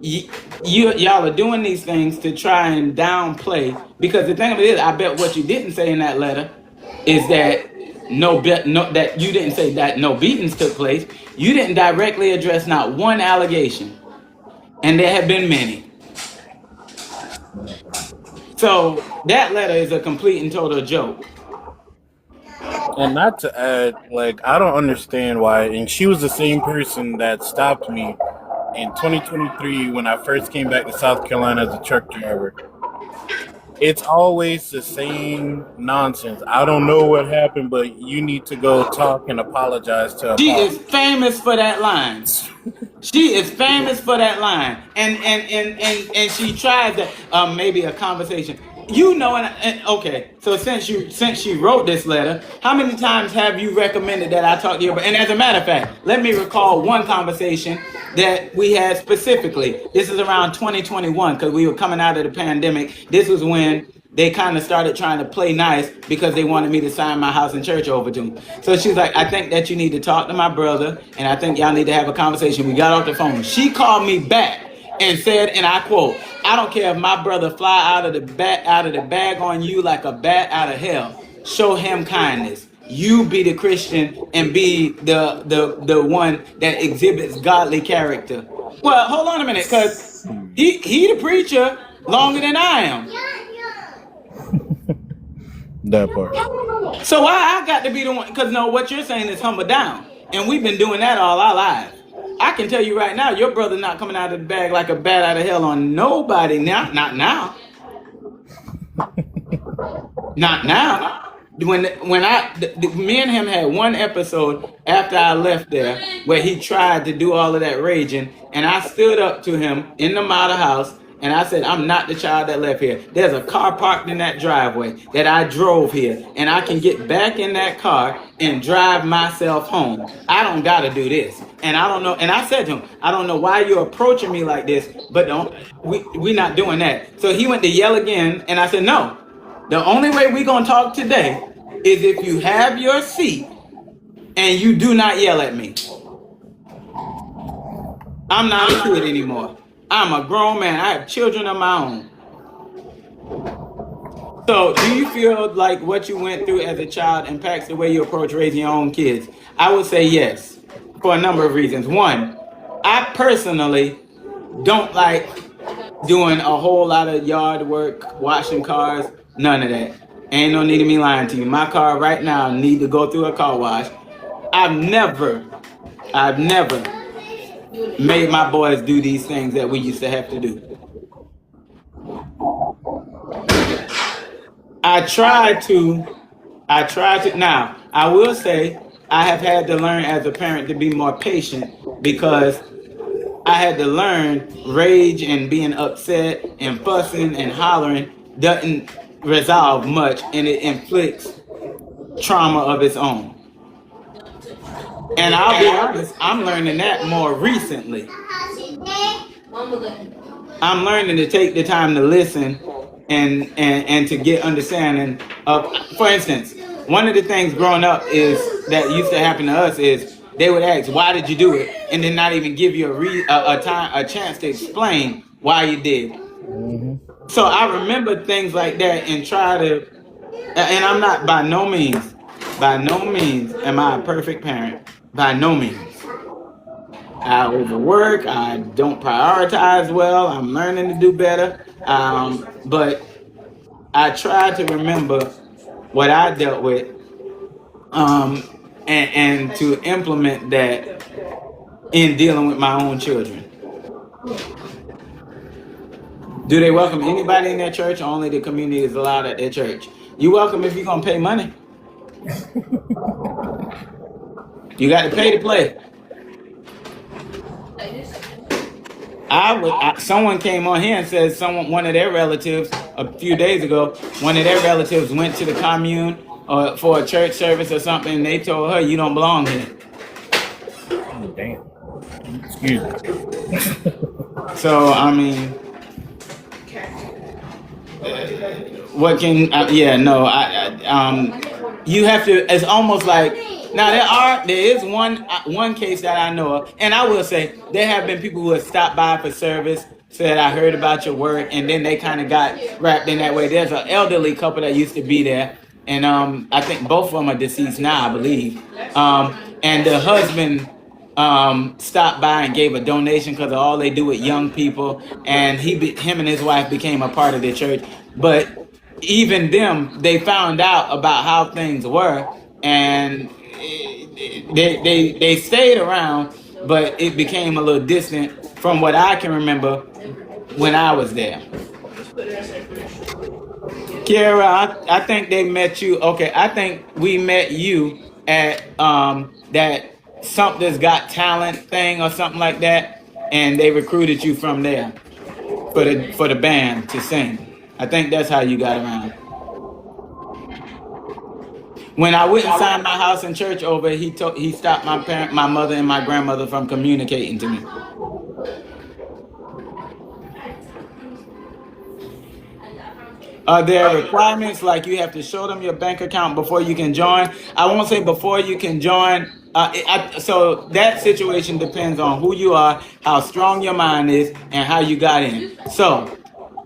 A: y'all are doing these things to try and downplay. Because the thing of it is, I bet what you didn't say in that letter is that that you didn't say that no beatings took place. You didn't directly address not one allegation, and there have been many. So that letter is a complete and total joke.
B: And not to add, like, I don't understand why. And she was the same person that stopped me in 2023 when I first came back to South Carolina as a truck driver. It's always the same nonsense. I don't know what happened, but you need to go talk and apologize to
A: She is
B: Apostle.
A: famous for that line. She is famous for that line, and she tries that maybe a conversation. Okay. So since she wrote this letter, how many times have you recommended that I talk to you? And as a matter of fact, let me recall one conversation that we had specifically. This is around 2021 because we were coming out of the pandemic. This was when they kind of started trying to play nice because they wanted me to sign my house and church over to them. So she's like, I think that you need to talk to my brother, and I think y'all need to have a conversation. We got off the phone. She called me back and said, and I quote, "I don't care if my brother fly out of the bag on you like a bat out of hell. Show him kindness. You be the Christian and be the one that exhibits godly character." Well, hold on a minute, because he the preacher longer than I am.
B: That part.
A: So why I got to be the one? Because no, what you're saying is humble down, and we've been doing that all our lives. I can tell you right now, your brother not coming out of the bag like a bat out of hell on nobody now. Not now. Not now. When me and him had one episode after I left there where he tried to do all of that raging, and I stood up to him in the model house. And I said, I'm not the child that left here. There's a car parked in that driveway that I drove here. And I can get back in that car and drive myself home. I don't got to do this. And I don't know. And I said to him, I don't know why you're approaching me like this, but we're not doing that. So he went to yell again. And I said, no, the only way we're going to talk today is if you have your seat and you do not yell at me. I'm not a kid anymore. I'm a grown man. I have children of my own. So, do you feel like what you went through as a child impacts the way you approach raising your own kids? I would say yes, for a number of reasons. One, I personally don't like doing a whole lot of yard work, washing cars, none of that. Ain't no need of me lying to you. My car right now need to go through a car wash. I've never made my boys do these things that we used to have to do. I tried to. Now, I will say I have had to learn as a parent to be more patient, because I had to learn rage and being upset and fussing and hollering doesn't resolve much, and it inflicts trauma of its own. And I'll be honest, I'm learning that more recently. I'm learning to take the time to listen and to get understanding of, for instance, one of the things growing up is that used to happen to us is they would ask, why did you do it? And then not even give you a chance to explain why you did. Mm-hmm. So I remember things like that and try to, and I'm not by no means am I a perfect parent. By no means. I overwork. I don't prioritize well. I'm learning to do better. But I try to remember what I dealt with, um, and to implement that in dealing with my own children. Do they welcome anybody in their church, or only the community is allowed at their church? You welcome if you're gonna pay money. You got to pay to play. Someone came on here and said one of their relatives a few days ago, one of their relatives went to the commune for a church service or something, and they told her, "You don't belong here."
C: Oh, damn. Excuse me.
A: So I mean, what can yeah, no, you have to. It's almost like, now there is one case that I know of, and I will say there have been people who have stopped by for service, said, "I heard about your work," and then they kind of got wrapped in that way. There's an elderly couple that used to be there, and I think both of them are deceased now, I believe. And the husband stopped by and gave a donation because all they do with young people, and him and his wife became a part of the church. But even them, they found out about how things were, and they stayed around, but it became a little distant from what I can remember when I was there. Kiara, I think they met you. Okay, I think we met you at that Something's Got Talent thing or something like that, and they recruited you from there for the band to sing. I think that's how you got around. When I went and signed my house and church over, he stopped my mother, and my grandmother from communicating to me. Are there requirements like you have to show them your bank account before you can join? I won't say before you can join. So that situation depends on who you are, how strong your mind is, and how you got in. So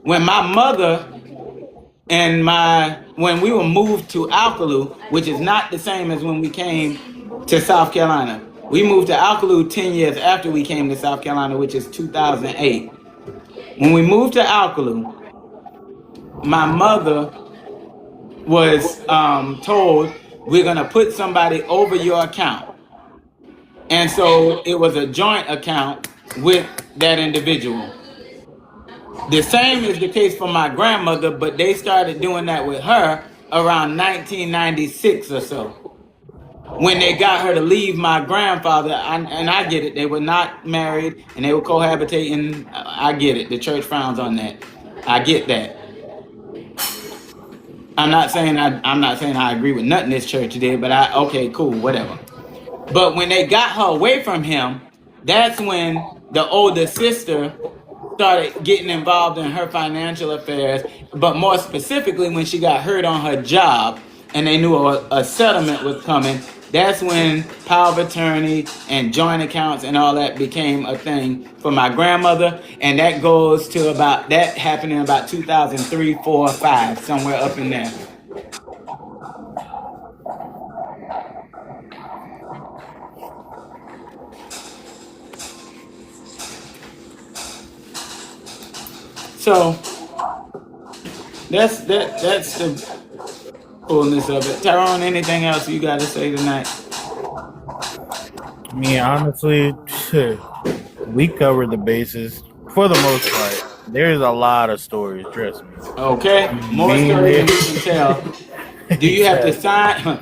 A: when my mother and when we were moved to Alcaloo, which is not the same as when we came to South Carolina. We moved to Alcaloo 10 years after we came to South Carolina, which is 2008. When we moved to Alcaloo, my mother was told, "We're going to put somebody over your account." And so it was a joint account with that individual. The same is the case for my grandmother, but they started doing that with her around 1996 or so, when they got her to leave my grandfather. And I get it, they were not married and they were cohabitating. I get it, the church frowns on that. I get that. I'm not saying I agree with nothing this church did, but okay, cool, whatever. But when they got her away from him, that's when the older sister started getting involved in her financial affairs, but more specifically when she got hurt on her job and they knew a settlement was coming. That's when power of attorney and joint accounts and all that became a thing for my grandmother, and that goes to that happened in about 2003, 4, 5, somewhere up in there. So that's the coolness of it. Tyrone, anything else you got to say tonight?
C: I mean, honestly, we covered the bases for the most part. There's a lot of stories, trust me.
A: Okay, more stories than we can tell. Do you have to sign?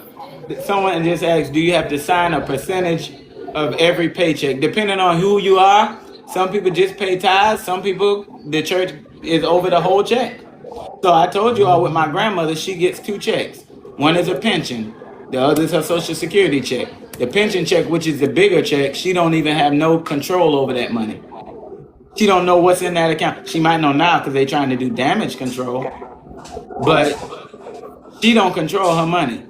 A: Someone just asked, do you have to sign a percentage of every paycheck? Depending on who you are, some people just pay tithes. Some people, the church is over the whole check. So I told you all with my grandmother, she gets 2 checks. One is a pension. The other is her Social Security check. The pension check, which is the bigger check, she don't even have no control over that money. She don't know what's in that account. She might know now because they're trying to do damage control, but she don't control her money.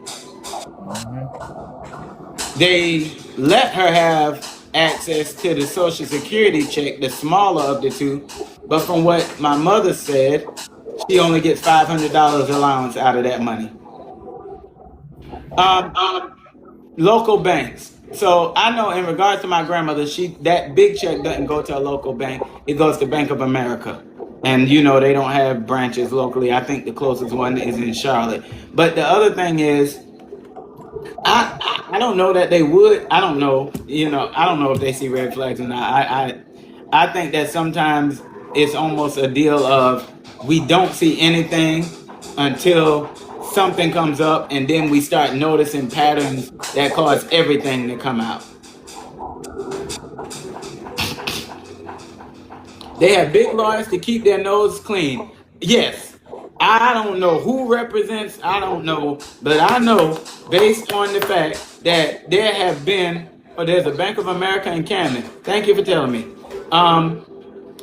A: They let her have access to the Social Security check, the smaller of the two, but from what my mother said, she only gets $500 allowance out of that money. Local banks. So I know in regards to my grandmother, that big check doesn't go to a local bank. It goes to Bank of America. And they don't have branches locally. I think the closest one is in Charlotte. But the other thing is, I don't know that they would. I don't know. I don't know if they see red flags or not. I think that sometimes it's almost a deal of we don't see anything until something comes up, and then we start noticing patterns that cause everything to come out. They have big lawyers to keep their nose clean. Yes. I don't know who represents, I don't know, but I know based on the fact that there have been, there's a Bank of America in Camden. Thank you for telling me.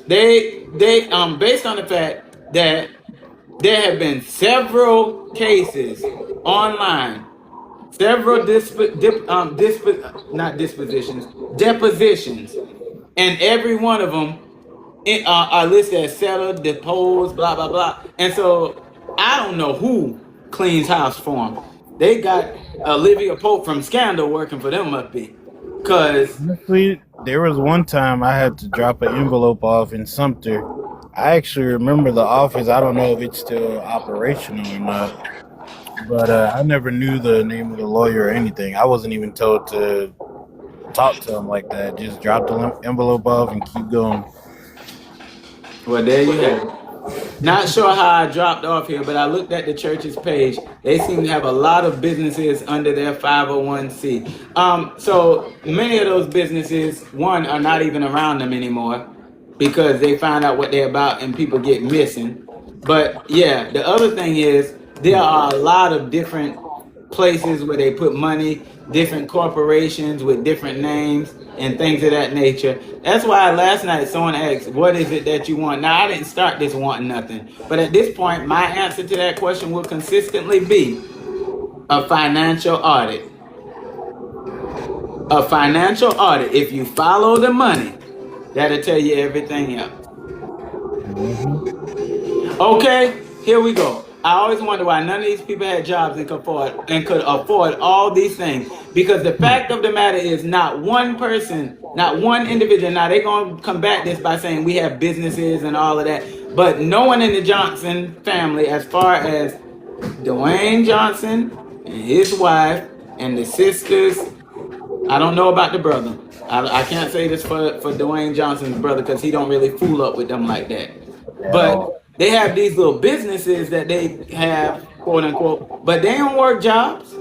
A: They based on the fact that there have been several cases online, several not dispositions, depositions, and every one of them are listed as settled, deposed, blah blah blah. And so I don't know who cleans house for them. They got Olivia Pope from Scandal working for them up there, cause
C: Honestly, there was one time I had to drop an envelope off in Sumter. I actually remember the office. I don't know if it's still operational or not, but I never knew the name of the lawyer or anything. I wasn't even told to talk to him like that. Just drop the envelope off and keep going.
A: well, there you have it. Not sure how I dropped off here, but I looked at the church's page. They seem to have a lot of businesses under their 501c. So many of those businesses, one, are not even around them anymore because they find out what they're about and people get missing. But yeah, the other thing is there are a lot of different places where they put money, different corporations with different names and things of that nature. That's why last night someone asked, what is it that you want? Now, I didn't start this wanting nothing. But at this point, my answer to that question will consistently be a financial audit. A financial audit. If you follow the money, that'll tell you everything else. Okay, here we go. I always wonder why none of these people had jobs and could afford all these things. Because the fact of the matter is, not one person, not one individual. Now they're gonna combat this by saying we have businesses and all of that, but no one in the Johnson family, as far as Dwayne Johnson and his wife and the sisters. I don't know about the brother. I can't say this for Dwayne Johnson's brother because he don't really fool up with them like that. But they have these little businesses that they have, quote unquote, but they don't work jobs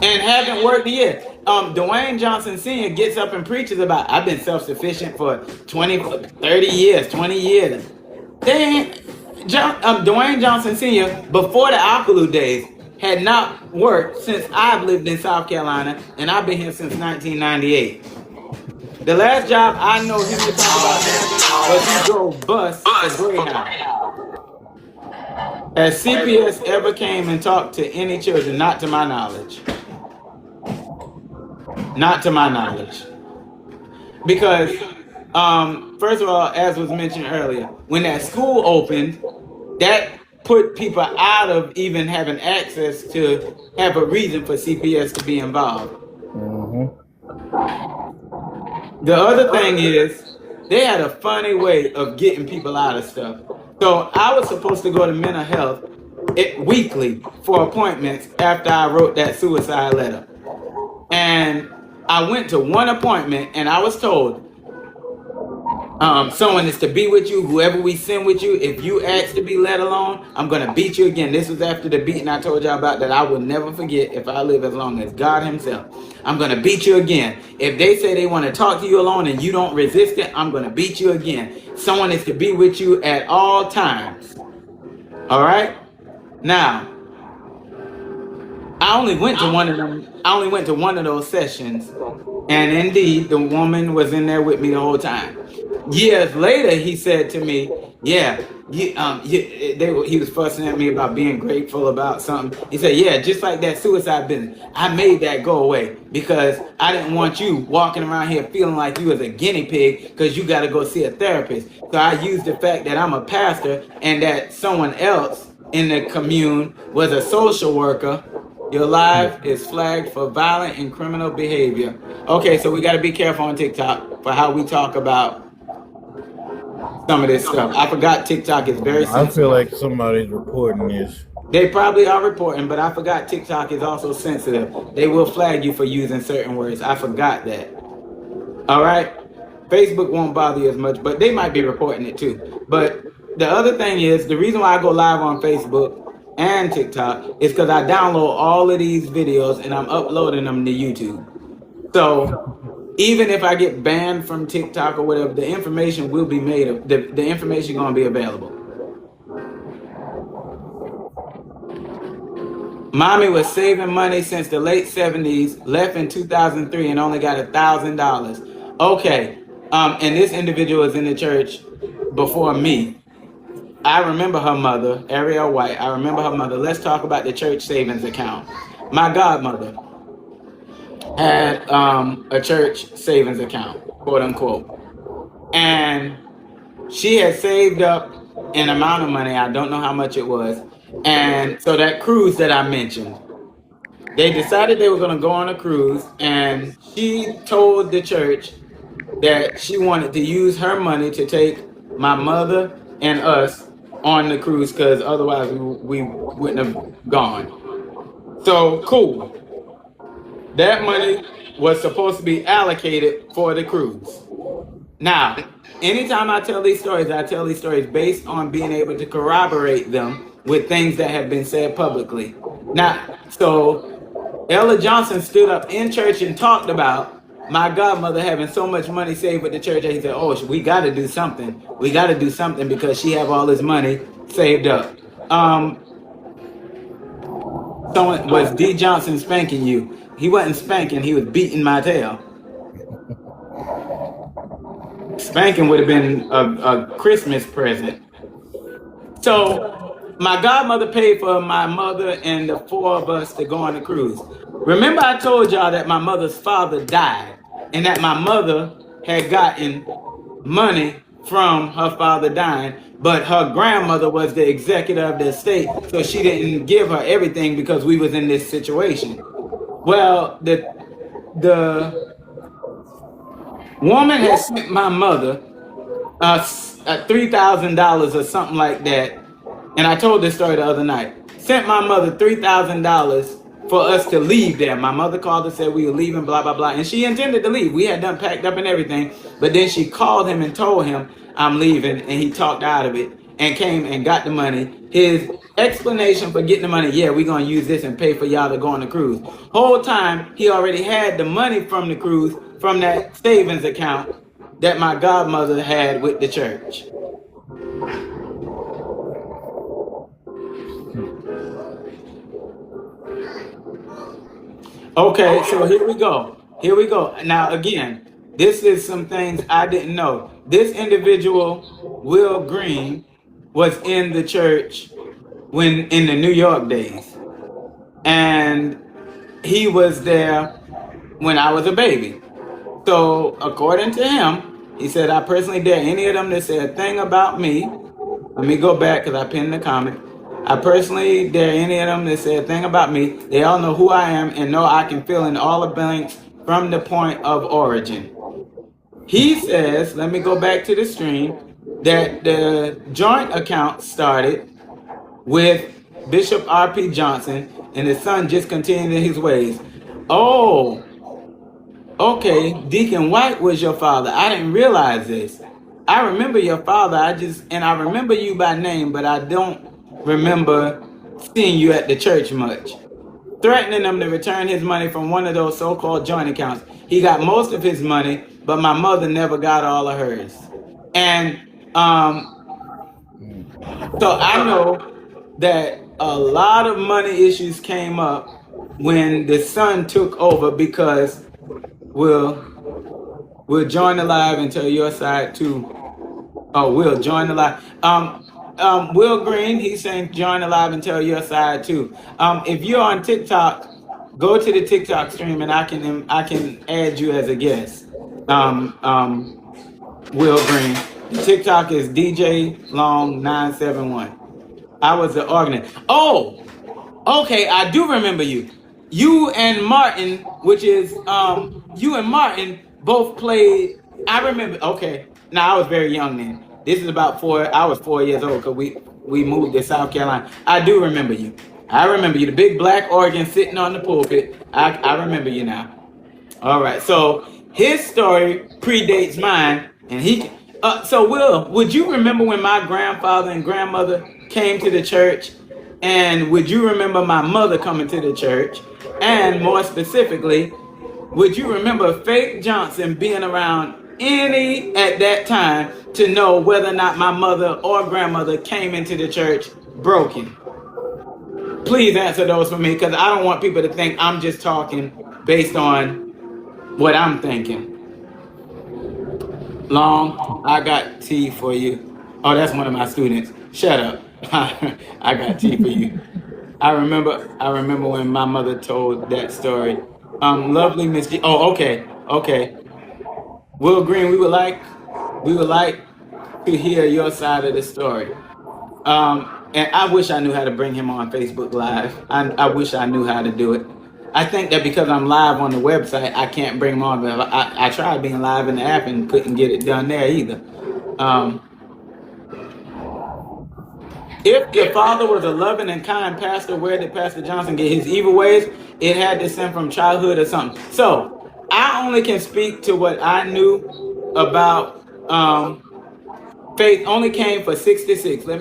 A: and haven't worked yet. Dwayne Johnson Sr. gets up and preaches about, I've been self-sufficient for 20, 30 years, 20 years. Dwayne Johnson Sr., before the Alkalu days, had not worked since I've lived in South Carolina, and I've been here since 1998. The last job I know he was talking about was he drove bus for Greyhound. Has CPS ever came and talked to any children? Not to my knowledge. Not to my knowledge. Because, first of all, as was mentioned earlier, when that school opened, that put people out of even having access to have a reason for CPS to be involved. The other thing is, they had a funny way of getting people out of stuff. So I was supposed to go to mental health weekly for appointments after I wrote that suicide letter. And I went to one appointment and I was told, someone is to be with you, whoever we send with you. If you ask to be let alone, I'm going to beat you again. This was after the beating I told y'all about that I will never forget if I live as long as God himself. I'm going to beat you again. If they say they want to talk to you alone and you don't resist it, I'm going to beat you again. Someone is to be with you at all times. All right? Now, I only went to one of them. I only went to one of those sessions. And indeed, the woman was in there with me the whole time. Years later, he said to me, yeah, he was fussing at me about being grateful about something. He said, yeah, just like that suicide business, I made that go away because I didn't want you walking around here feeling like you was a guinea pig because you got to go see a therapist. So I used the fact that I'm a pastor and that someone else in the commune was a social worker. Your live is flagged for violent and criminal behavior. Okay, so we got to be careful on TikTok for how we talk about some of this stuff. I forgot TikTok is very
C: I feel
A: sensitive.
C: like somebody's reporting this.
A: They probably are reporting, but I forgot TikTok is also sensitive. They will flag you for using certain words. I forgot that. All right? Facebook won't bother you as much, but they might be reporting it too. But the other thing is, the reason why I go live on Facebook and TikTok is because I download all of these videos and I'm uploading them to YouTube. So even if I get banned from TikTok or whatever, the information will be made. The information gonna be available. Mommy was saving money since the late 70s, left in 2003, and only got $1,000. Okay, and this individual is in the church before me. I remember her mother, Ariel White. I remember her mother. Let's talk about the church savings account. My godmother had a church savings account, quote unquote, and she had saved up an amount of money. I don't know how much it was. And so that cruise that I mentioned, they decided they were going to go on a cruise, and she told the church that she wanted to use her money to take my mother and us on the cruise because otherwise we wouldn't have gone. So cool. That money was supposed to be allocated for the cruise. Now, anytime I tell these stories based on being able to corroborate them with things that have been said publicly. Now, so Ella Johnson stood up in church and talked about my godmother having so much money saved with the church that he said, oh, we got to do something. We got to do something because she have all this money saved up. Someone was D. Johnson spanking you. He wasn't spanking, he was beating my tail. Spanking would have been a Christmas present. So my godmother paid for my mother and the four of us to go on the cruise. Remember I told y'all that my mother's father died and that my mother had gotten money from her father dying, but her grandmother was the executor of the estate, so she didn't give her everything because we was in this situation. Well, the woman had sent my mother $3,000 or something like that, and I told this story the other night. Sent my mother $3,000 for us to leave there. My mother called and said we were leaving, blah, blah, blah. And she intended to leave. We had done packed up and everything. But then she called him and told him, I'm leaving. And he talked out of it and came and got the money. His explanation for getting the money, yeah, we're going to use this and pay for y'all to go on the cruise. Whole time, he already had the money from the cruise from that savings account that my godmother had with the church. Okay, so here we go. Here we go. Now, again, this is some things I didn't know. This individual, Will Green, was in the church when in the New York days. And he was there when I was a baby. So, according to him, he said, I personally dare any of them that say a thing about me. Let me go back because I pinned the comment. I personally dare any of them that say a thing about me. They all know who I am and know I can fill in all the blanks from the point of origin. He says, let me go back to the stream, that the joint account started with Bishop R.P. Johnson and his son just continued in his ways. Oh, okay, Deacon White was your father. I didn't realize this. I remember your father, and I remember you by name, but I don't remember seeing you at the church much. Threatening him to return his money from one of those so-called joint accounts. He got most of his money, but my mother never got all of hers. And so I know that a lot of money issues came up when the son took over because we'll join the live and tell your side too. Oh, we'll join the live. Will Green, he's saying join the live and tell your side too. If you're on TikTok, go to the TikTok stream and I can add you as a guest. Will Green. The TikTok is DJ Long 971. I was the organist. Oh, okay, I do remember you. you and Martin, which is you and Martin both played. I remember. Okay, now I was very young then. This is about four. I was 4 years old because we moved to South Carolina. I do remember you. I remember you. The big black organ sitting on the pulpit. I remember you now. All right. So his story predates mine, and he. So Will, would you remember when my grandfather and grandmother came to the church? And would you remember my mother coming to the church? And more specifically, would you remember Faith Johnson being around any at that time to know whether or not my mother or grandmother came into the church broken? Please answer those for me because I don't want people to think I'm just talking based on what I'm thinking. Long, I got tea for you. Oh, that's one of my students. Shut up. I got tea for you. I remember when my mother told that story. Lovely Miss G. Oh, okay. Will Green, we would like to hear your side of the story. And I wish I knew how to bring him on Facebook Live. I wish I knew how to do it. I think that because I'm live on the website, I can't bring him on. But I tried being live in the app and couldn't get it done there either. If the father was a loving and kind pastor, where did Pastor Johnson get his evil ways? It had to stem from childhood or something. So I only can speak to what I knew about faith. Only came for 66. What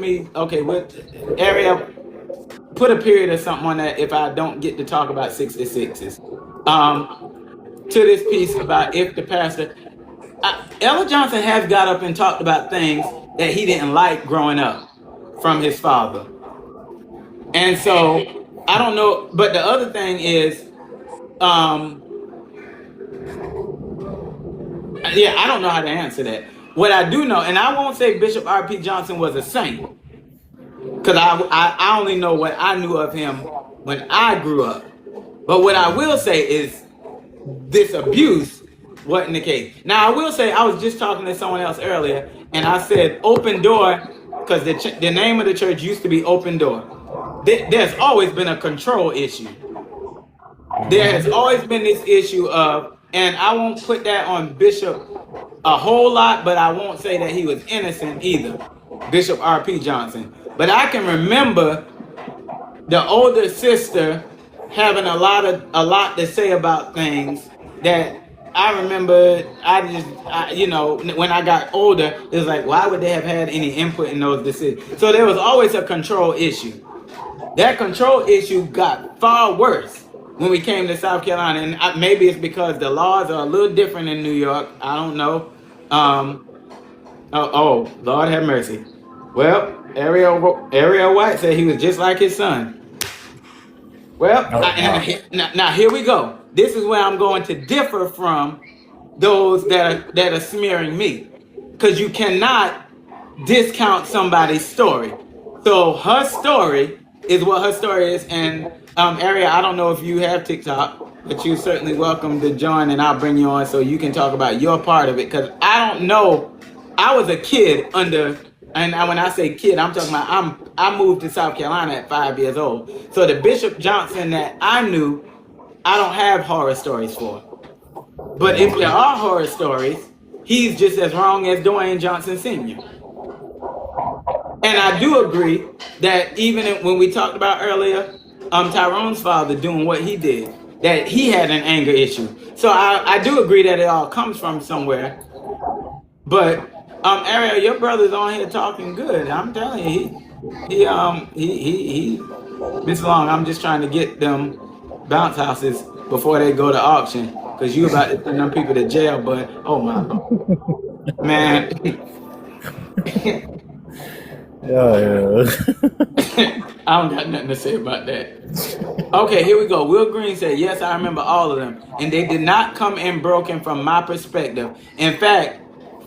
A: area? Put a period or something on that if I don't get to talk about 66s. To this piece about if the pastor, Ella Johnson has got up and talked about things that he didn't like growing up from his father. And so I don't know, but the other thing is, I don't know how to answer that. What I do know, and I won't say Bishop R.P. Johnson was a saint, because I only know what I knew of him when I grew up. But what I will say is this abuse wasn't the case. Now, I will say I was just talking to someone else earlier, and I said Open Door, because the name of the church used to be Open Door. There's always been a control issue. There has always been this issue of, and I won't put that on Bishop a whole lot, but I won't say that he was innocent either, Bishop R.P. Johnson. But I can remember the older sister having a lot to say about things that I remember. When I got older, it was like, why would they have had any input in those decisions? So there was always a control issue. That control issue got far worse when we came to South Carolina, and maybe it's because the laws are a little different in New York. I don't know. Lord have mercy. Well, Ariel White said he was just like his son. Well, now here we go. This is where I'm going to differ from those that are smearing me, because you cannot discount somebody's story. So her story is what her story is. And Ariel, I don't know if you have TikTok, but you're certainly welcome to join, and I'll bring you on so you can talk about your part of it. Because I don't know. I was a kid under. And when I say kid, I'm talking about I moved to South Carolina at 5 years old. So the Bishop Johnson that I knew, I don't have horror stories for. But if there are horror stories, he's just as wrong as Dwayne Johnson Sr. And I do agree that even when we talked about earlier, Tyrone's father doing what he did, that he had an anger issue. So I do agree that it all comes from somewhere. But Ariel, your brother's on here talking good. I'm telling you, he Mr. Long, I'm just trying to get them bounce houses before they go to auction, because you about to send them people to jail. But oh my man.
C: Yeah.
A: I don't got nothing to say about that. Okay, here we go. Will Green said, yes, I remember all of them. And they did not come in broken from my perspective. In fact,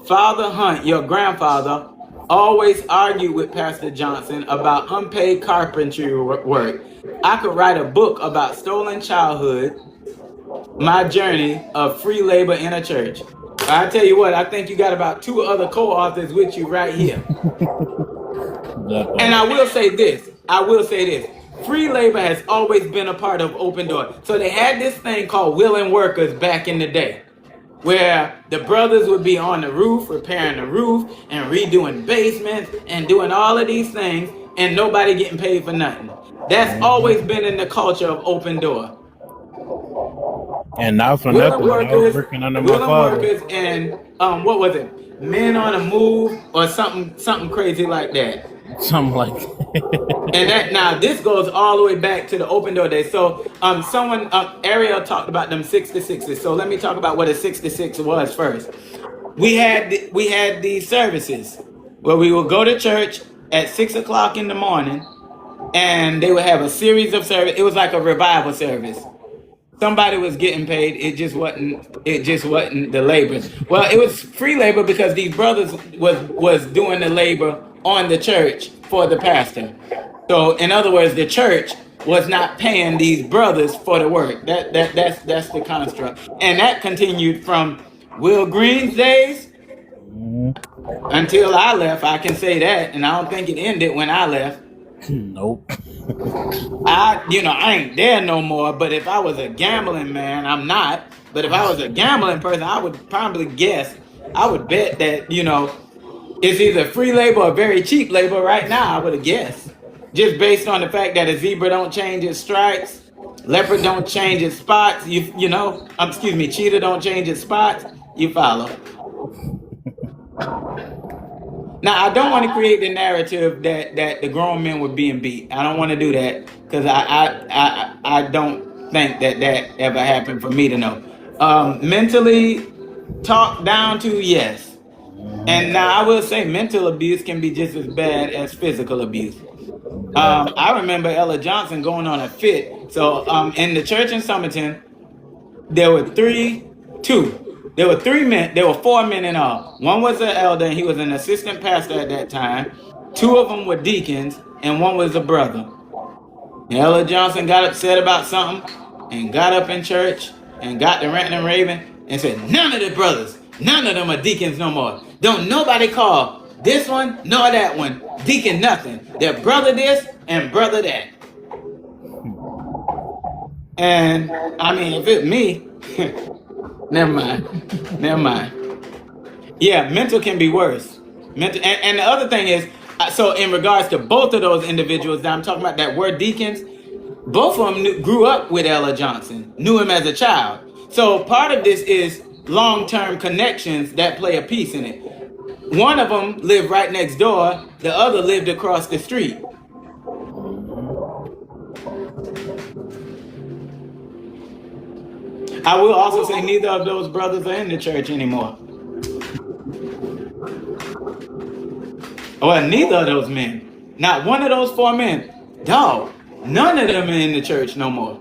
A: Father Hunt, your grandfather, always argued with Pastor Johnson about unpaid carpentry work. I could write a book about stolen childhood, my journey of free labor in a church. I tell you what, I think you got about 2 other co-authors with you right here. And I will say this. free labor has always been a part of Open Door. So they had this thing called willing workers back in the day, where the brothers would be on the roof, repairing the roof and redoing basements and doing all of these things, and nobody getting paid for nothing. That's always been in the culture of Open Door.
C: And not for
A: Willing
C: nothing, when I was
A: workers,
C: working under my
A: willing
C: father,
A: workers, and what was it? Men on the move or something crazy like that.
C: something like that.
A: And that now this goes all the way back to the Open Door days. So someone Ariel talked about them 66s. So let me talk about what a 66 was first. We had these services where we would go to church at 6 o'clock in the morning, and they would have a series of service. It was like a revival service. Somebody was getting paid. It just wasn't the labor. Well, it was free labor because these brothers was doing the labor on the church for the pastor. So in other words, the church was not paying these brothers for the work. That's the construct. And that continued from Will Green's days until I left. I can say that, and I don't think it ended when I left.
C: Nope.
A: I ain't there no more, but if I was a gambling man, I'm not. But if I was a gambling person, I would probably guess, I would bet that, it's either free labor or very cheap labor right now, I would have guessed. Just based on the fact that a zebra don't change its stripes, leopard don't change its spots, cheetah don't change its spots, you follow. Now, I don't want to create the narrative that the grown men were being beat. I don't want to do that because I don't think that ever happened for me to know. Mentally talked down to, yes. And now I will say mental abuse can be just as bad as physical abuse. I remember Ella Johnson going on a fit. So in the church in Somerton, there were three men. There were four men in all. One was an elder, and he was an assistant pastor at that time. Two of them were deacons, and one was a brother. And Ella Johnson got upset about something and got up in church and got to ranting and raving and said, none of the brothers, none of them are deacons no more. Don't nobody call this one nor that one deacon nothing. They're brother this and brother that. And I mean, if it's me, never mind. Yeah, mental can be worse. And the other thing is, so in regards to both of those individuals that I'm talking about that were deacons, both of them grew up with Ella Johnson, knew him as a child. So part of this is long-term connections that play a piece in it. One of them lived right next door, the other lived across the street. I will also say neither of those brothers are in the church anymore. Well, neither of those men. Not one of those four men. Dog, none of them are in the church no more.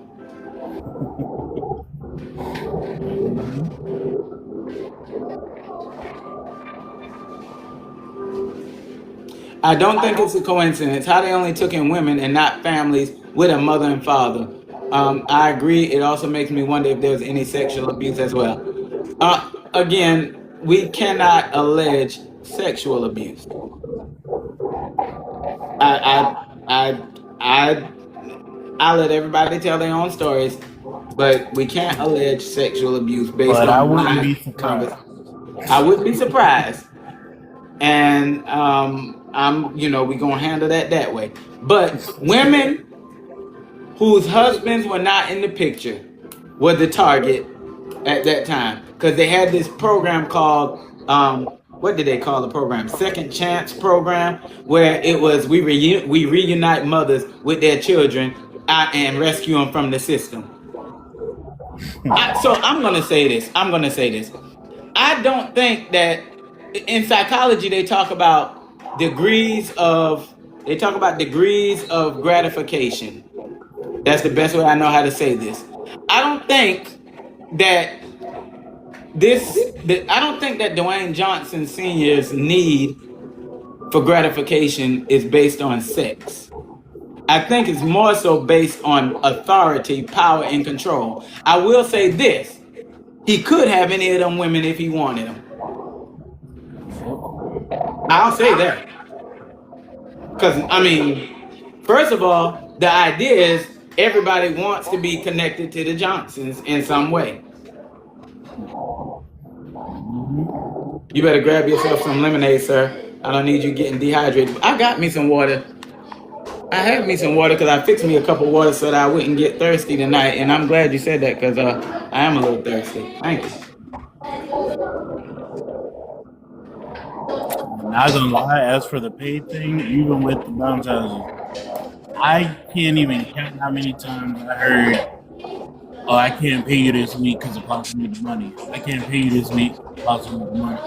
A: I don't think it's a coincidence how they only took in women and not families with a mother and father. I agree. It also makes me wonder if there's any sexual abuse as well. Again, we cannot allege sexual abuse. I let everybody tell their own stories, but we can't allege sexual abuse based
C: But
A: on
C: I wouldn't
A: my
C: be surprised.
A: I wouldn't be surprised. And we're gonna handle that way. But women whose husbands were not in the picture were the target at that time, because they had this program called what did they call the program? Second Chance program, where it was we reunite mothers with their children and rescue them from the system. So I'm gonna say this. I don't think that in psychology they talk about degrees of gratification. That's the best way I know how to say this. I don't think that Dwayne Johnson Sr.'s need for gratification is based on sex. I think it's more so based on authority, power, and control. I will say this. He could have any of them women if he wanted them. I'll say that. Because, first of all, The idea is everybody wants to be connected to the Johnsons in some way. You better grab yourself some lemonade, sir. I don't need you getting dehydrated. I got me some water. I had me some water because I fixed me a cup of water so that I wouldn't get thirsty tonight. And I'm glad you said that because I am a little thirsty. Thank you.
C: Not gonna lie, as for the paid thing, even with the bounce houses, I can't even count how many times I heard, "Oh, I can't pay you this week because of possible money. I can't pay you this week possible money."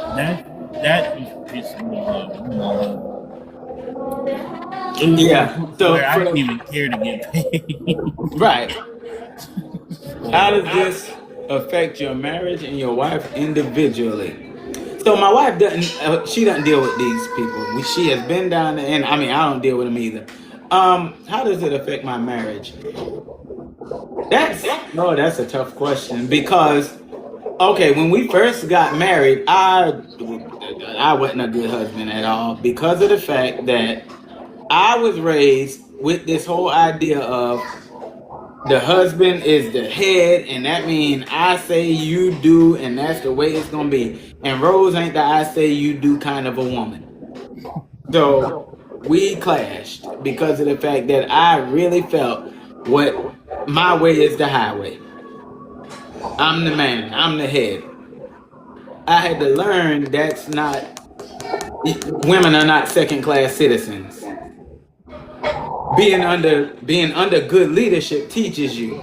C: That just pisses me off. I'm not lying. It was to the
A: Yeah.
C: point
A: So,
C: where I didn't even care to get paid.
A: right. How does this affect your marriage and your wife individually? So my wife doesn't. She doesn't deal with these people. She has been down there, and I mean, I don't deal with them either. How does it affect my marriage? That's a tough question because okay, when we first got married, I wasn't a good husband at all because of the fact that I was raised with this whole idea of the husband is the head, and that means I say you do, and that's the way it's gonna be. And Rose ain't the I say you do kind of a woman. So we clashed because of the fact that I really felt what my way is the highway. I'm the man, I'm the head. I had to learn that's not, women are not second class citizens. Being under good leadership teaches you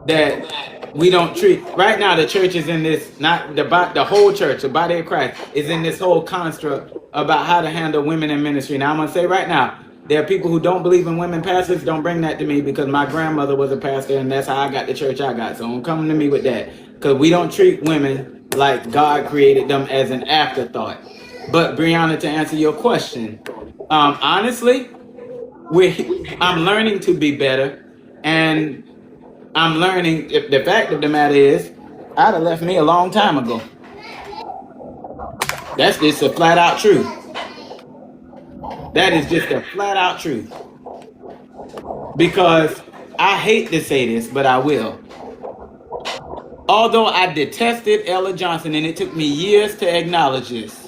A: that we don't treat right now the church is in this not the whole church, the body of Christ is in this whole construct about how to handle women in ministry. Now I'm gonna say right now, there are people who don't believe in women pastors. Don't bring that to me because my grandmother was a pastor and that's how I got the church I got. So don't come to me with that because we don't treat women like God created them as an afterthought. But Brianna, to answer your question, honestly, I'm learning to be better, and I'm learning. The fact of the matter is, I'd have left me a long time ago. That's just a flat out truth. That is just a flat out truth. Because I hate to say this, but I will. Although I detested Ella Johnson, and it took me years to acknowledge this.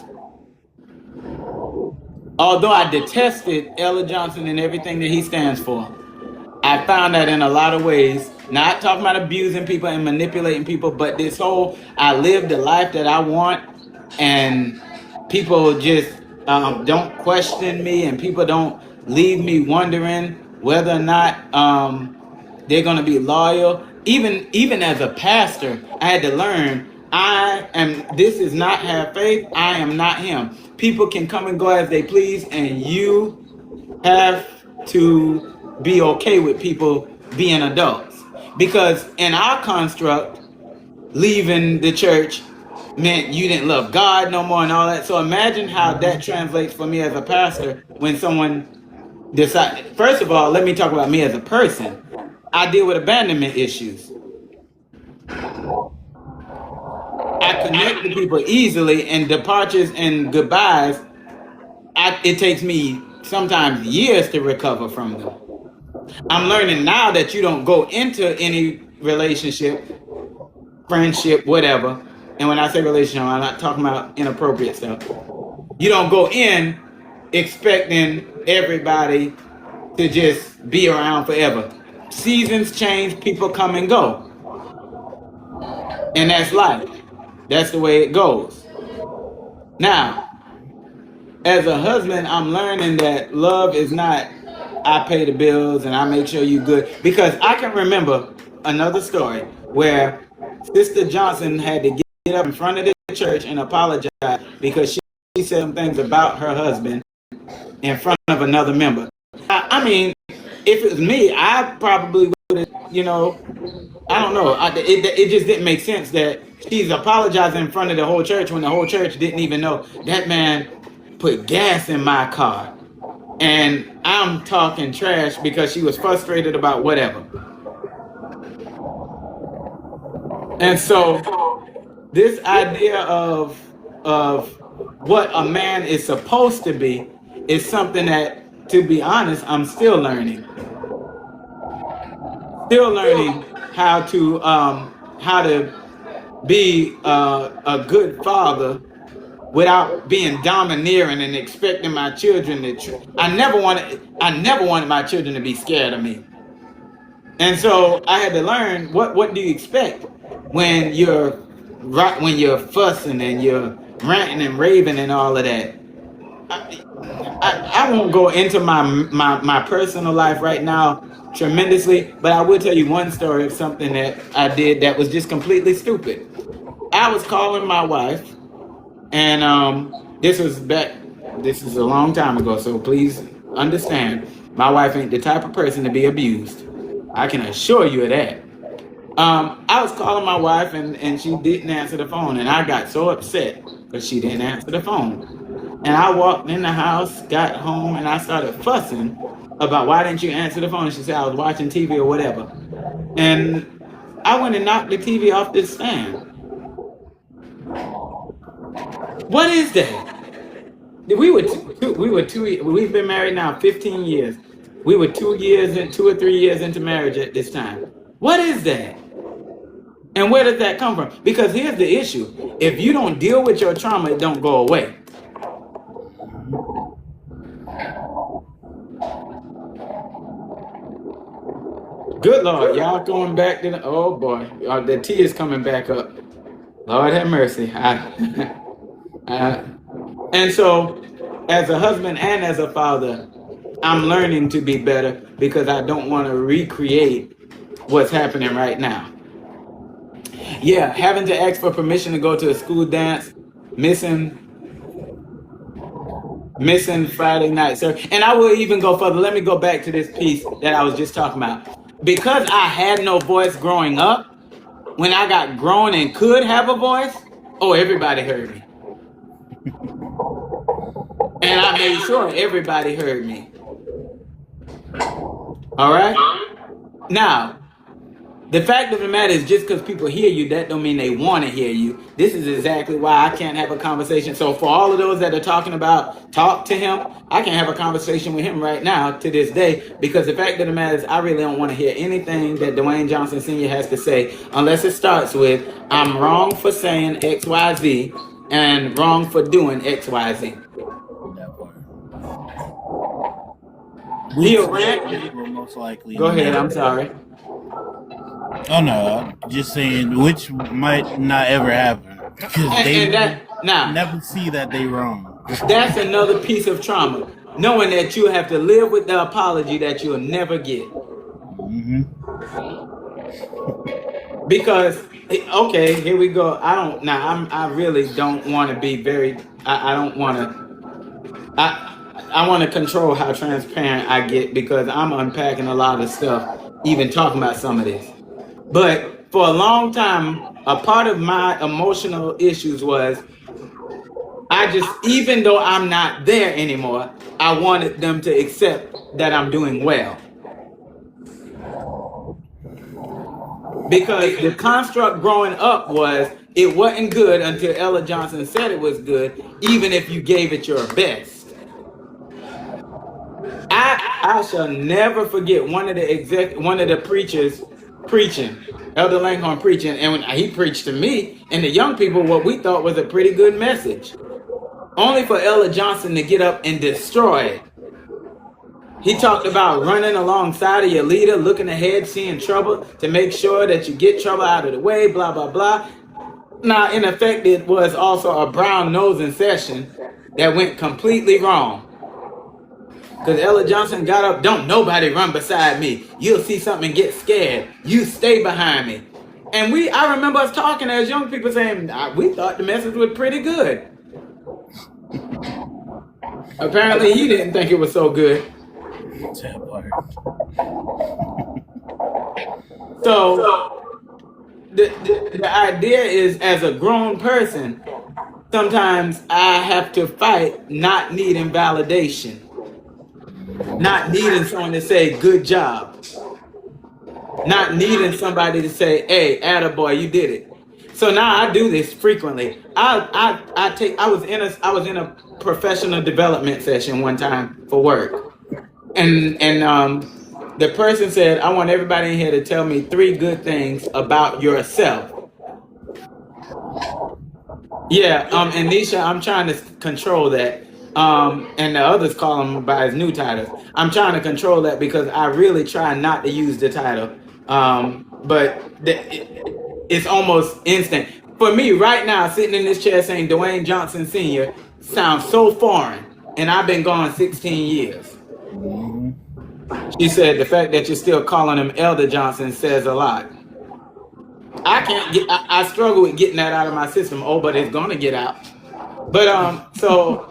A: Although I detested Ella Johnson and everything that he stands for, I found that in a lot of ways, not talking about abusing people and manipulating people, but this whole, I live the life that I want, and people just don't question me, and people don't leave me wondering whether or not they're going to be loyal. Even as a pastor, I had to learn, this is not have faith, I am not him. People can come and go as they please, and you have to be okay with people being adults. Because in our construct, leaving the church meant you didn't love God no more and all that. So imagine how that translates for me as a pastor when someone decides. First of all, let me talk about me as a person. I deal with abandonment issues. I connect to people easily, and departures and goodbyes, it takes me sometimes years to recover from them. I'm learning now that you don't go into any relationship, friendship, whatever. And when I say relationship, I'm not talking about inappropriate stuff. You don't go in expecting everybody to just be around forever. Seasons change, people come and go. And that's life. That's the way it goes. Now, as a husband, I'm learning that love is not I pay the bills and I make sure you good. Because I can remember another story where Sister Johnson had to get up in front of the church and apologize because she said some things about her husband in front of another member. I mean, if it was me, I probably would have, I don't know. It just didn't make sense that she's apologizing in front of the whole church when the whole church didn't even know that man put gas in my car. And I'm talking trash because she was frustrated about whatever. And so this idea of what a man is supposed to be is something that, to be honest, I'm still learning. Still learning how to be a good father without being domineering and expecting my children to. I never wanted my children to be scared of me, and so I had to learn what do you expect when you're right when you're fussing and you're ranting and raving and all of that. I won't go into my personal life right now tremendously, but I will tell you one story of something that I did that was just completely stupid. I was calling my wife, and this is a long time ago, so please understand, my wife ain't the type of person to be abused. I can assure you of that. I was calling my wife, and she didn't answer the phone, and I got so upset because she didn't answer the phone. And I walked in the house, got home, and I started fussing about why didn't you answer the phone? She said I was watching TV or whatever. And I went and knocked the TV off this stand. What is that? We've been married now 15 years. We were 2 years and 2 or 3 years into marriage at this time. What is that? And where does that come from? Because here's the issue. If you don't deal with your trauma, it don't go away. Good Lord, y'all going back to oh boy, the tea is coming back up. Lord have mercy. And so, as a husband and as a father, I'm learning to be better because I don't want to recreate what's happening right now. Yeah, having to ask for permission to go to a school dance, missing Friday night service. And I will even go further. Let me go back to this piece that I was just talking about. Because I had no voice growing up, when I got grown and could have a voice, oh, everybody heard me. And I made sure everybody heard me. All right? Now, the fact of the matter is just because people hear you, that don't mean they want to hear you. This is exactly why I can't have a conversation. So for all of those that are talking about talk to him, I can't have a conversation with him right now to this day because the fact of the matter is I really don't want to hear anything that Dwayne Johnson Sr. has to say unless it starts with I'm wrong for saying XYZ and wrong for doing XYZ. He'll rant.
C: Will most likely.
A: Go ahead, I'm sorry.
C: Oh no, just saying, which might not ever happen because they never see that they wrong.
A: That's another piece of trauma, knowing that you have to live with the apology that you'll never get.
C: Mm-hmm.
A: Because okay, here we go. I really don't want to be very. I don't want to. I want to control how transparent I get because I'm unpacking a lot of stuff, even talking about some of this. But for a long time, a part of my emotional issues was even though I'm not there anymore, I wanted them to accept that I'm doing well. Because the construct growing up was it wasn't good until Ella Johnson said it was good, even if you gave it your best. I shall never forget one of the preachers preaching, Elder Langhorne preaching, and when he preached to me and the young people what we thought was a pretty good message, only for Ella Johnson to get up and destroy it. He talked about running alongside of your leader, looking ahead, seeing trouble to make sure that you get trouble out of the way, blah, blah, blah. Now, in effect, it was also a brown nosing session that went completely wrong. Because Ella Johnson got up, don't nobody run beside me. You'll see something and get scared. You stay behind me. And I remember us talking as young people saying, we thought the message was pretty good. Apparently he didn't think it was so good. So the idea is, as a grown person, sometimes I have to fight not needing validation. Not needing someone to say, good job. Not needing somebody to say, hey, attaboy, you did it. So now I do this frequently. I was in a professional development session one time for work. And The person said, I want everybody in here to tell me 3 good things about yourself. Yeah, and Nisha, I'm trying to control that. And the others call him by his new titles. I'm trying to control that because I really try not to use the title. It's almost instant. For me, right now, sitting in this chair saying Dwayne Johnson Sr. sounds so foreign. And I've been gone 16 years. She said the fact that you're still calling him Elder Johnson says a lot. I struggle with getting that out of my system. Oh, but it's gonna get out. But so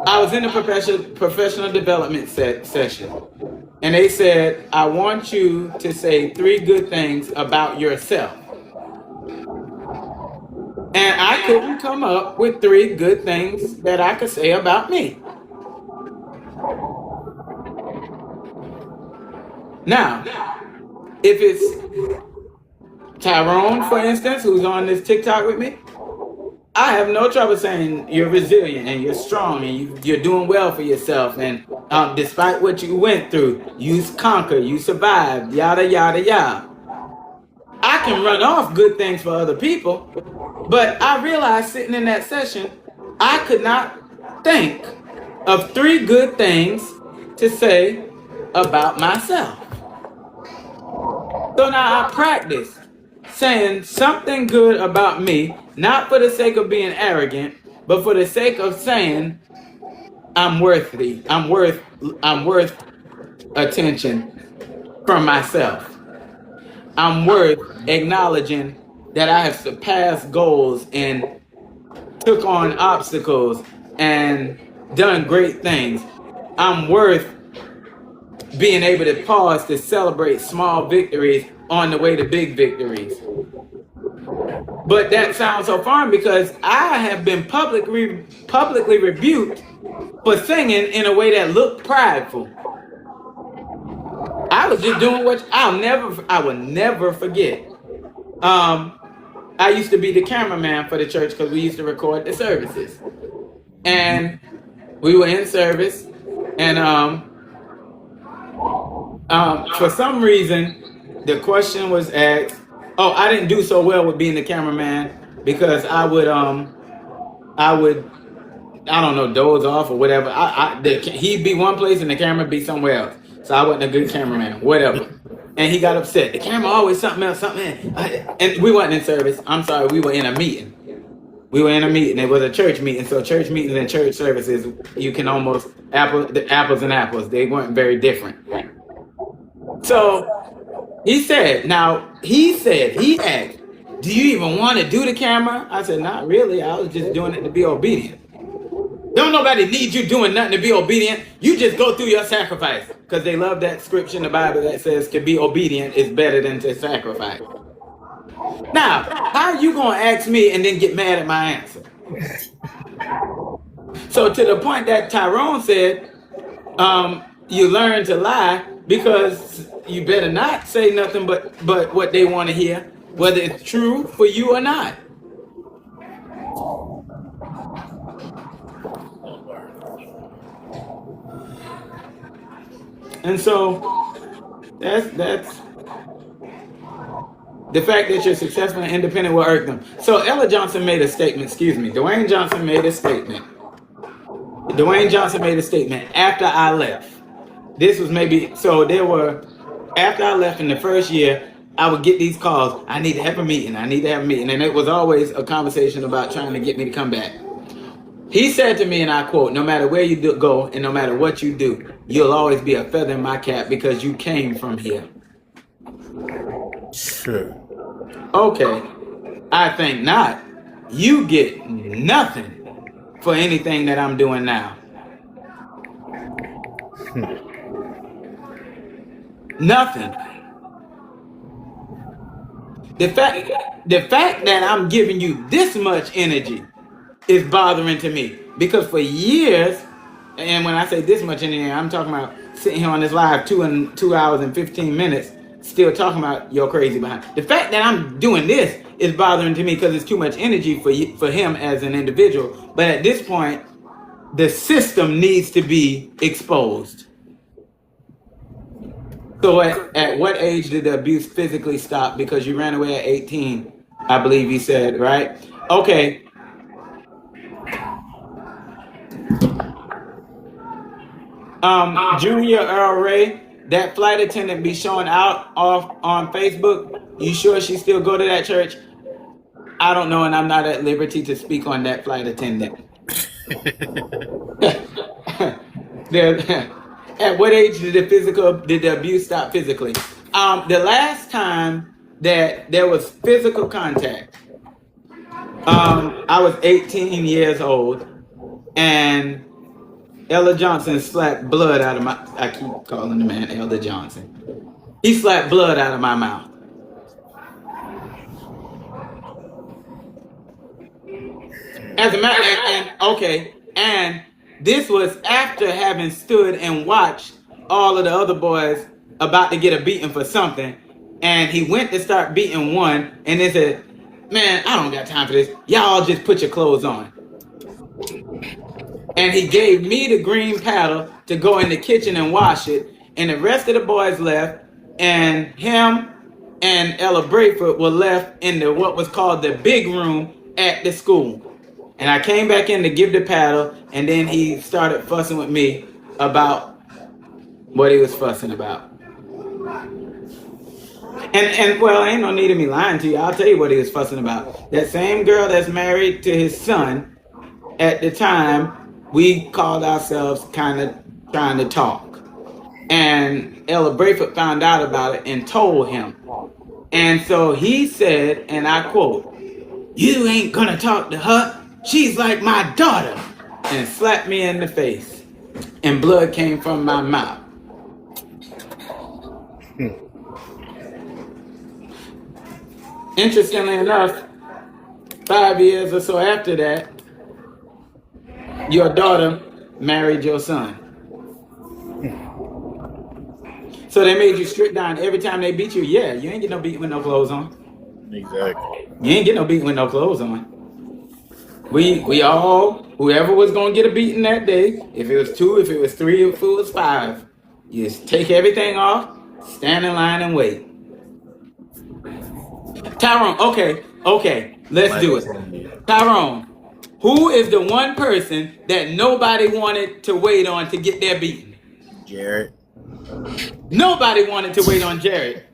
A: I was in a professional development session, and they said, I want you to say 3 good things about yourself. And I couldn't come up with 3 good things that I could say about me. Now, if it's Tyrone, for instance, who's on this TikTok with me, I have no trouble saying you're resilient and you're strong and you're doing well for yourself. And despite what you went through, you conquered, you survived, yada, yada, yada. I can run off good things for other people, but I realized sitting in that session, I could not think of 3 good things to say about myself. So now I practice saying something good about me, not for the sake of being arrogant, but for the sake of saying I'm worthy. I'm worth attention from myself. I'm worth acknowledging that I have surpassed goals and took on obstacles and done great things. I'm worth being able to pause to celebrate small victories on the way to big victories. But that sounds so foreign because I have been publicly rebuked for singing in a way that looked prideful. I was just doing what I will never forget. I used to be the cameraman for the church because we used to record the services. And we were in service, and for some reason, the question was asked. Oh, I didn't do so well with being the cameraman because I would, I don't know, doze off or whatever. He'd be one place and the camera be somewhere else. So I wasn't a good cameraman, whatever. And he got upset. The camera always something else, and we wasn't in service. I'm sorry, we were in a meeting. It was a church meeting. So church meetings and church services, you can almost apples and apples. They weren't very different. So he asked, do you even want to do the camera? I said, not really. I was just doing it to be obedient. Don't nobody need you doing nothing to be obedient. You just go through your sacrifice. Because they love that scripture in the Bible that says to be obedient is better than to sacrifice. Now, how are you going to ask me and then get mad at my answer? So to the point that Tyrone said, you learn to lie because you better not say nothing but what they want to hear, whether it's true for you or not. And so that's the fact that you're successful and independent will irk them. So Dwayne Johnson made a statement after I left. This was after I left in the first year, I would get these calls. I need to have a meeting. And it was always a conversation about trying to get me to come back. He said to me, and I quote, no matter where you go and no matter what you do, you'll always be a feather in my cap because you came from here.
C: Sure.
A: Okay, I think not. You get nothing for anything that I'm doing now. Nothing. The fact that I'm giving you this much energy is bothering to me because for years, and when I say this much energy, I'm talking about sitting here on this live 2 hours and 15 minutes, still talking about your crazy behind. The fact that I'm doing this is bothering to me because it's too much energy for him as an individual. But at this point, the system needs to be exposed. So at what age did the abuse physically stop? Because you ran away at 18, I believe you said, right? Okay. Junior Earl Ray, that flight attendant be showing out off on Facebook. You sure she still go to that church? I don't know, and I'm not at liberty to speak on that flight attendant. At what age did the abuse stop physically? The last time that there was physical contact, I was 18 years old, and Ella Johnson slapped blood out of my. I keep calling the man Ella Johnson. He slapped blood out of my mouth. As a matter, and this was after having stood and watched all of the other boys about to get a beating for something, and he went to start beating one, and they said, "Man, I don't got time for this. Y'all just put your clothes on." And he gave me the green paddle to go in the kitchen and wash it, and the rest of the boys left, and him and Ella Brayford were left in the what was called the big room at the school. And I came back in to give the paddle, and then he started fussing with me about what he was fussing about. And well, ain't no need of me lying to you. I'll tell you what he was fussing about. That same girl that's married to his son, at the time, we called ourselves kind of trying to talk. And Ella Brayford found out about it and told him. And so he said, and I quote, "You ain't gonna talk to her. She's like my daughter," and slapped me in the face. And blood came from my mouth. Interestingly enough, 5 years or so after that, your daughter married your son. So they made you strip down every time they beat you? Yeah, you ain't get no beating with no clothes on.
C: Exactly.
A: You ain't get no beating with no clothes on. We all, whoever was gonna get a beating that day, if it was 2, if it was 3, if it was 5, you just take everything off, stand in line and wait. Tyrone, okay, let's do it. Tyrone, who is the one person that nobody wanted to wait on to get their beating?
B: Jared.
A: Nobody wanted to wait on Jared.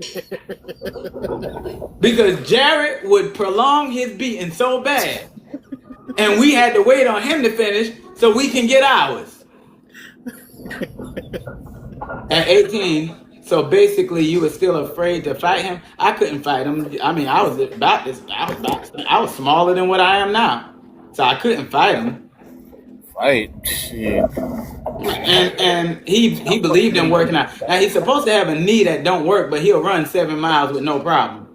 A: Because Jared would prolong his beating so bad. And we had to wait on him to finish so we can get ours. At 18, so basically you were still afraid to fight him. I couldn't fight him. I mean, I was smaller than what I am now. So I couldn't fight him.
C: Fight. Shit.
A: And he believed in working out. Now he's supposed to have a knee that don't work, but he'll run 7 miles with no problem.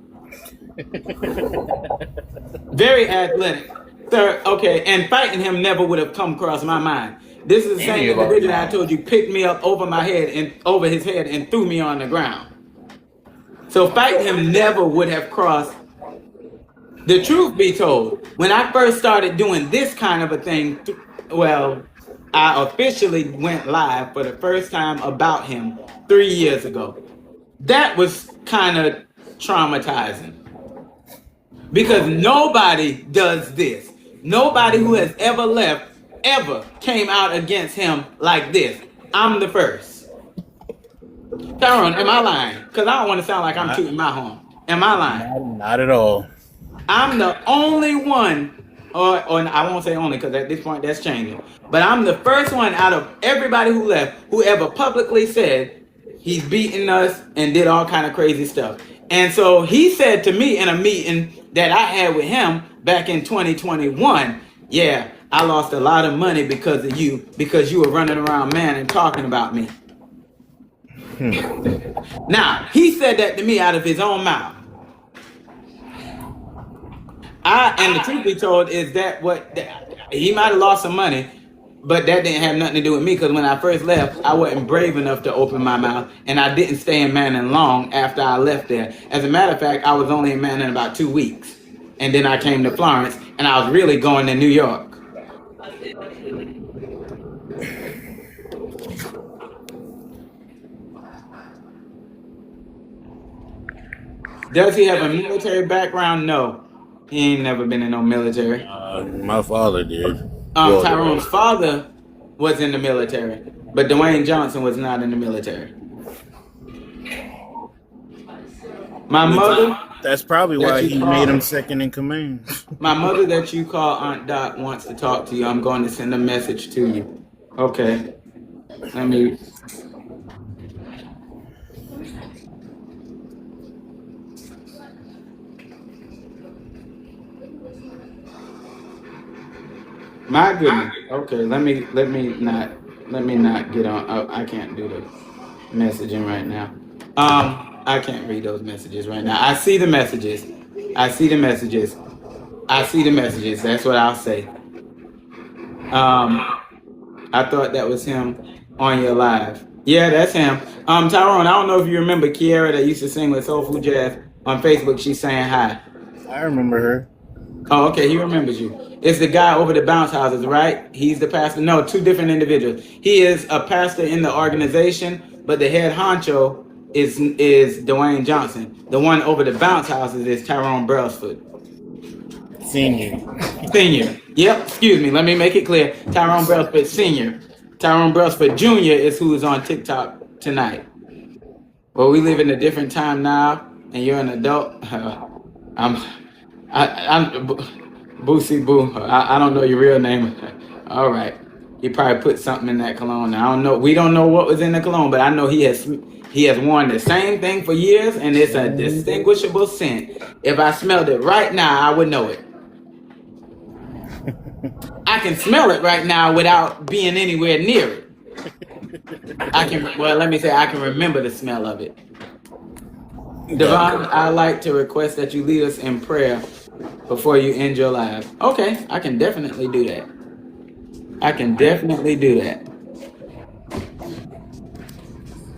A: Very athletic. Sir, okay, and fighting him never would have come across my mind. This is the same individual that I told you picked me up over my head and over his head and threw me on the ground. So fighting him never would have crossed. The truth be told, when I first started doing this kind of a thing, well, I officially went live for the first time about him 3 years ago. That was kind of traumatizing. Because nobody does this. Nobody who has ever left ever came out against him like this. I'm the first. Tyrone, am I lying? Because I don't want to sound like I'm tooting my horn. Am I lying?
C: Not at all.
A: I'm the only one, or I won't say only because at this point that's changing. But I'm the first one out of everybody who left who ever publicly said he's beating us and did all kind of crazy stuff. And so he said to me in a meeting that I had with him back in 2021, yeah, I lost a lot of money because of you, because you were running around, man, and talking about me. Now, he said that to me out of his own mouth. And the truth be told is that he might have lost some money, but that didn't have nothing to do with me, because when I first left, I wasn't brave enough to open my mouth, and I didn't stay in Manning long after I left there. As a matter of fact, I was only in Manning about 2 weeks, and then I came to Florence, and I was really going to New York. Does he have a military background? No, he ain't never been in no military.
C: My father did. Well,
A: Tyrone's father was in the military, but Dwayne Johnson was not in the military. My mother,
C: that's probably
A: that
C: why
A: you
C: he
A: call,
C: made him second in command.
A: my mother that you call Aunt Dot wants to talk to you. I'm going to send a message to you. Okay, let me. My goodness. Okay, let me not get on. Oh, I can't do the messaging right now. I can't read those messages right now. I see the messages. I see the messages. I see the messages. That's what I'll say. I thought that was him on your live. Yeah, that's him. Tyrone, I don't know if you remember Kiara that used to sing with Soul Food Jazz on Facebook. She's saying hi.
C: I remember her.
A: Oh, okay, he remembers you. It's the guy over the bounce houses, right? He's the pastor. No, two different individuals. He is a pastor in the organization, but the head honcho is Dwayne Johnson. The one over the bounce houses is Tyrone Brailsford.
C: Senior.
A: Senior. Yep, excuse me. Let me make it clear. Tyrone Brailsford Senior. Tyrone Brailsford Jr. is who is on TikTok tonight. Well, we live in a different time now, and you're an adult. I'm Boosie Boo. I don't know your real name. All right. He probably put something in that cologne. I don't know. We don't know what was in the cologne, but I know he has worn the same thing for years, and it's a distinguishable scent. If I smelled it right now, I would know it. I can smell it right now without being anywhere near it. I can remember the smell of it. Devon, I'd like to request that you lead us in prayer before you end your live. Okay, I can definitely do that. I can definitely do that.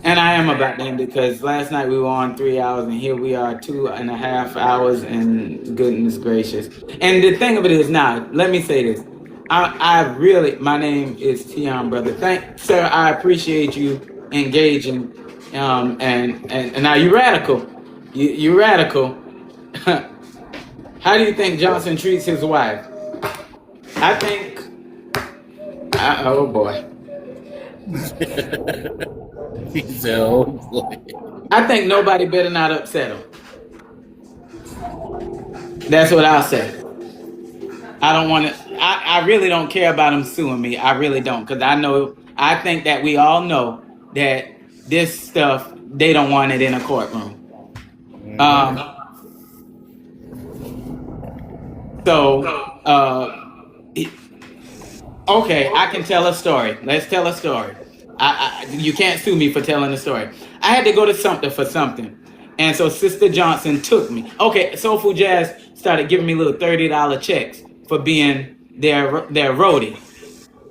A: And I am about to end it because last night we were on 3 hours and here we are 2.5 hours, and goodness gracious. And the thing of it is now, let me say this. My name is Tion, brother. Sir, I appreciate you engaging. And now you're radical. You're radical. How do you think Johnson treats his wife? I think. Oh boy.
C: He said, "Oh boy."
A: I think nobody better not upset him. That's what I'll say. I don't want to. I really don't care about him suing me. I really don't, because I think that we all know that this stuff, they don't want it in a courtroom. Okay, I can tell a story. Let's tell a story. You can't sue me for telling a story. I had to go to something for something. And so Sister Johnson took me. Okay, Soul Food Jazz started giving me little $30 checks for being their roadie.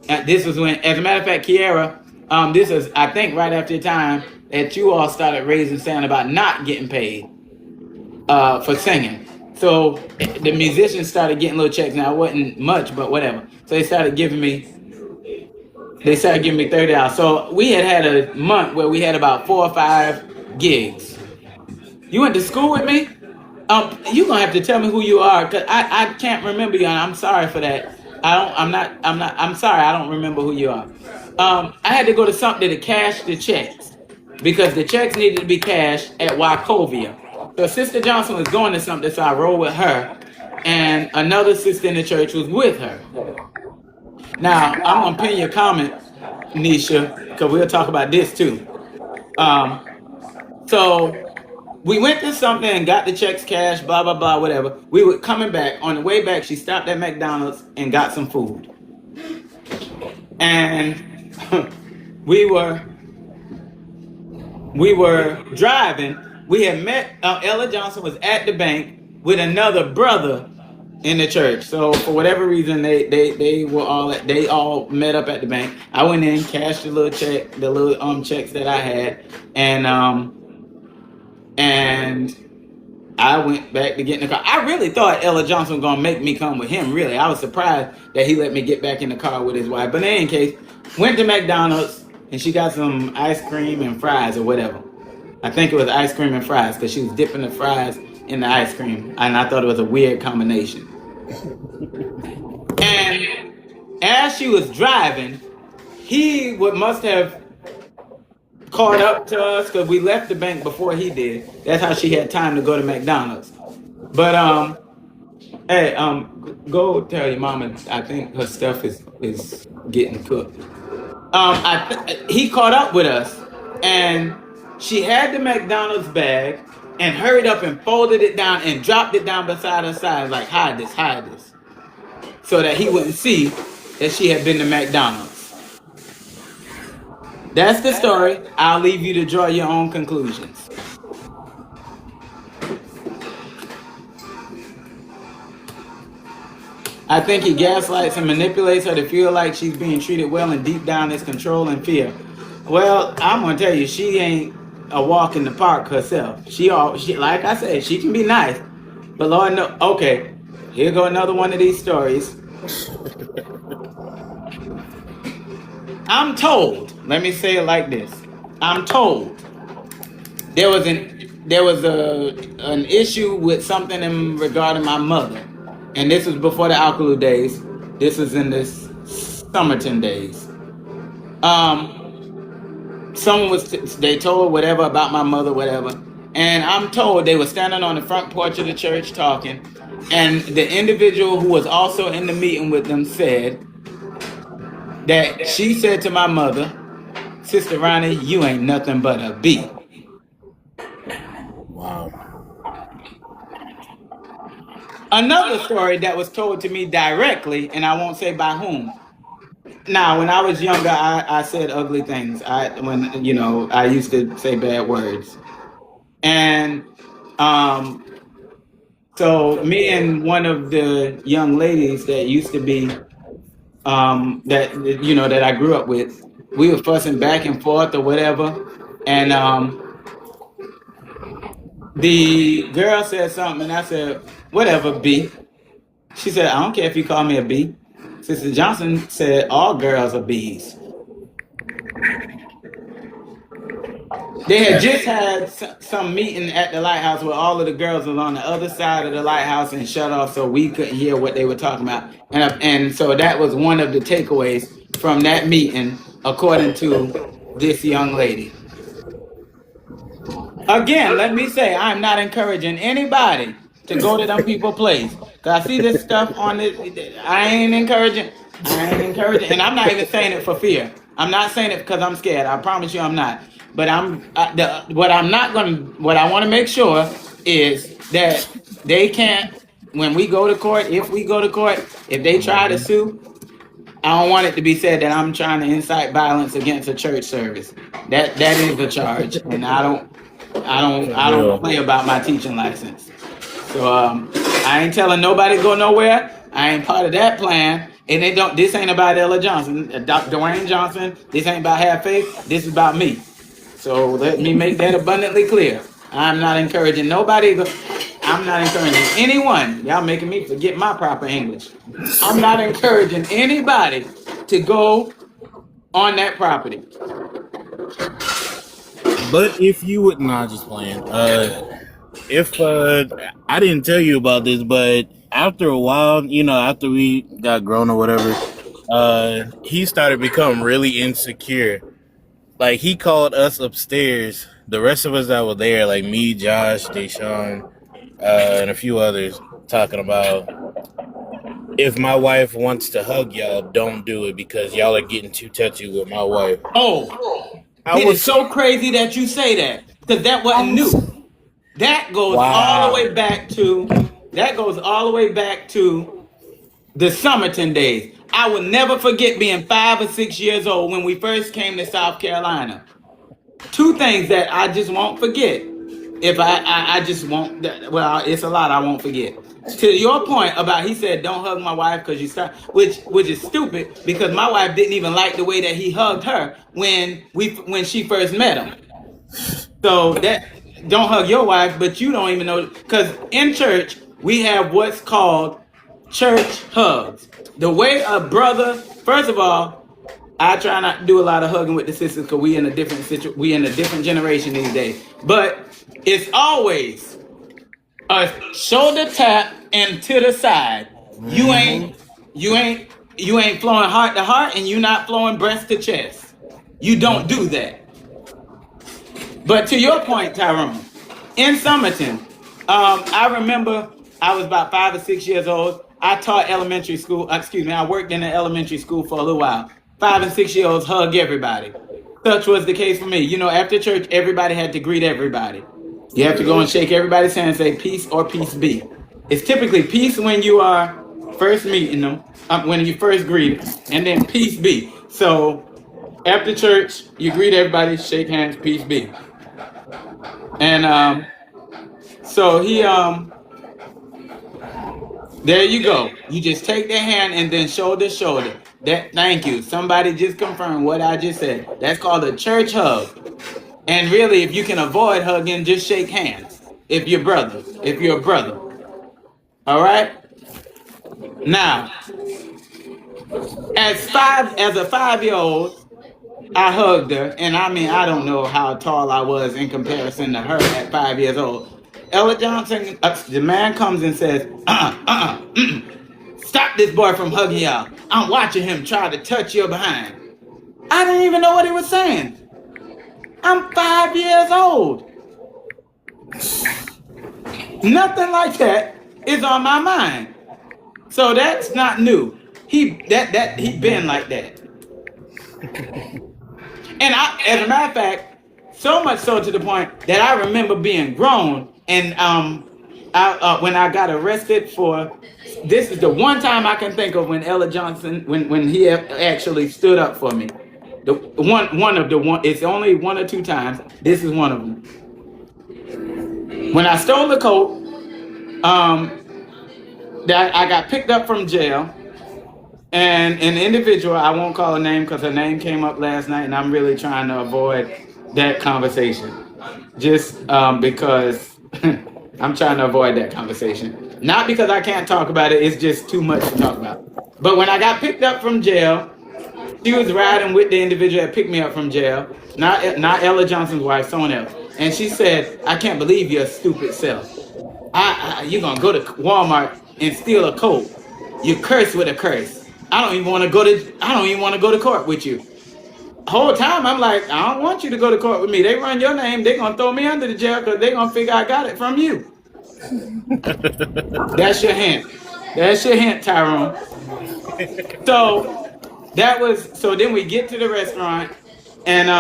A: And this was when, as a matter of fact, Kiara, this was, I think, right after the time that you all started raising sound about not getting paid for singing. So the musicians started getting little checks. Now, it wasn't much, but whatever. So they started giving me $30. So we had a month where we had about 4 or 5 gigs. You went to school with me? You're gonna have to tell me who you are, because I can't remember you, and I'm sorry for that. I'm sorry, I don't remember who you are. I had to go to something to cash the checks, because the checks needed to be cashed at Wachovia. So Sister Johnson was going to something, so I rode with her, and another sister in the church was with her. Now, I'm gonna pin your comment, Nisha, because we'll talk about this too. So we went to something and got the checks cashed, blah, blah, blah, whatever. We were coming back. On the way back, she stopped at McDonald's and got some food. And we were driving. We had met, Ella Johnson was at the bank with another brother in the church. So for whatever reason, they all met up at the bank. I went in, cashed the little checks that I had, and I went back to get in the car. I really thought Ella Johnson was going to make me come with him, really. I was surprised that he let me get back in the car with his wife. But in any case, went to McDonald's, and she got some ice cream and fries or whatever. I think it was ice cream and fries, because she was dipping the fries in the ice cream, and I thought it was a weird combination. And as she was driving, he must have caught up to us because we left the bank before he did. That's how she had time to go to McDonald's. But hey, go tell your mama. I think her stuff is getting cooked. He caught up with us, and she had the McDonald's bag and hurried up and folded it down and dropped it down beside her side, like hide this, so that he wouldn't see that she had been to McDonald's. That's the story. I'll leave you to draw your own conclusions. I think he gaslights and manipulates her to feel like she's being treated well, and deep down is control and fear. Well, I'm gonna tell you, she ain't a walk in the park herself. She like I said, she can be nice, but Lord no. Okay, here go another one of these stories. I'm told. Let me say it like this. I'm told there was an issue with something regarding my mother, and this was before the alcohol days. This was in the Somerton days. Someone they told whatever about my mother, whatever, and I'm told they were standing on the front porch of the church talking, and the individual who was also in the meeting with them said that she said to my mother, "Sister Ronnie, you ain't nothing but a B."
C: Wow.
A: Another story that was told to me directly, and I won't say by whom. Now, when I was younger, I said ugly things. I used to say bad words, and so me and one of the young ladies that used to be that I grew up with, we were fussing back and forth or whatever, and the girl said something, and I said, "Whatever, B." She said, "I don't care if you call me a B." Sister Johnson said, "All girls are B's." They had just had some meeting at the lighthouse where all of the girls were on the other side of the lighthouse and shut off, so we couldn't hear what they were talking about. And so that was one of the takeaways from that meeting, according to this young lady. Again, let me say, I'm not encouraging anybody to go to them people place. Cause I see this stuff on this. I ain't encouraging, and I'm not even saying it for fear. I'm not saying it because I'm scared. I promise you, I'm not. But what I want to make sure is that they can't. When we go to court, if we go to court, if they try to sue, I don't want it to be said that I'm trying to incite violence against a church service. That is a charge, and I don't play about my teaching license. So I ain't telling nobody to go nowhere. I ain't part of that plan. And this ain't about Ella Johnson, Dr. Dwayne Johnson. This ain't about Have Faith. This is about me. So let me make that abundantly clear. I'm not encouraging nobody. I'm not encouraging anyone. Y'all making me forget my proper English. I'm not encouraging anybody to go on that property.
C: But if you would not just playing, if I didn't tell you about this, but after a while, after we got grown or whatever, he started becoming really insecure. Like he called us upstairs, the rest of us that were there, like me, Josh, Deshaun, and a few others, talking about if my wife wants to hug y'all, don't do it because y'all are getting too touchy with my wife.
A: Oh. It's so crazy that you say that, because that wasn't new. That goes all the way back to the Somerton days. I will never forget being 5 or 6 years old when we first came to South Carolina. Two things that I just won't forget. If I just won't. Well, it's a lot I won't forget. To your point about he said don't hug my wife because you start, which is stupid because my wife didn't even like the way that he hugged her when she first met him. So that don't hug your wife, but you don't even know, because in church we have what's called church hugs. The way a brother, first of all, I try not to do a lot of hugging with the sisters because we in a different generation these days. But it's always A shoulder tap and to the side. You
C: Hmm.
A: ain't you ain't you ain't flowing heart to heart, and you not flowing breast to chest. You don't do that. But to your point, Tyrone, in Somerton, I remember I was about 5 or 6 years old. I taught elementary school. Excuse me, I worked in an elementary school for a little while. 5 and 6 year olds hug everybody. Such was the case for me. You know, after church, everybody had to greet everybody. You have to go and shake everybody's hand and say peace or peace be. It's typically peace when you are first meeting them, when you first greet, and then peace be. So after church, you greet everybody, shake hands, peace be. And so there you go. You just take their hand and then shoulder to shoulder. That thank you. Somebody just confirmed what I just said. That's called a church hug. And really, if you can avoid hugging, just shake hands. If you're brother, if you're a brother. All right. Now, as a 5 year old, I hugged her, and I mean, I don't know how tall I was in comparison to her at 5 years old. Ella Johnson, the man comes and says, stop this boy from hugging y'all. I'm watching him try to touch your behind. I didn't even know what he was saying. I'm 5 years old. Nothing like that is on my mind. So that's not new. He been like that. And as a matter of fact, so much so to the point that I remember being grown, and when I got arrested for, this is the one time I can think of when Ella Johnson, when he actually stood up for me. The one of the one, it's only one or two times. This is one of them. When I stole the coat, that I got picked up from jail. And an individual, I won't call her name because her name came up last night, and I'm really trying to avoid that conversation. Just because I'm trying to avoid that conversation. Not because I can't talk about it, it's just too much to talk about. But when I got picked up from jail, she was riding with the individual that picked me up from jail, not Ella Johnson's wife, someone else. And she said, I can't believe your stupid self. You're going to go to Walmart and steal a coat. You curse with a curse. I don't even want to go to court with you. The whole time I'm like, I don't want you to go to court with me. They run your name, they're gonna throw me under the jail because they're gonna figure I got it from you. That's your hint. That's your hint, Tyrone. So then we get to the restaurant, and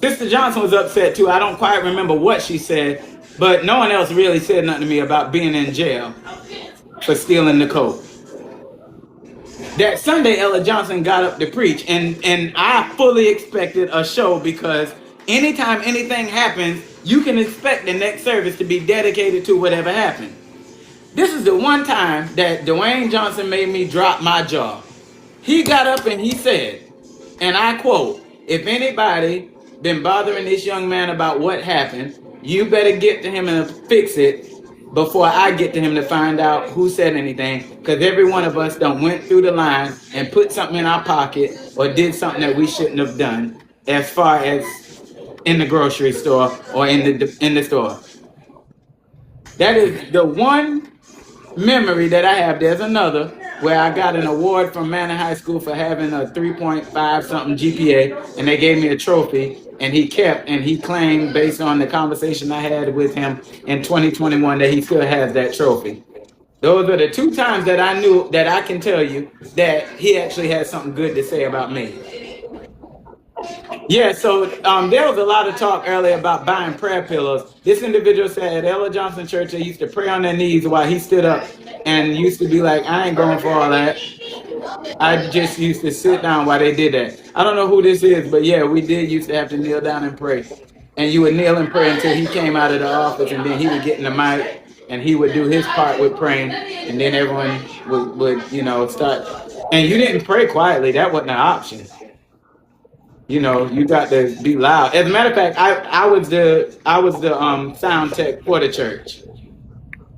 A: Sister Johnson was upset too. I don't quite remember what she said, but no one else really said nothing to me about being in jail for stealing the coat. That Sunday, Ella Johnson got up to preach, and I fully expected a show because anytime anything happens, you can expect the next service to be dedicated to whatever happened. This is the one time that Dwayne Johnson made me drop my jaw. He got up and he said, and I quote, if anybody been bothering this young man about what happened, you better get to him and fix it before I get to him to find out who said anything, because every one of us done went through the line and put something in our pocket or did something that we shouldn't have done, as far as in the grocery store or in the store. That is the one memory that I have. There's another where I got an award from Manor High School for having a 3.5 something GPA, and they gave me a trophy, and he claimed, based on the conversation I had with him in 2021, that he still has that trophy. Those are the two times that I knew, that I can tell you, that he actually has something good to say about me. Yeah, so there was a lot of talk earlier about buying prayer pillows. This individual said at Ella Johnson Church, they used to pray on their knees while he stood up and used to be like, I ain't going for all that. I just used to sit down while they did that. I don't know who this is, but yeah, we did used to have to kneel down and pray. And you would kneel and pray until he came out of the office, and then he would get in the mic and he would do his part with praying, and then everyone would start. And you didn't pray quietly. That wasn't an option. You got to be loud. As a matter of fact, I was the sound tech for the church.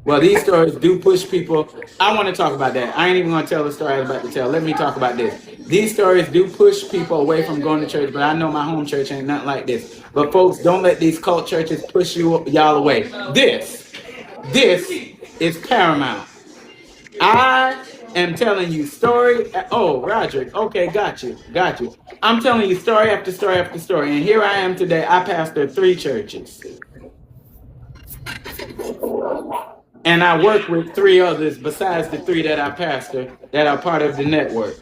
A: Well, these stories do push people. I want to talk about that. I ain't even going to tell the story I was about to tell. Let me talk about this. these stories do push people away from going to church, but I know my home church ain't nothing like this. But folks, don't let these cult churches push y'all away. This is paramount. I am telling you story. Oh, Roderick. Okay, got you. I'm telling you story after story after story. And here I am today. I pastor 3 churches. And I work with 3 others besides the 3 that I pastor that are part of the network.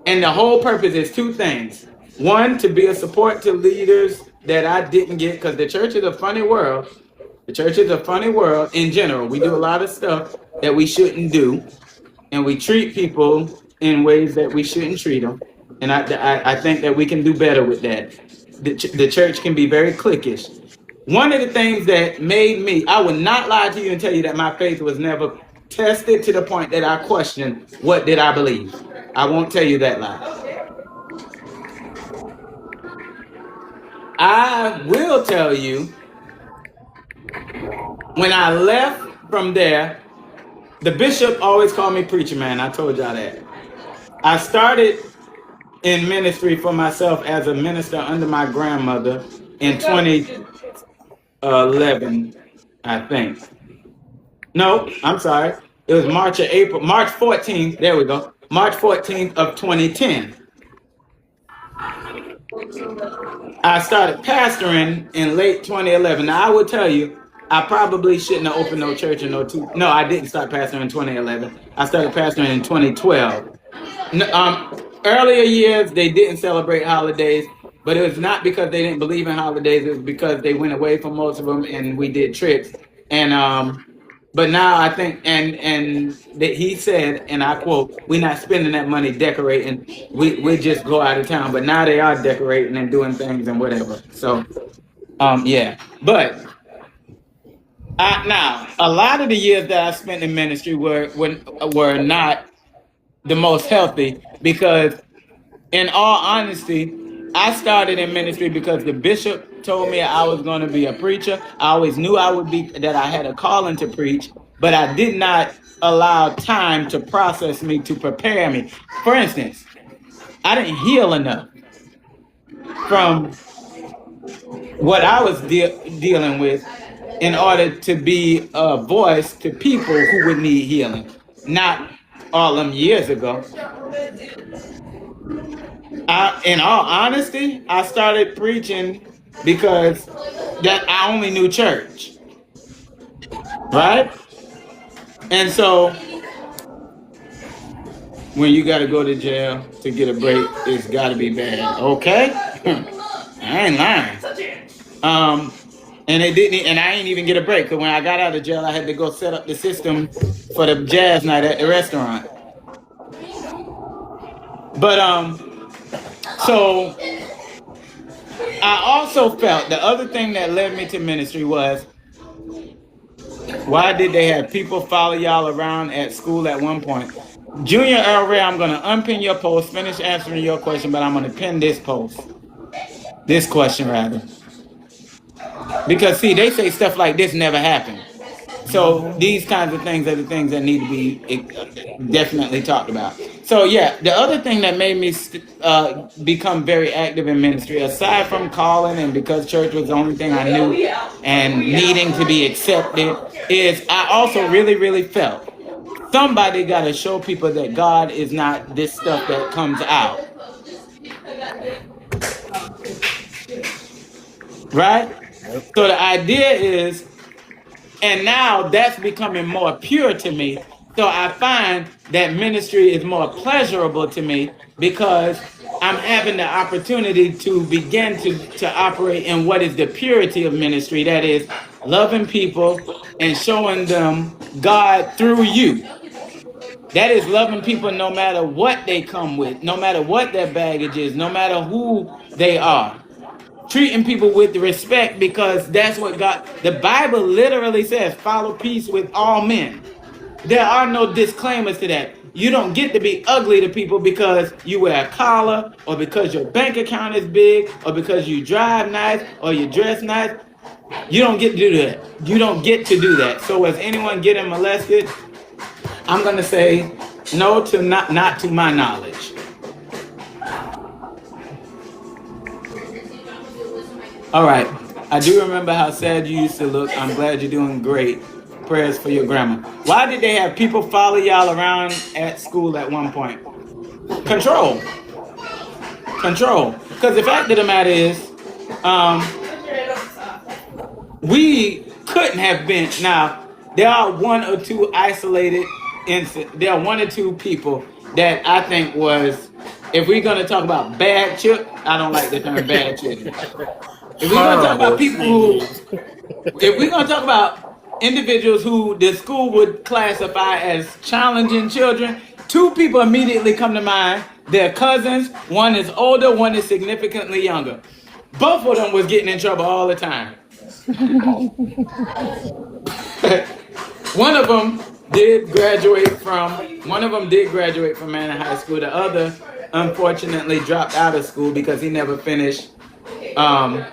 A: And the whole purpose is 2 things. One, to be a support to leaders that I didn't get, because the church is a funny world. The church is a funny world in general. We do a lot of stuff that we shouldn't do. And we treat people in ways that we shouldn't treat them. And I think that we can do better with that. The church can be very cliquish. One of the things that made me, I would not lie to you and tell you that my faith was never tested to the point that I questioned what did I believe. I won't tell you that lie. I will tell you, when I left from there, the bishop always called me preacher man. I told y'all that. I started in ministry for myself as a minister under my grandmother in 2011, I think. No, I'm sorry. It was March 14th. There we go. March 14th of 2010. I started pastoring in late 2011. Now, I will tell you, I probably shouldn't have opened no church in No, I didn't start pastoring in 2011. I started pastoring in 2012. Earlier years, they didn't celebrate holidays, but it was not because they didn't believe in holidays. It was because they went away from most of them, and we did trips. And but now I think, and that he said, and I quote, "We're not spending that money decorating. We just go out of town." But now they are decorating and doing things and whatever. So, yeah. But now a lot of the years that I spent in ministry were not the most healthy, because in all honesty, I started in ministry because the bishop told me I was going to be a preacher. I always knew that I had a calling to preach, but I did not allow time to process me, to prepare me. For instance, I didn't heal enough from what I was dealing with in order to be a voice to people who would need healing. Not all them years ago. In all honesty, I started preaching because that I only knew church, right? And so when you got to go to jail to get a break, it's got to be bad, okay? I ain't lying. And it didn't, and I ain't even get a break, because when I got out of jail, I had to go set up the system for the jazz night at the restaurant. But so I also felt the other thing that led me to ministry was, why did they have people follow y'all around at school at one point? Junior Earl Ray, I'm going to unpin your post, finish answering your question, but I'm going to pin this post. This question, rather. Because, see, they say stuff like this never happened. So these kinds of things are the things that need to be definitely talked about. So, yeah, the other thing that made me become very active in ministry, aside from calling and because church was the only thing I knew and needing to be accepted, is I also really, really felt somebody got to show people that God is not this stuff that comes out. Right? So the idea is, and now that's becoming more pure to me. So I find that ministry is more pleasurable to me because I'm having the opportunity to begin to operate in what is the purity of ministry. That is loving people and showing them God through you. That is loving people no matter what they come with, no matter what their baggage is, no matter who they are. Treating people with respect, because that's what God, the Bible literally says, follow peace with all men. There are no disclaimers to that. You don't get to be ugly to people because you wear a collar, or because your bank account is big, or because you drive nice, or you dress nice. You don't get to do that. You don't get to do that. So is anyone getting molested? I'm going to say no, to not to my knowledge. All right. I do remember how sad you used to look. I'm glad you're doing great. Prayers for your grandma. Why did they have people follow y'all around at school at one point? Control. Control. Because the fact of the matter is, um, we couldn't have been. Now, there are one or two isolated incidents. There are one or two people that I think was, if we're going to talk about bad children, I don't like the term bad children. If we're going to talk about
C: Horrible
A: people who,
C: kids.
A: if we're going to talk about individuals who the school would classify as challenging children, two people immediately come to mind. They're cousins. One is older, one is significantly younger. Both of them was getting in trouble all the time. One of them did graduate from Manor High School. The other, unfortunately, dropped out of school because um,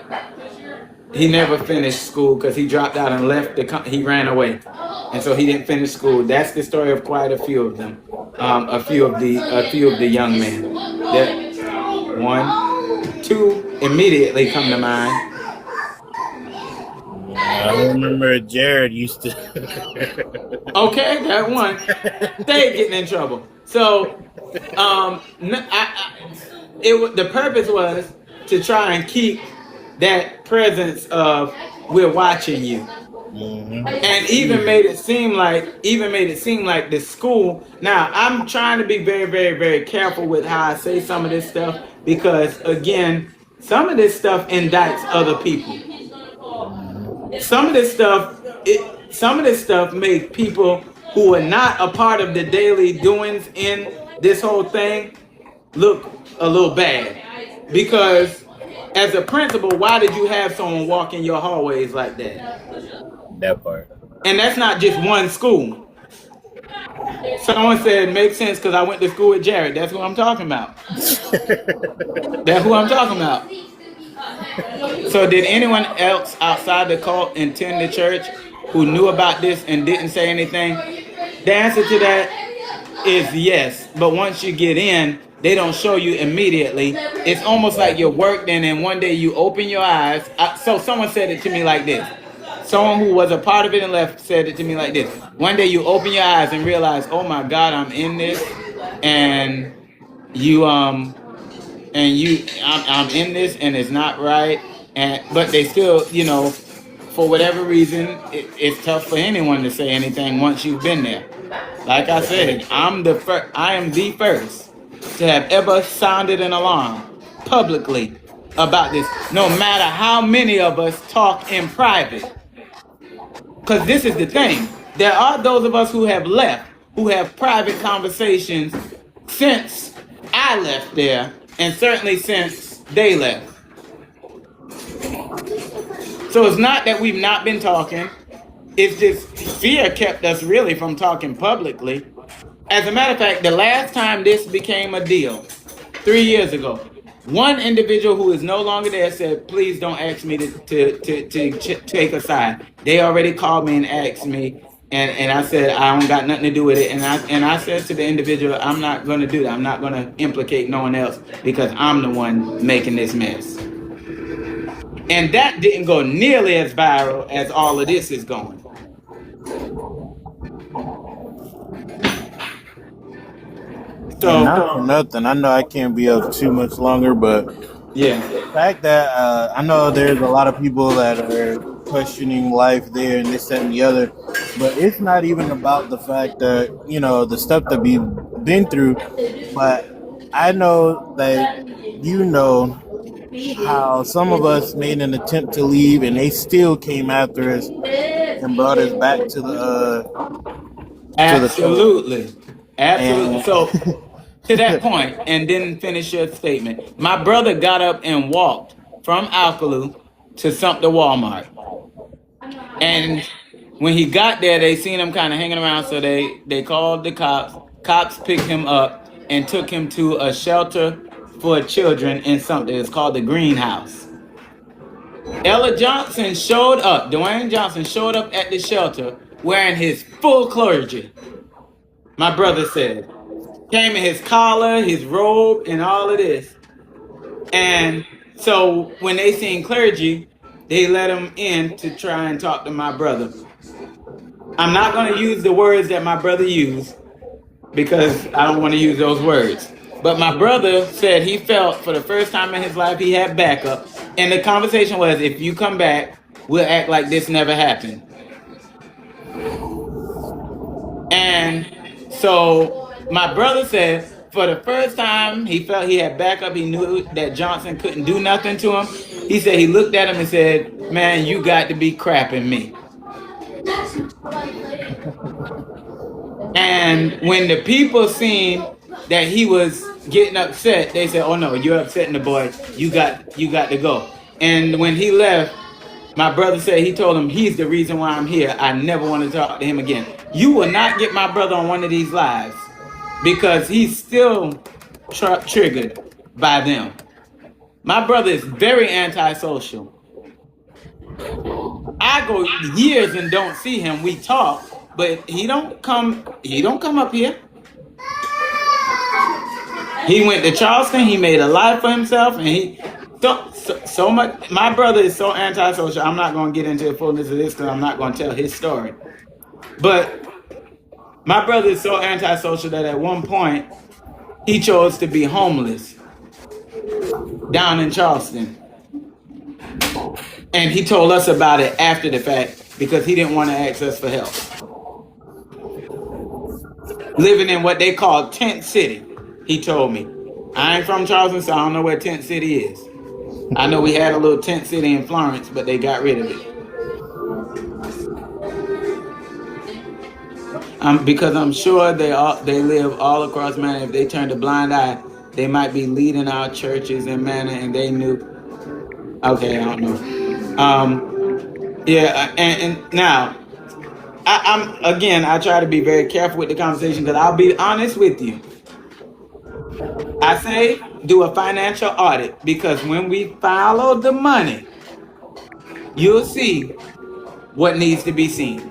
A: he never finished school because he dropped out and left he ran away, and so he didn't finish school. That's the story of quite a few of them. A few of the young men. That one, two immediately come to mind.
C: I remember Jared used to.
A: Okay, that one. They getting in trouble. So, the purpose was to try and keep that presence of we're watching you, and even made it seem like the school. Now, I'm trying to be very, very, very careful with how I say some of this stuff because, again, some of this stuff indicts other people. Some of this stuff, some of this stuff make people who are not a part of the daily doings in this whole thing look a little bad. Because as a principal, why did you have someone walk in your hallways like that?
C: That part.
A: And that's not just one school. Someone said makes sense because I went to school with Jared. That's who I'm talking about. That's who I'm talking about. So did anyone else outside the cult attend the church who knew about this and didn't say anything? The answer to that is yes. But once you get in, they don't show you immediately. It's almost like you're worked in and one day you open your eyes. So someone said it to me like this. Someone who was a part of it and left said it to me like this. One day you open your eyes and realize, oh my God, I'm in this. And you I'm in this and it's not right, but they still, for whatever reason, it's tough for anyone to say anything once you've been there. Like I said, I am the first to have ever sounded an alarm publicly about this, no matter how many of us talk in private. Because this is the thing, there are those of us who have left, who have private conversations since I left there, and certainly since they left. So it's not that we've not been talking. It's just fear kept us really from talking publicly. As a matter of fact, the last time this became a deal, 3 years ago, one individual who is no longer there said, please don't ask me to take a side. They already called me and asked me, and I said, I don't got nothing to do with it. And I said to the individual, I'm not going to do that. I'm not going to implicate no one else because I'm the one making this mess. And that didn't go nearly as viral as all of this is going.
C: And not for
A: So,
C: nothing. I know I can't be up too much longer, but
A: yeah,
C: the fact that I know there's a lot of people that are questioning life there and this, that, and the other, but it's not even about the fact that, the stuff that we've been through, but I know that how some of us made an attempt to leave and they still came after us and brought us back to the cult.
A: absolutely. Absolutely.
C: And
A: So, to that point, and didn't finish your statement, my brother got up and walked from Alcaloo to Sumter Walmart. And when he got there, they seen him kind of hanging around, so they called the cops. Cops picked him up and took him to a shelter for children in Sumter. It's called the Greenhouse. Ella Johnson showed up. Dwayne Johnson showed up at the shelter wearing his full clergy. My brother said, came in his collar, his robe, and all of this. And so when they seen clergy, they let him in to try and talk to my brother. I'm not going to use the words that my brother used because I don't want to use those words. But my brother said he felt for the first time in his life he had backup. And the conversation was, if you come back, we'll act like this never happened. And so my brother said for the first time he felt he had backup, he knew that Johnson couldn't do nothing to him. He said he looked at him and said, "Man, you got to be crapping me." And when the people seen that he was getting upset, they said, "Oh no, you're upsetting the boy. You got to go." And when he left, my brother said he told him he's the reason why I'm here. I never want to talk to him again. You will not get my brother on one of these lives because he's still triggered by them. My brother is very antisocial. I go years and don't see him. We talk, but he don't come up here. He went to Charleston. He made a life for himself, and he so much. My brother is so antisocial. I'm not going to get into the fullness of this because I'm not going to tell his story. But my brother is so antisocial that at one point he chose to be homeless down in Charleston, and he told us about it after the fact because he didn't want to ask us for help. Living in what they call Tent City, he told me. I ain't from Charleston, so I don't know where Tent City is. I know we had a little tent city in Florence, but they got rid of it. Because I'm sure they live all across Manor. If they turned a blind eye, they might be leading our churches in Manor, and they knew. Okay, I don't know. Yeah, and now, I try to be very careful with the conversation because I'll be honest with you. I say do a financial audit because when we follow the money, you'll see what needs to be seen.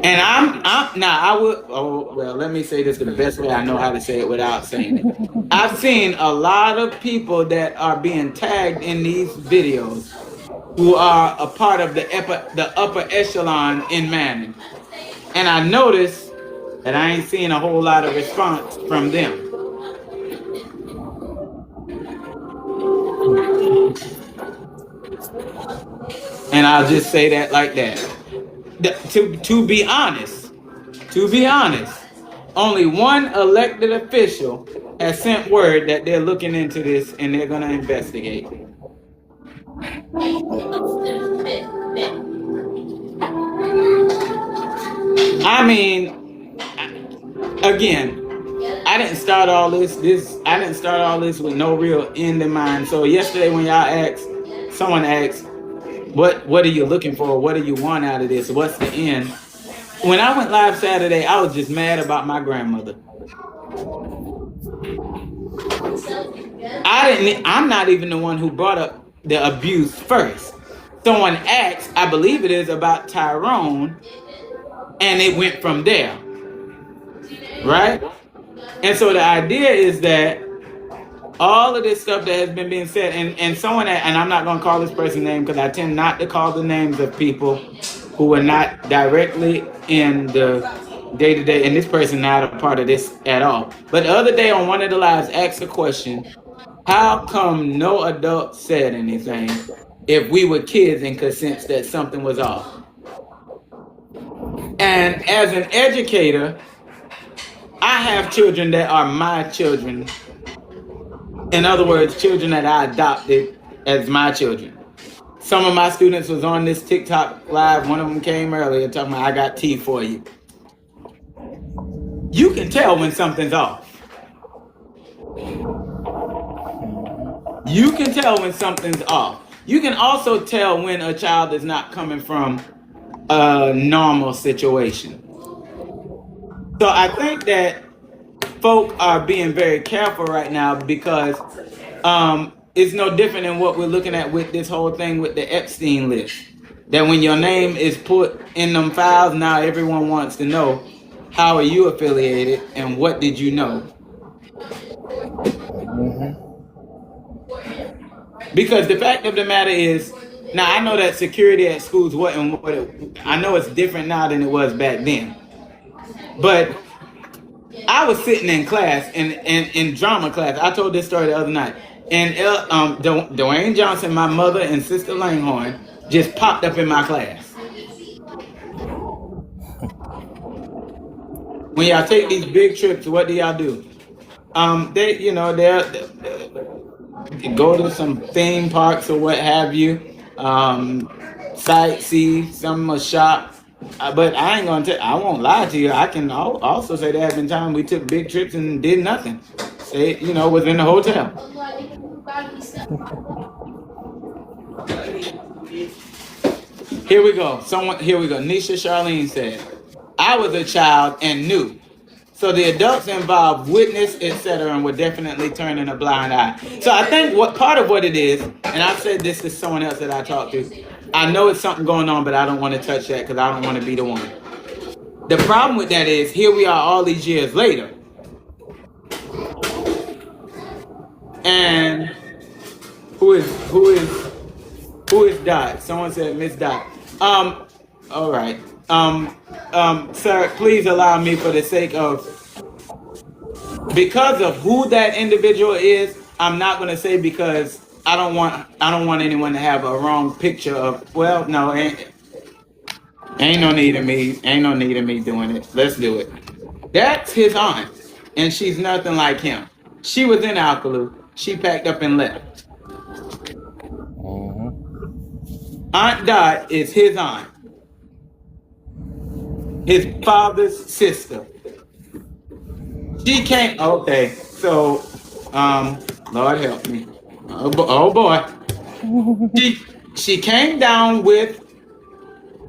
A: And let me say this the best way I know how to say it without saying it. I've seen a lot of people that are being tagged in these videos who are a part of the upper echelon in Manning. And I noticed that I ain't seeing a whole lot of response from them. And I'll just say that like that. To be honest, only one elected official has sent word that they're looking into this and they're going to investigate. I mean, again, I didn't start all this with no real end in mind. So yesterday when someone asked, what are you looking for? What do you want out of this? What's the end? When I went live Saturday, I was just mad about my grandmother. I'm not even the one who brought up the abuse first. Someone asked, I believe it is about Tyrone, and it went from there. Right? And so the idea is that all of this stuff that has been being said, and someone, and I'm not going to call this person's name because I tend not to call the names of people who are not directly in the day-to-day, and this person not a part of this at all. But the other day on one of the lives, asked the question, how come no adult said anything if we were kids and could sense that something was off? And as an educator, I have children that are my children. In other words, children that I adopted as my children. Some of my students was on this TikTok live. One of them came earlier talking about, I got tea for you. You can tell when something's off. You can tell when something's off. You can also tell when a child is not coming from a normal situation. So I think that folk are being very careful right now because it's no different than what we're looking at with this whole thing with the Epstein list. That when your name is put in them files, now everyone wants to know, how are you affiliated and what did you know? Because the fact of the matter is, now I know that security at schools wasn't I know it's different now than it was back then. But I was sitting in class in drama class. I told this story the other night. And Dwayne Johnson, my mother, and Sister Langhorn just popped up in my class. When y'all take these big trips, what do y'all do? They go to some theme parks or what have you, sightsee, some shop. But I ain't gonna I won't lie to you. I can also say there have been times we took big trips and did nothing. Say, was in the hotel. Here we go. Here we go. Nisha Charlene said, I was a child and knew. So the adults involved witnessed, etc., and were definitely turning a blind eye. So I think what part of what it is, and I've said this to someone else that I talked to, I know it's something going on, but I don't want to touch that because I don't want to be the one. The problem with that is, here we are all these years later. And who is Dot? Someone said Miss Dot. All right. Sir, please allow me, for the sake of, because of who that individual is, I'm not going to say, because I don't want anyone to have a wrong picture of. Well, no, ain't no need of me doing it. Let's do it. That's his aunt, and she's nothing like him. She was in Alcaloo. She packed up and left. Aunt Dot is his aunt, his father's sister. She can't. Okay, so, Lord help me. Oh boy. She came down with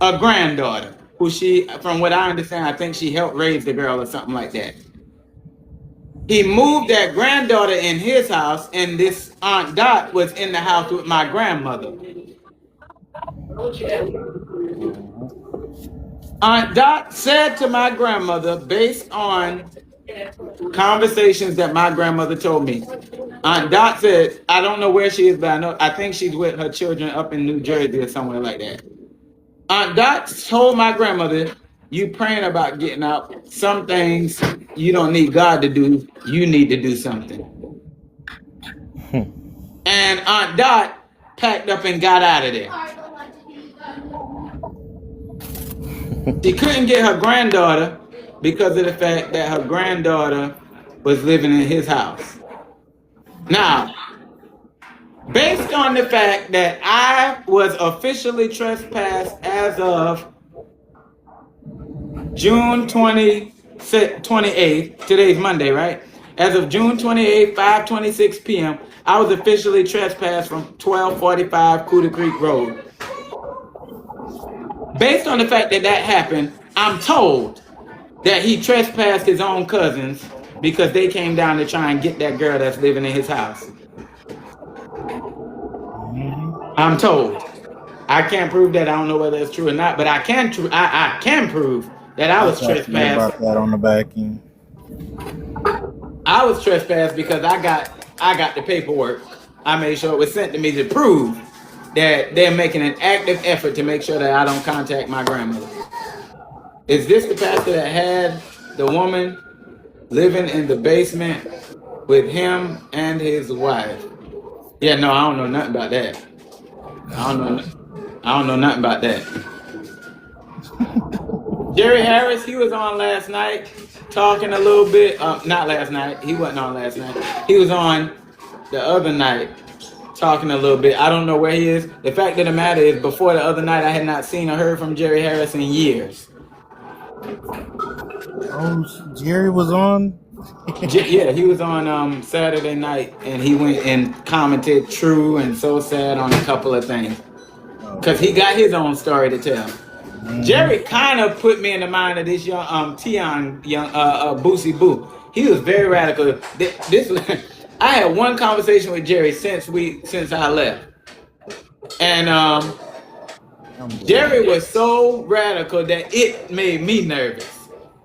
A: a granddaughter who from what I understand, I think she helped raise the girl or something like that. He moved that granddaughter in his house, and this Aunt Dot was in the house with my grandmother. Aunt Dot said to my grandmother, based on conversations that my grandmother told me, Aunt Dot said, I don't know where she is, but I think she's with her children up in New Jersey or somewhere like that. Aunt Dot told my grandmother, you praying about getting out. Some things you don't need God to do. You need to do something. And Aunt Dot packed up and got out of there. She couldn't get her granddaughter because of the fact that her granddaughter was living in his house. Now, based on the fact that I was officially trespassed as of June 28th, today's Monday, right? As of June 28th, 5:26 p.m., I was officially trespassed from 1245 Cooter Creek Road. Based on the fact that happened, I'm told that he trespassed his own cousins because they came down to try and get that girl that's living in his house. I'm told. I can't prove that. I don't know whether it's true or not, but I can prove that I was trespassed.
C: About that on the back end.
A: I was trespassed because I got the paperwork. I made sure it was sent to me to prove that they're making an active effort to make sure that I don't contact my grandmother. Is this the pastor that had the woman living in the basement with him and his wife? Yeah, no, I don't know nothing about that. I don't know nothing about that. Jerry Harris, he was on last night talking a little bit. Not last night. He wasn't on last night. He was on the other night talking a little bit. I don't know where he is. The fact of the matter is, before the other night, I had not seen or heard from Jerry Harris in years.
C: Oh, Jerry was on?
A: Yeah, he was on Saturday night, and he went and commented true and so sad on a couple of things. Because he got his own story to tell. Jerry kind of put me in the mind of this young Boosie Boo. He was very radical. I had one conversation with Jerry since I left, and Jerry was so radical that it made me nervous.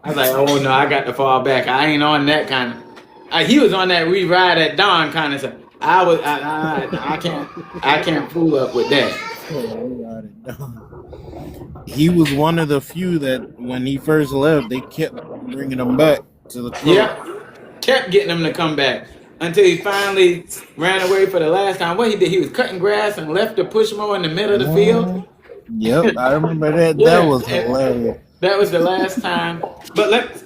A: I was like, oh no, I got to fall back. I ain't on that kind of. He was on that we ride at dawn kind of stuff. I can't fool up with that.
C: We got it done. He was one of the few that when he first left, they kept bringing him back to the club.
A: Yep, kept getting him to come back until he finally ran away for the last time. What he did, he was cutting grass and left the push mower in the middle of the field.
C: Mhm. Yep, I remember that. That
A: Yeah,
C: was hilarious.
A: that was the last time. But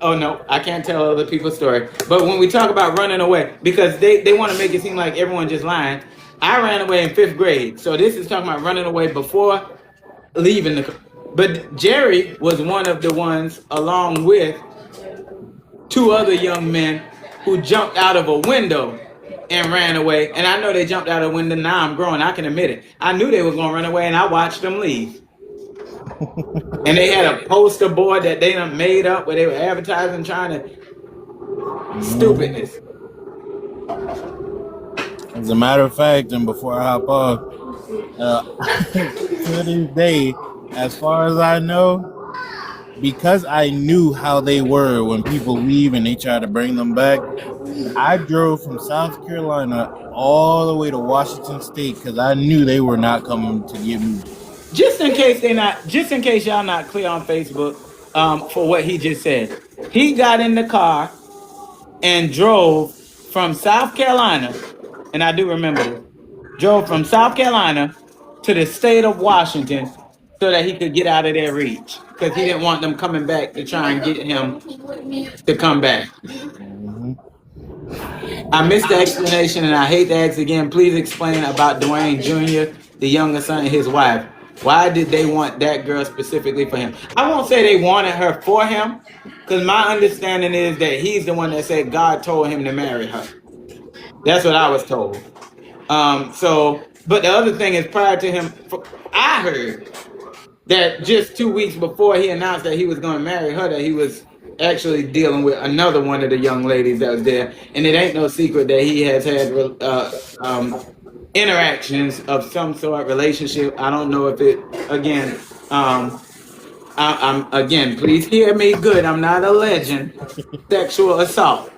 A: oh no, I can't tell other people's story. But when we talk about running away, because they want to make it seem like everyone just lying. I ran away in fifth grade, so this is talking about running away before leaving the. But Jerry was one of the ones, along with two other young men, who jumped out of a window and ran away. And I know they jumped out of a window. Now I'm grown. I can admit it. I knew they were going to run away, and I watched them leave. And they had a poster board that they done made up where they were advertising, trying to
C: Mhm.
A: stupidness.
C: As a matter of fact, and before I hop off, uh, to this day, as far as I know, because I knew how they were when people leave and they try to bring them back, I drove from South Carolina all the way to Washington State because I knew they were not coming to get me.
A: Just in case y'all not clear on Facebook, for what he just said, he got in the car and drove from South Carolina, and I do remember this, drove from South Carolina to the state of Washington so that he could get out of their reach because he didn't want them coming back to try and get him to come back.
C: Mhm.
A: I missed the explanation and I hate to ask again. Please explain about Dwayne Jr., the younger son, and his wife. Why did they want that girl specifically for him? I won't say they wanted her for him, because my understanding is that he's the one that said God told him to marry her. That's what I was told. But the other thing is, prior to him, I heard that just 2 weeks before he announced that he was going to marry her, that he was actually dealing with another one of the young ladies that was there. And it ain't no secret that he has had interactions of some sort, relationship. I don't know if it, again, I'm again, please hear me good. I'm not a legend. Sexual assault.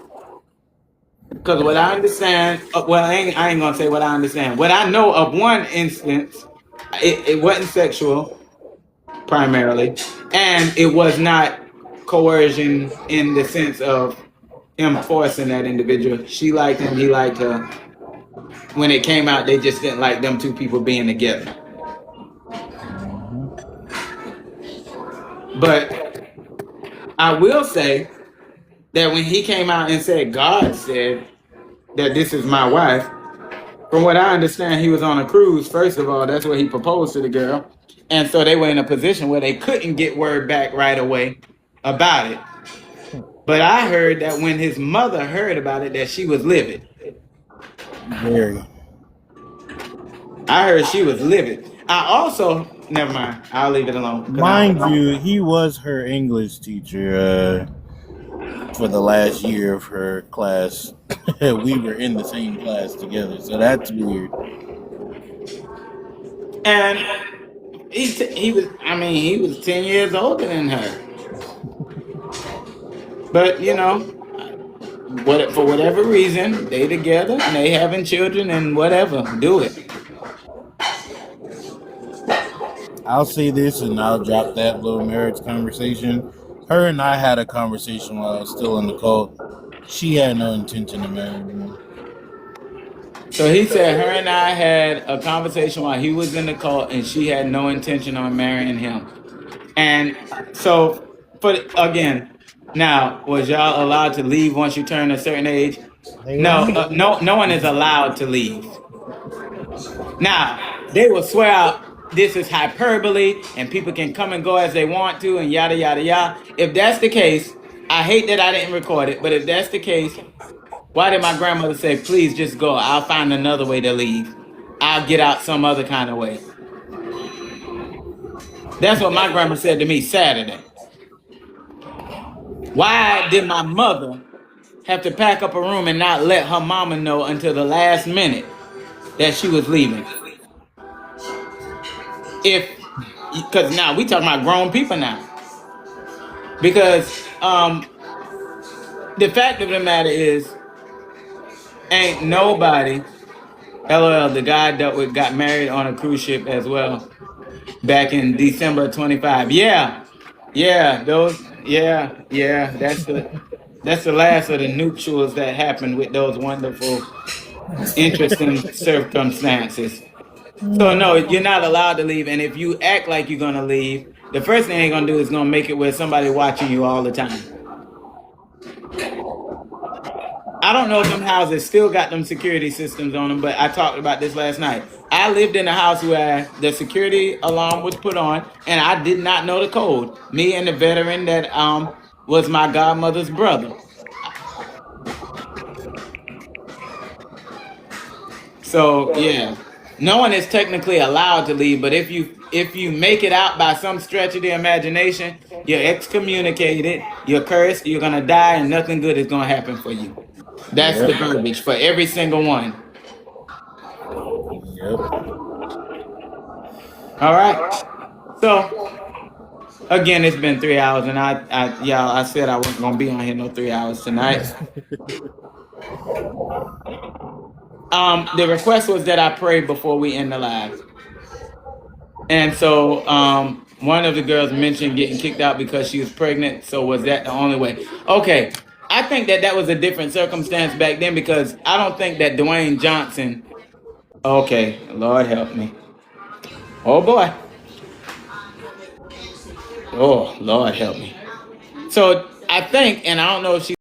A: Because what I understand, well, I ain't gonna say what I understand. What I know of one instance, it wasn't sexual primarily, and it was not coercion in the sense of him forcing that individual. She liked him, he liked her. When it came out, they just didn't like them two people being together.
C: Mhm.
A: But I will say that when he came out and said, God said that this is my wife, from what I understand, he was on a cruise. First of all, that's where he proposed to the girl. And so they were in a position where they couldn't get word back right away about it. But I heard that when his mother heard about it, that she was livid.
C: Very.
A: I heard she was livid. I also, never mind. I'll leave it alone because I
C: Mind
A: don't.
C: you, he was her English teacher for the last year of her class. We were in the same class together, so that's weird.
A: And he was. I mean, he was 10 years older than her. But what for whatever reason they together and they having children and whatever. Do it.
C: I'll say this and I'll drop that little marriage conversation. Her and I had a conversation while I was still in the cult. She had no intention of marrying me.
A: So he said her and I had a conversation while he was in the cult, and she had no intention on marrying him. And so, again, now was y'all allowed to leave once you turn a certain age?
C: They were
A: No,
C: not.
A: no one is allowed to leave. Now they will swear out this is hyperbole, and people can come and go as they want to, and yada yada yada. If that's the case, I hate that I didn't record it, but if that's the case, why did my grandmother say, please just go? I'll find another way to leave. I'll get out some other kind of way. That's what my grandma said to me Saturday. Why did my mother have to pack up a room and not let her mama know until the last minute that she was leaving? If, because now we talking about grown people now. Because the fact of the matter is, ain't nobody. LOL, the guy that got married on a cruise ship as well back in December 25. Yeah, yeah, those. Yeah, yeah. That's the last of the nuptials that happened with those wonderful, interesting circumstances. So no, you're not allowed to leave. And if you act like you're gonna leave, the first thing they're gonna do is gonna make it where somebody watching you all the time. I don't know if them houses still got them security systems on them, but I talked about this last night. I lived in a house where the security alarm was put on, and I did not know the code. Me and the veteran that was my godmother's brother. So yeah, no one is technically allowed to leave, but if you make it out by some stretch of the imagination, you're excommunicated, you're cursed, you're gonna die, and nothing good is gonna happen for you. That's
C: Yep.
A: the verbiage for every single one.
C: Yep.
A: All right. So again, it's been 3 hours, and I said I wasn't gonna be on here no 3 hours tonight. The request was that I pray before we end the live. And so one of the girls mentioned getting kicked out because she was pregnant. So was that the only way? Okay. I think that was a different circumstance back then because I don't think that Dwayne Johnson. Okay, Lord help me. Oh boy. Oh Lord help me. So I think, and I don't know if she's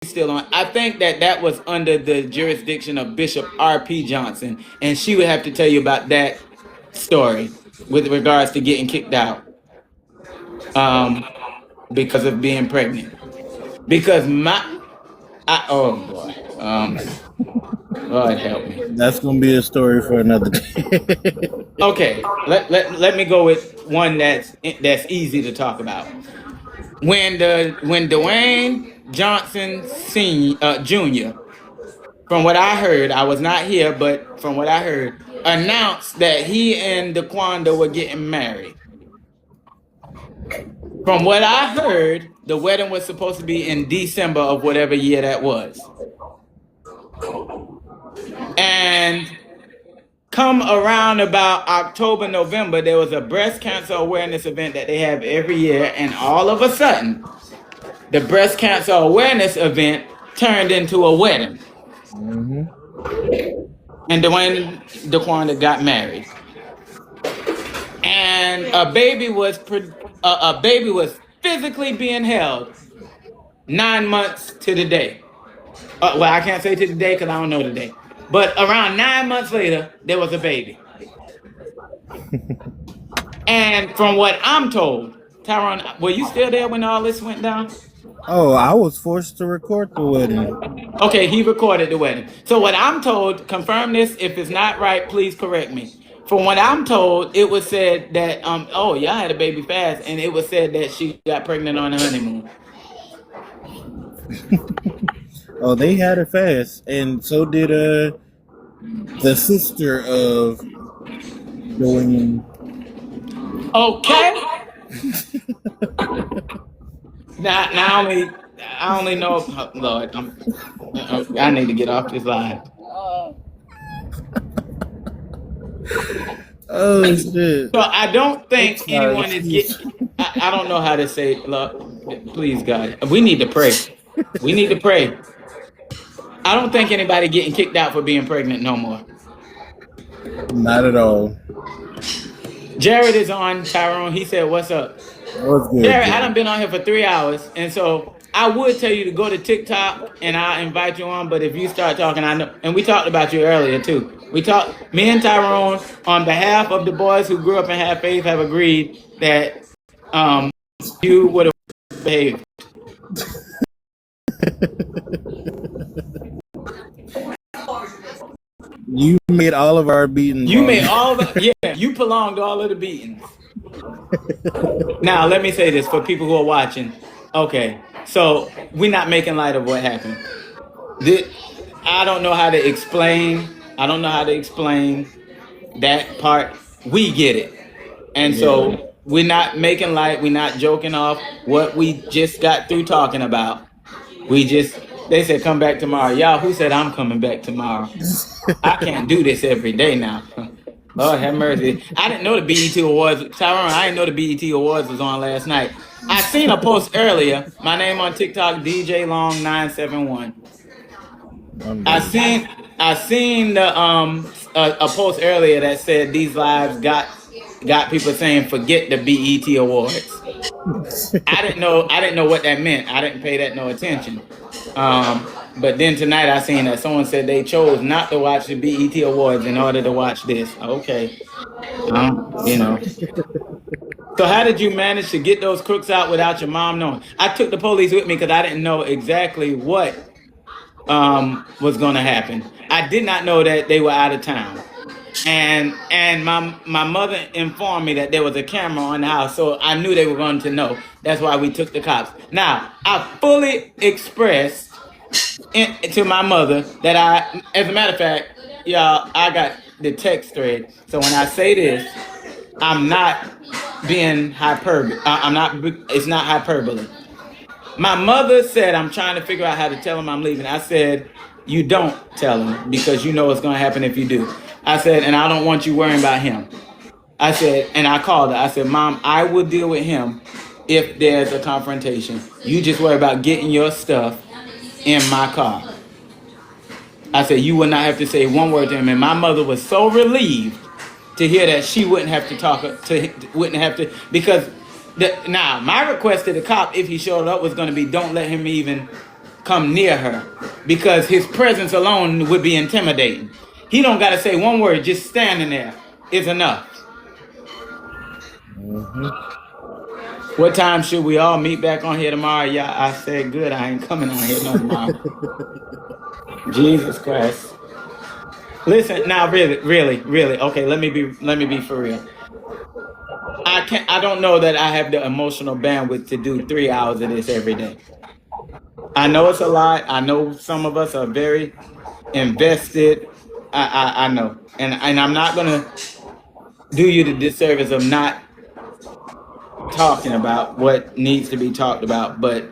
A: still on. I think that was under the jurisdiction of Bishop R.P. Johnson, and she would have to tell you about that story with regards to getting kicked out. Because of being pregnant. Because oh boy, Lord help me.
C: That's gonna be a story for another day.
A: Okay, let me go with one that's easy to talk about. When Dwayne Johnson Senior, Jr. From what I heard, I was not here, but from what I heard, announced that he and DeQuanda were getting married. From what I heard, the wedding was supposed to be in December of whatever year that was. And come around about October, November, there was a breast cancer awareness event that they have every year. And all of a sudden, the breast cancer awareness event turned into a wedding.
C: Mm-hmm.
A: And Dwayne DeQuanda got married. And a baby was physically being held 9 months to the day. Well, I can't say to the day because I don't know the day. But around 9 months later, there was a baby. And from what I'm told, Tyrone, were you still there when all this went down?
C: Oh, I was forced to record the wedding.
A: Okay, he recorded the wedding. So what I'm told, confirm this. If it's not right, please correct me. From what I'm told, it was said that oh, y'all had a baby fast, and it was said that she got pregnant on the honeymoon.
C: Oh, they had it fast, and so did the sister of Dwayne.
A: Okay. Now I only know. Oh, Lord, I need to get off this line.
C: Oh shit!
A: So I don't think
C: Sorry,
A: anyone is getting. I don't know how to say it. Look, please, God, we need to pray. We need to pray. I don't think anybody getting kicked out for being pregnant no more.
C: Not at all.
A: Jared is on, Tyrone. He said, "What's up?"
C: What's good?
A: Jared, I done been on here for 3 hours, and so I would tell you to go to TikTok and I'll invite you on. But if you start talking, I know. And we talked about you earlier too. We talked. Me and Tyrone, on behalf of the boys who grew up and have faith, have agreed that you would have behaved.
C: You made all of our beatings.
A: You made all the you prolonged all of the beatings. Now let me say this for people who are watching. Okay, so we're not making light of what happened. I don't know how to explain. I don't know how to explain that part. We get it, and so we're not making light. We're not joking off what we just got through talking about. We just They said come back tomorrow. Y'all, who said I'm coming back tomorrow? I can't do this every day now. Lord have mercy. I didn't know the BET Awards. Tyrone, I didn't know the BET Awards was on last night. I seen a post earlier. My name on TikTok, DJ Long 971. I
C: Unbelievable.
A: seen I seen the a post earlier that said these lives got people saying forget the BET Awards. I didn't know what that meant. I didn't pay that no attention. But then tonight I seen that someone said they chose not to watch the BET Awards in order to watch this. Okay, you know. So how did you manage to get those crooks out without your mom knowing? I took the police with me because I didn't know exactly what was going to happen. I did not know that they were out of town. And my mother informed me that there was a camera on the house, so I knew they were going to know. That's why we took the cops. Now I fully expressed to my mother that as a matter of fact, y'all, I got the text thread. So when I say this, I'm not being hyperbole. I'm not. It's not hyperbole. My mother said, I'm trying to figure out how to tell him I'm leaving. I said, you don't tell him because you know what's going to happen if you do. I said, and I don't want you worrying about him. I said, and I called her. I said, Mom, I will deal with him if there's a confrontation. You just worry about getting your stuff in my car. I said, you will not have to say one word to him. And my mother was so relieved to hear that she wouldn't have to wouldn't have to, because now my request to the cop, if he showed up, was going to be don't let him even come near her, because his presence alone would be intimidating. He don't got to say one word, just standing there is enough.
C: Hmm.
A: What time should we all meet back on here tomorrow? Yeah, I said good. I ain't coming on here no tomorrow. Jesus Christ. Listen, now really, really, really. Okay, let me be for real. I don't know that I have the emotional bandwidth to do 3 hours of this every day. I know it's a lot. I know some of us are very invested. I know. And I'm not gonna do you the disservice of not talking about what needs to be talked about, but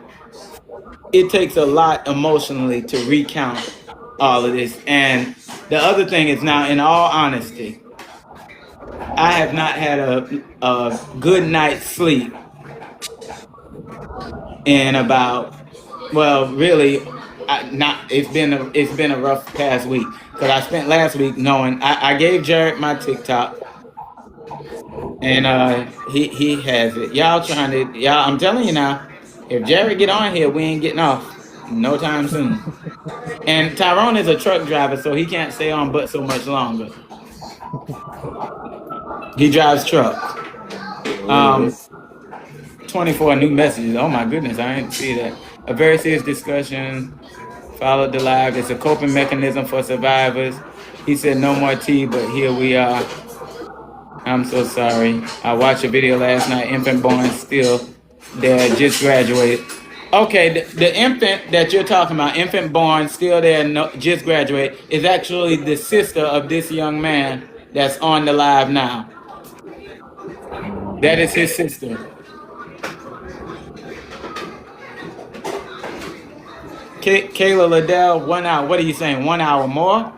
A: it takes a lot emotionally to recount all of this. And the other thing is, now, in all honesty, I have not had a good night's sleep in about, well, really, not. It's been a rough past week because I spent last week knowing I gave Jared my TikTok, and he has it. Y'all. I'm telling you now, if Jared get on here, we ain't getting off no time soon. And Tyrone is a truck driver, so he can't stay on but so much longer. He drives truck.
C: Oh,
A: 24 new messages. Oh my goodness, I didn't see that. A very serious discussion followed the live. It's a coping mechanism for survivors. He said no more tea, but here we are. I'm so sorry. I watched a video last night. Infant born still there, just graduated. Okay, the infant that you're talking about, infant born still there, no, just graduated, is actually the sister of this young man that's on the live now. That is his sister. Kayla Liddell, 1 hour. What are you saying? 1 hour more?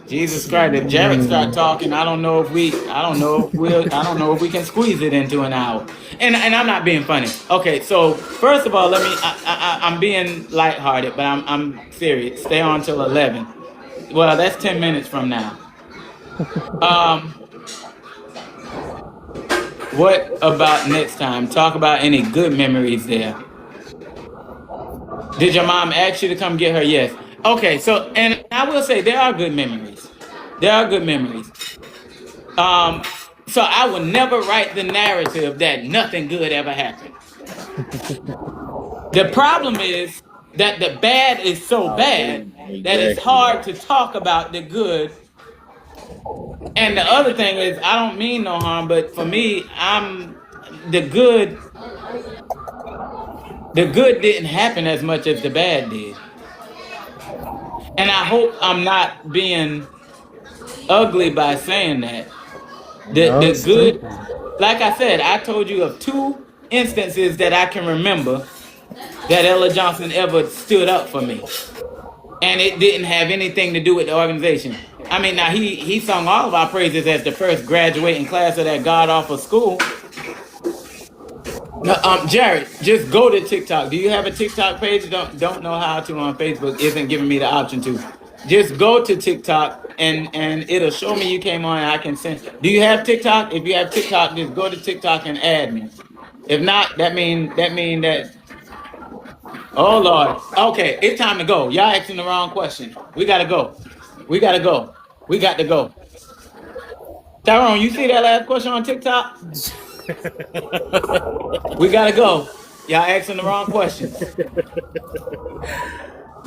A: Jesus Christ! If Jared start talking, I don't know if we can squeeze it into an hour. And I'm not being funny. Okay, so first of all, let me. I'm being lighthearted, but I'm serious. Stay on till 11. Well, that's 10 minutes from now. Um, what about next time? Talk about any good memories there. Did your mom ask you to come get her? Yes. Okay, so, and I will say there are good memories. There are good memories. So I will never write the narrative that nothing good ever happened. The problem is that the bad is so bad that it's
C: exactly.
A: hard to talk about the good. And the other thing is, I don't mean no harm, but for me, the good. The good didn't happen as much as the bad did. And I hope I'm not being ugly by saying that.
C: No,
A: The
C: it's
A: good,
C: simple.
A: like I said, I told you of two instances that I can remember that Ella Johnson ever stood up for me, and it didn't have anything to do with the organization. I mean, now he sung all of our praises as the first graduating class of that god awful school. No, Jared, just go to TikTok. Do you have a TikTok page? Don't know how to on Facebook. Isn't giving me the option to. Just go to TikTok and it'll show me you came on. And I can send. Do you have TikTok? If you have TikTok, just go to TikTok and add me. If not, that. Oh Lord. Okay, it's time to go. Y'all asking the wrong question. We gotta go. We gotta go. We got to go. Tyrone, you see that last question on TikTok? We gotta go. Y'all asking the wrong questions.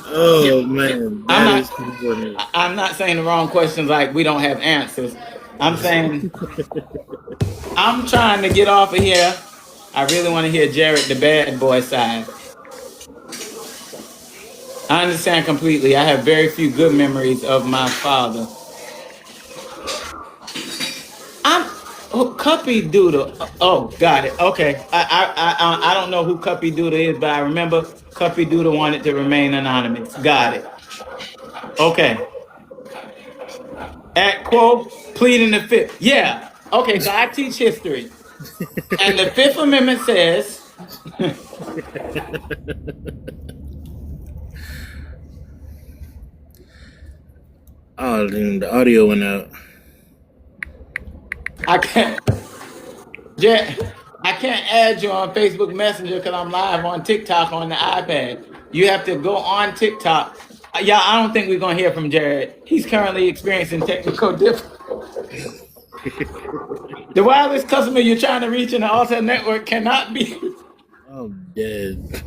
C: Oh man,
A: I'm
C: that
A: not.
C: is too funny.
A: I'm not saying the wrong questions like we don't have answers. I'm saying I'm trying to get off of here. I really want to hear Jared the bad boy side. I understand completely. I have very few good memories of my father. I'm Cuppy Doodle. Oh, got it. Okay. I don't know who Cuppy Doodle is, but I remember Cuppy Doodle wanted to remain anonymous. Got it. Okay. At quote, pleading the fifth. Yeah. Okay, so I teach history. And the Fifth Amendment says,
C: Oh, then the audio went out.
A: I can't, I can't add you on Facebook Messenger because I'm live on TikTok on the iPad. You have to go on TikTok. Yeah, I don't think we're gonna hear from Jared. He's currently experiencing technical difficulties. The wireless customer you're trying to reach in the Alta network cannot be.
C: I'm dead.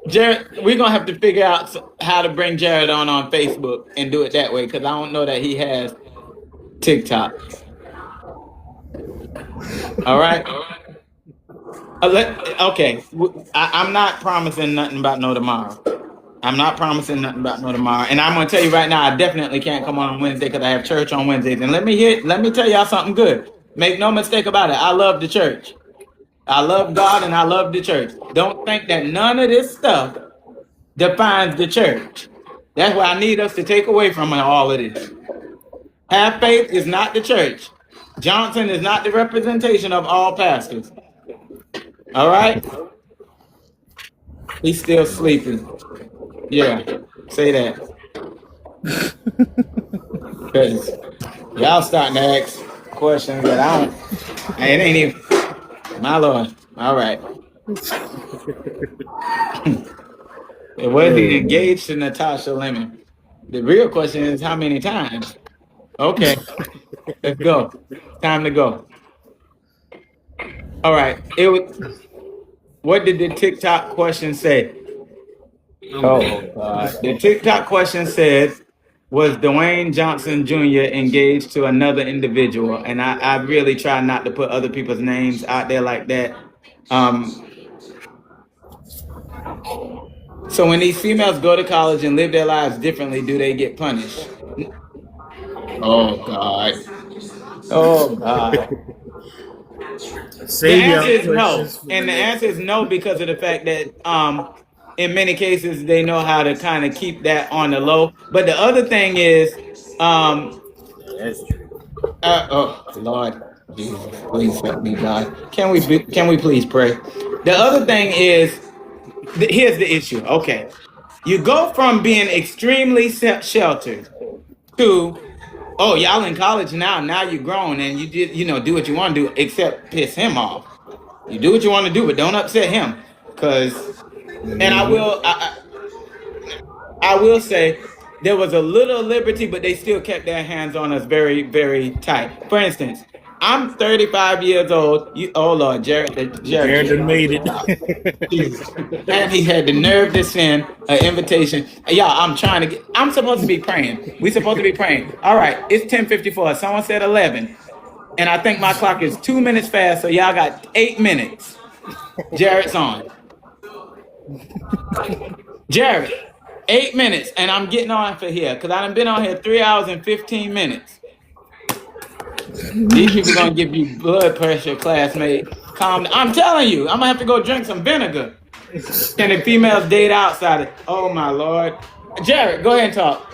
A: Jared, we're gonna have to figure out how to bring Jared on Facebook and do it that way because I don't know that he has TikTok. All right. Okay. I'm not promising nothing about no tomorrow. I'm not promising nothing about no tomorrow. And I'm gonna tell you right now, I definitely can't come on Wednesday because I have church on Wednesdays. And let me tell y'all something good. Make no mistake about it. I love the church. I love God and I love the church. Don't think that none of this stuff defines the church. That's why I need us to take away from all of this. Have faith is not the church. Johnson is not the representation of all pastors. All right? He's still sleeping. Yeah, say that. Because y'all starting to ask questions that I don't. It ain't even. My Lord. All right. Was he engaged to Natasha Lemon? The real question is how many times? Okay, let's go. Time to go. All right. What did the TikTok question say? Oh God. The TikTok question said, was Dwayne Johnson Jr. engaged to another individual? And I really try not to put other people's names out there like that. So when these females go to college and live their lives differently, do they get punished? Oh God. Oh God. The answer is no. And the answer is no because of the fact that in many cases they know how to kind of keep that on the low. But the other thing is
C: That's true.
A: oh Lord Jesus, please help me, God. Can we please pray? The other thing is here's the issue. Okay. You go from being extremely sheltered to, oh, y'all in college now. Now you're grown and you did, do what you want to do, except piss him off. You do what you want to do, but don't upset him. And I will say, there was a little liberty, but they still kept their hands on us very, very tight. For instance, I'm 35 years old. Oh Lord, Jared
C: Jared made it.
A: Jesus. And he had the nerve to send an invitation. Y'all, I'm supposed to be praying. We supposed to be praying. All right, it's 10:54. Someone said 11. And I think my clock is 2 minutes fast, so y'all got 8 minutes. Jared's on. Jared, 8 minutes, and I'm getting on for here because I done been on here 3 hours and 15 minutes. These people gonna give you blood pressure, classmate. calm down. I'm telling you, I'm gonna have to go drink some vinegar. Can the females date outside? Oh my lord, Jared, go ahead and talk.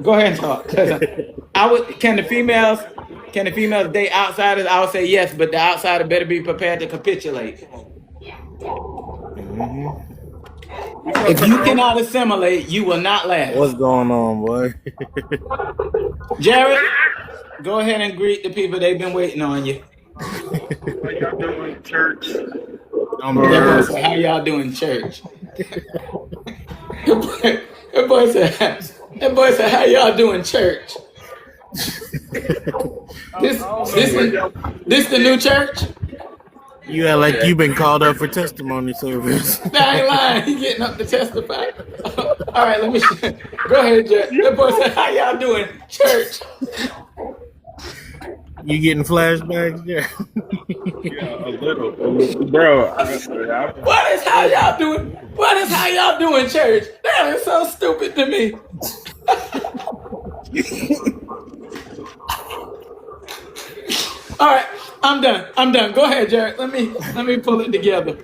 A: Go ahead and talk. 'Cause I would. Can the females date outsiders? I would say yes, but the outsider better be prepared to capitulate. If you cannot assimilate, you will not
C: What's
A: last.
C: going on, boy?
A: Jared, go ahead and greet the people. They've been waiting on you.
D: How y'all doing, church?
C: I'm
A: That boy
C: good.
A: said, "How y'all doing, church?" That boy said, "That boy said, how y'all doing, church?" This, this the new church.
C: You act like you've been called up for testimony service.
A: I ain't lying. He getting up to testify. All right, let me go ahead, Jared. That boy said, "How y'all doing, church?"
C: You getting flashbacks, yeah?
D: Yeah, a little. Bro.
A: What is how y'all doing? What is how y'all doing, church? That is so stupid to me. All right, I'm done. I'm done. Go ahead, Jared. Let me pull it together.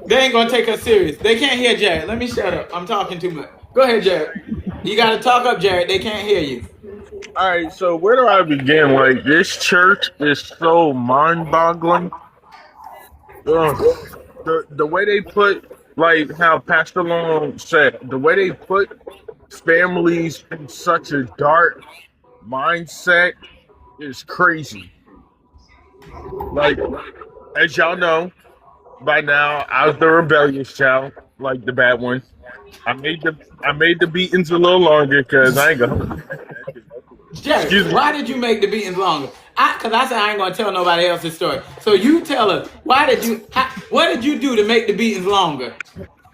A: They ain't gonna take us serious. They can't hear Jared. Let me shut up. I'm talking too much. Go ahead, Jared. You gotta talk up, Jared. They can't hear you.
D: All right, so where do I begin? Like, this church is so mind-boggling. Ugh. The way they put, like how Pastor Long said, the way they put families in such a dark mindset is crazy. Like, as y'all know by now, I was the rebellious child, like the bad one. I made the beatings a little longer because I ain't gonna hold you like that.
A: Jared,
D: Excuse me.
A: why did you make the beatings longer? Cause I said I ain't gonna tell nobody else's story. So you tell us, what did you do to make the beatings longer?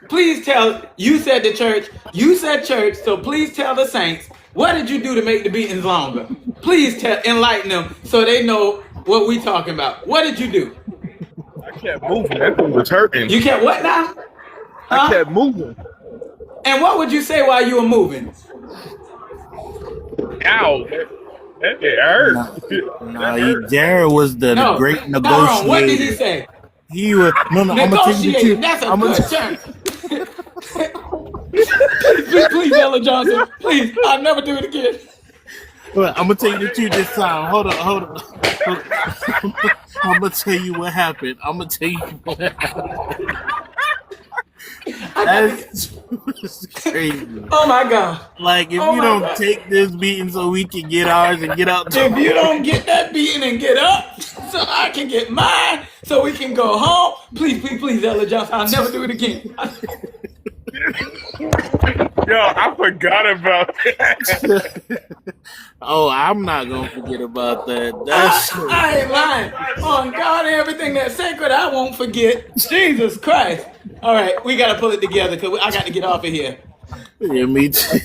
A: Please tell, you said the church, you said church, so please tell the saints, what did you do to make the beatings longer? Please enlighten them so they know what we talking about. What did you do?
D: I kept moving. That thing was hurting.
A: You kept what now?
D: I
A: Huh?
D: kept moving.
A: And what would you say while you were moving?
D: Ow, that it hurt.
C: Nah,
D: That hurt.
C: Jared was the
A: No.
C: great
A: Tyrone, what did he
C: negotiator.
A: say?
C: He was no. I'm gonna tell you the
A: Negotiating.
C: truth.
A: That's a
C: I'm gonna.
A: good term. Please, Ella Johnson. Please, I'll never do it again.
C: I'm gonna tell you the truth this time. Hold on. I'm gonna tell you what happened. I'm gonna tell you what happened. That's crazy.
A: Oh my God.
C: Like if
A: Oh
C: you
A: my
C: don't
A: God.
C: take this beating so we can get ours and get out.
A: If you don't get that beating and get up, so I can get mine, so we can go home, please, Ella Johnson, I'll never do it again.
D: Yo, I forgot about that.
C: Oh, I'm not gonna forget about that. That's
A: I ain't lying. On God and everything that's sacred, I won't forget. Jesus Christ. All right, we got to pull it together because I got to get off of here.
C: yeah, me too.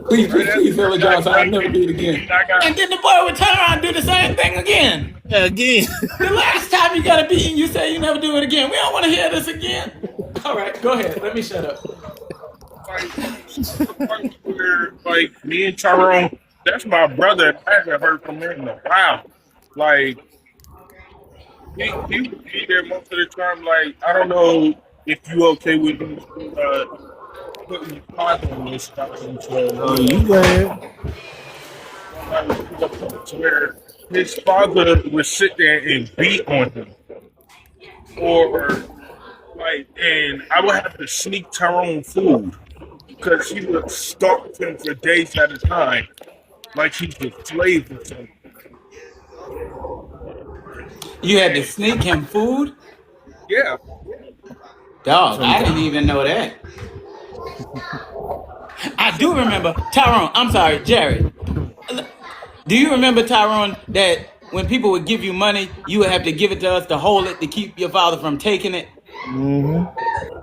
A: Please, Ella Johnson, I'll never do it again. And then the boy would turn around and do the same thing again.
C: Again.
A: The last time you got a beating, you say you never do it again. We don't want to hear this again. All right, go ahead. Let me shut up.
D: Like me and Tyrone, that's my brother. I haven't heard from him in a while. Like he would be there most of the time. Like I don't know if you okay with me putting your part on this stuff
C: Oh,
D: into
C: you go ahead.
D: where his father would sit there and beat on him, or like, and I would have to sneak Tyrone food because he would stalk him for days at a time, like he's a slave or something.
A: You had to sneak him food?
D: Yeah,
A: Dog, I didn't even know that. I do remember, Tyrone, I'm sorry, Jared. Do you remember, Tyrone, that when people would give you money, you would have to give it to us to hold it to keep your father from taking it?
C: Mm-hmm.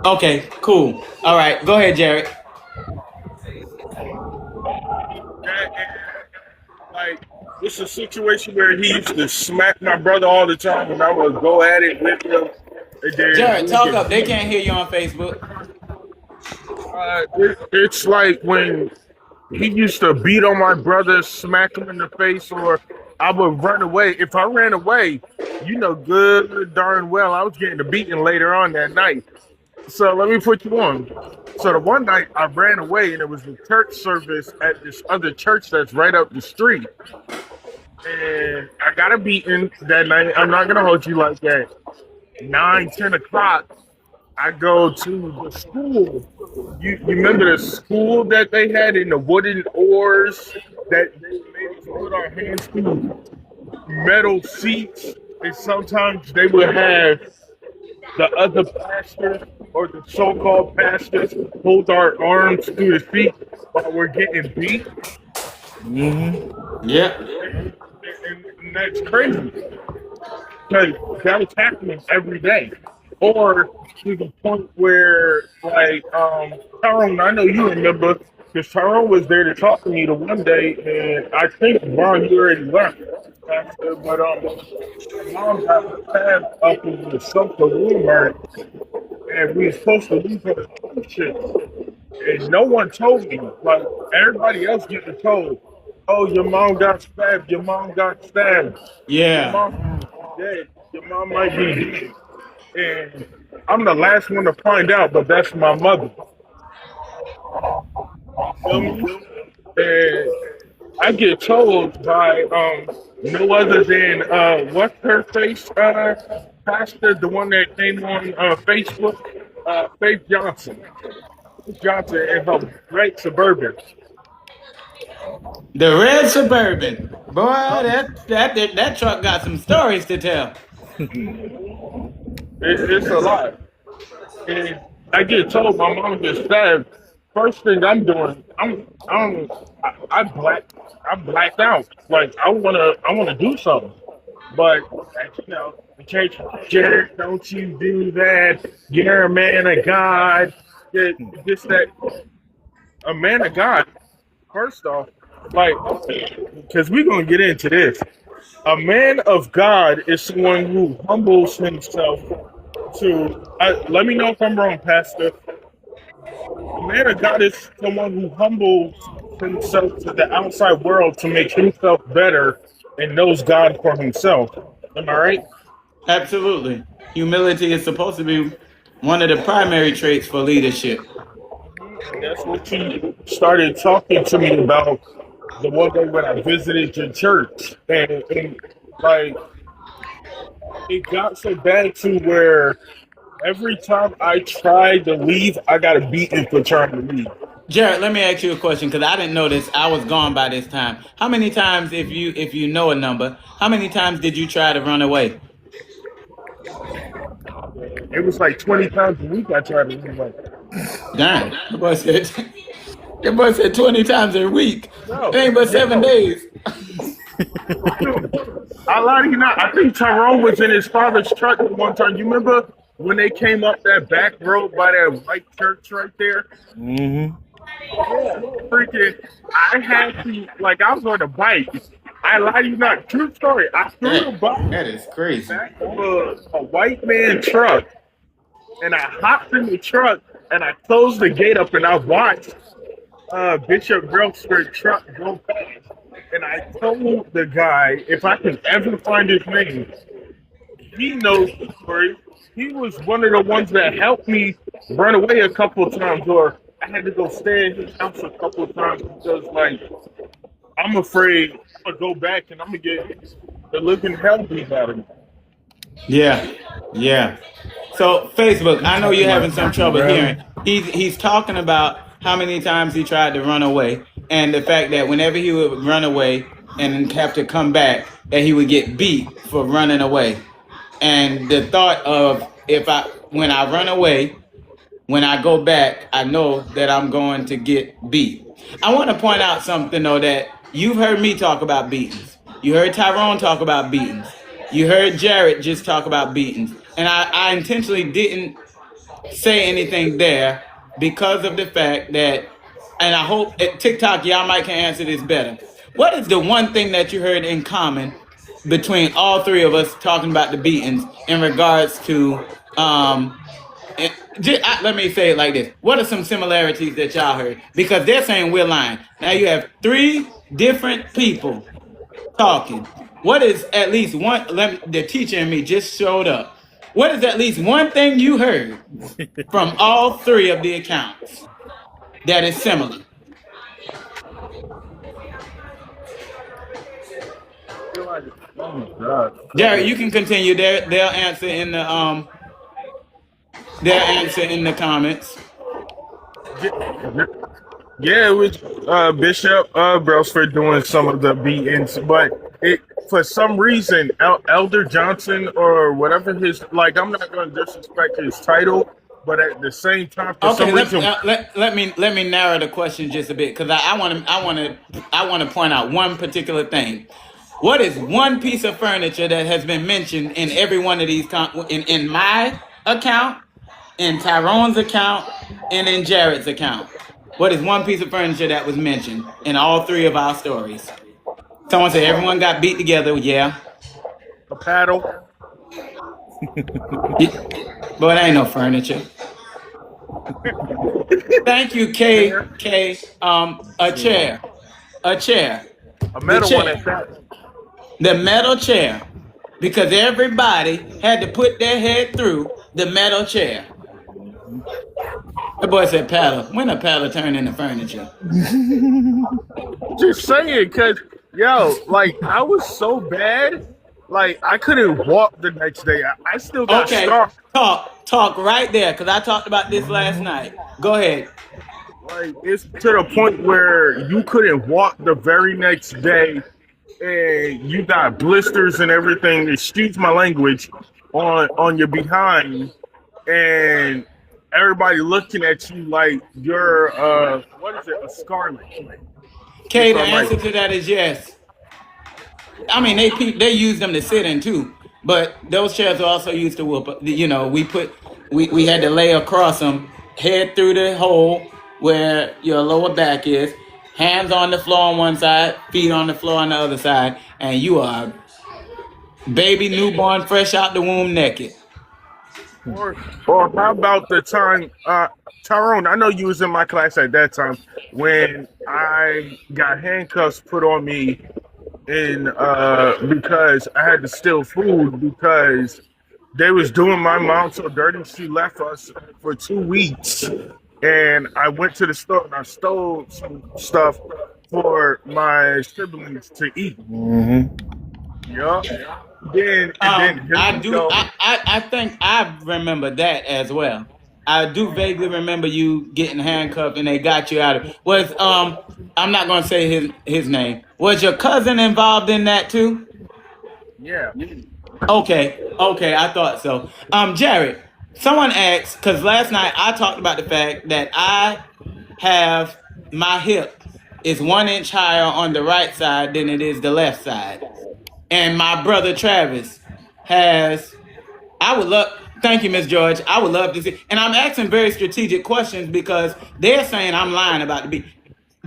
A: Okay, cool. All right, go ahead, Jared.
D: that, like it's a situation where he used to smack my brother all the time, and I would go at it with him, and then
A: Jared,
D: we would
A: talk
D: get
A: up. They
D: beat.
A: can't hear you on Facebook.
D: It's like when he used to beat on my brother, smack him in the face, or I would run away. If I ran away, you know good darn well I was getting a beating later on that night. So let me put you on. So the one night I ran away and it was a church service at this other church that's right up the street. And I got a beating that night. I'm not gonna hold you like that. 9, 10 o'clock, I go to the school. You remember the school that they had in the wooden oars that they made us put our hands through metal seats, and sometimes they would have the other pastors or the so-called pastors hold our arms through the seat while we're getting beat.
C: Mm-hmm.
A: Yep.
D: And that's crazy because that was happening every day. Or to the point where, like, Tyrone, I know you remember, because Tyrone was there to talk to me the one day, and I think Ron, you already left. But my mom got stabbed up in the Sofa Walmart, and we were supposed to leave her shit. And no one told me. Like, everybody else getting told, oh, your mom got stabbed, your mom got stabbed, your
A: Yeah.
D: mom dead, your mom might be dead. And I'm the last one to find out, but that's my mother. You feel me? And I get told by no other than what's her face pastor, the one that came on Facebook, Faith Johnson. Faith Johnson and her great suburban.
A: The red Suburban. Boy, that truck got some stories to tell.
D: It's a lot. And I get told my mom gets stabbed. First thing I'm doing, I I blacked out. Like I wanna do something. But the church, Jared, don't you do that. You're a man of God. Yeah, just that a man of God. First off, like, because we're gonna get into this. A man of God is someone who humbles himself to. Let me know if I'm wrong, Pastor. A man of God is someone who humbles himself to the outside world to make himself better and knows God for himself. Am I right?
A: Absolutely. Humility is supposed to be one of the primary traits for leadership.
D: And that's what you started talking to me about the one day when I visited your church. And like, it got so bad to where every time I tried to leave, I got a beating for trying to leave.
A: Jared, let me ask you a question because I didn't know this. I was gone by this time. How many times, if you know a number, how many times did you try to run away?
D: It was like 20 times a week I tried to leave. Like,
A: Darn. The boy said 20 times a week. It
D: yo,
A: ain't but 7 days.
D: I lie to you not. I think Tyrone was in his father's truck at one time. You remember when they came up that back road by that white church right there?
C: Mm-hmm.
D: Yeah, freaking. I had to, like, I was on a bike. I lie to you not. True story. I threw the bike
A: That is crazy.
D: back of a white man truck, and I hopped in the truck, and I closed the gate up, and I watched Bishop Grossford truck go past. And I told the guy, if I can ever find his name, he knows the story. He was one of the ones that helped me run away a couple of times, or I had to go stay in his house a couple of times because, like, I'm afraid I'm gonna go back and I'm gonna get the living hell beat out of me.
A: Yeah, yeah. So Facebook, I know
C: Talking
A: you're
C: about
A: having some
C: Country
A: trouble
C: Brown.
A: hearing. He's talking about how many times he tried to run away, and the fact that whenever he would run away and have to come back, that he would get beat for running away. And the thought of if I when I run away, when I go back, I know that I'm going to get beat. I want to point out something though that you've heard me talk about beatings. You heard Tyrone talk about beatings. You heard Jared just talk about beatings. And I intentionally didn't say anything there because of the fact that, and I hope at TikTok y'all might can answer this better. What is the one thing that you heard in common between all three of us talking about the beatings in regards to let me say it like this. What are some similarities that y'all heard? Because they're saying we're lying. Now you have three different people talking. What is at least one? The teacher and me just showed up. What is at least one thing you heard from all three of the accounts that is similar?
D: Feel like, oh my god.
A: Jared, you can continue. They'll answer in the they'll answer in the comments.
D: J- Yeah, it was Bishop Brailsford doing some of the beatings, but it for some reason Elder Johnson or whatever his like, I'm not going to disrespect his title, but at the same time, for
A: Okay,
D: some reason,
A: let me narrow the question just a bit because I want to point out one particular thing. What is one piece of furniture that has been mentioned in every one of these in my account, in Tyrone's account, and in Jared's account? What is one piece of furniture that was mentioned in all three of our stories? Someone said everyone got beat together. Yeah,
D: a paddle,
A: but it ain't no furniture. Thank you, K
D: chair,
A: K. A
C: Shit.
A: chair, a chair,
D: a
A: the
D: metal one
A: chair,
D: at that.
A: the metal chair, because everybody had to put their head through the metal chair. The boy said, "Paddle. When a paddle turn into furniture?"
D: Just saying, cause yo, like I was so bad, like I couldn't walk the next day. I still got
A: Okay,
D: scar.
A: talk right there, because I talked about this last night. Go ahead.
D: Like it's to the point where you couldn't walk the very next day, and you got blisters and everything. Excuse my language, on your behind, and everybody looking at you like you're what is it, a scarlet?
A: K,
D: If
A: the
D: I'm right.
A: answer to that is yes. I mean, they use them to sit in too, but those chairs are also used to whoop. You know, we had to lay across them, head through the hole where your lower back is, hands on the floor on one side, feet on the floor on the other side, and you are baby newborn, fresh out the womb, naked.
D: Or how about the time, Tyrone? I know you was in my class at that time when I got handcuffs put on me in because I had to steal food because they was doing my mom so dirty she left us for 2 weeks, and I went to the store and I stole some stuff for my siblings to eat.
C: Mm-hmm.
D: Yup. Then and then here
A: I
D: we
A: do.
D: go.
A: I think I remember that as well. I do vaguely remember you getting handcuffed and they got you out of. Was I'm not gonna say his name. Was your cousin involved in that too?
D: Yeah.
A: Okay, I thought so. Jared, someone asked because last night I talked about the fact that I have my hip is 1 inch higher on the right side than it is the left side, and my brother Travis has. I would love. Thank you, Miss George. I would love to see. And I'm asking very strategic questions because they're saying I'm lying about the beat.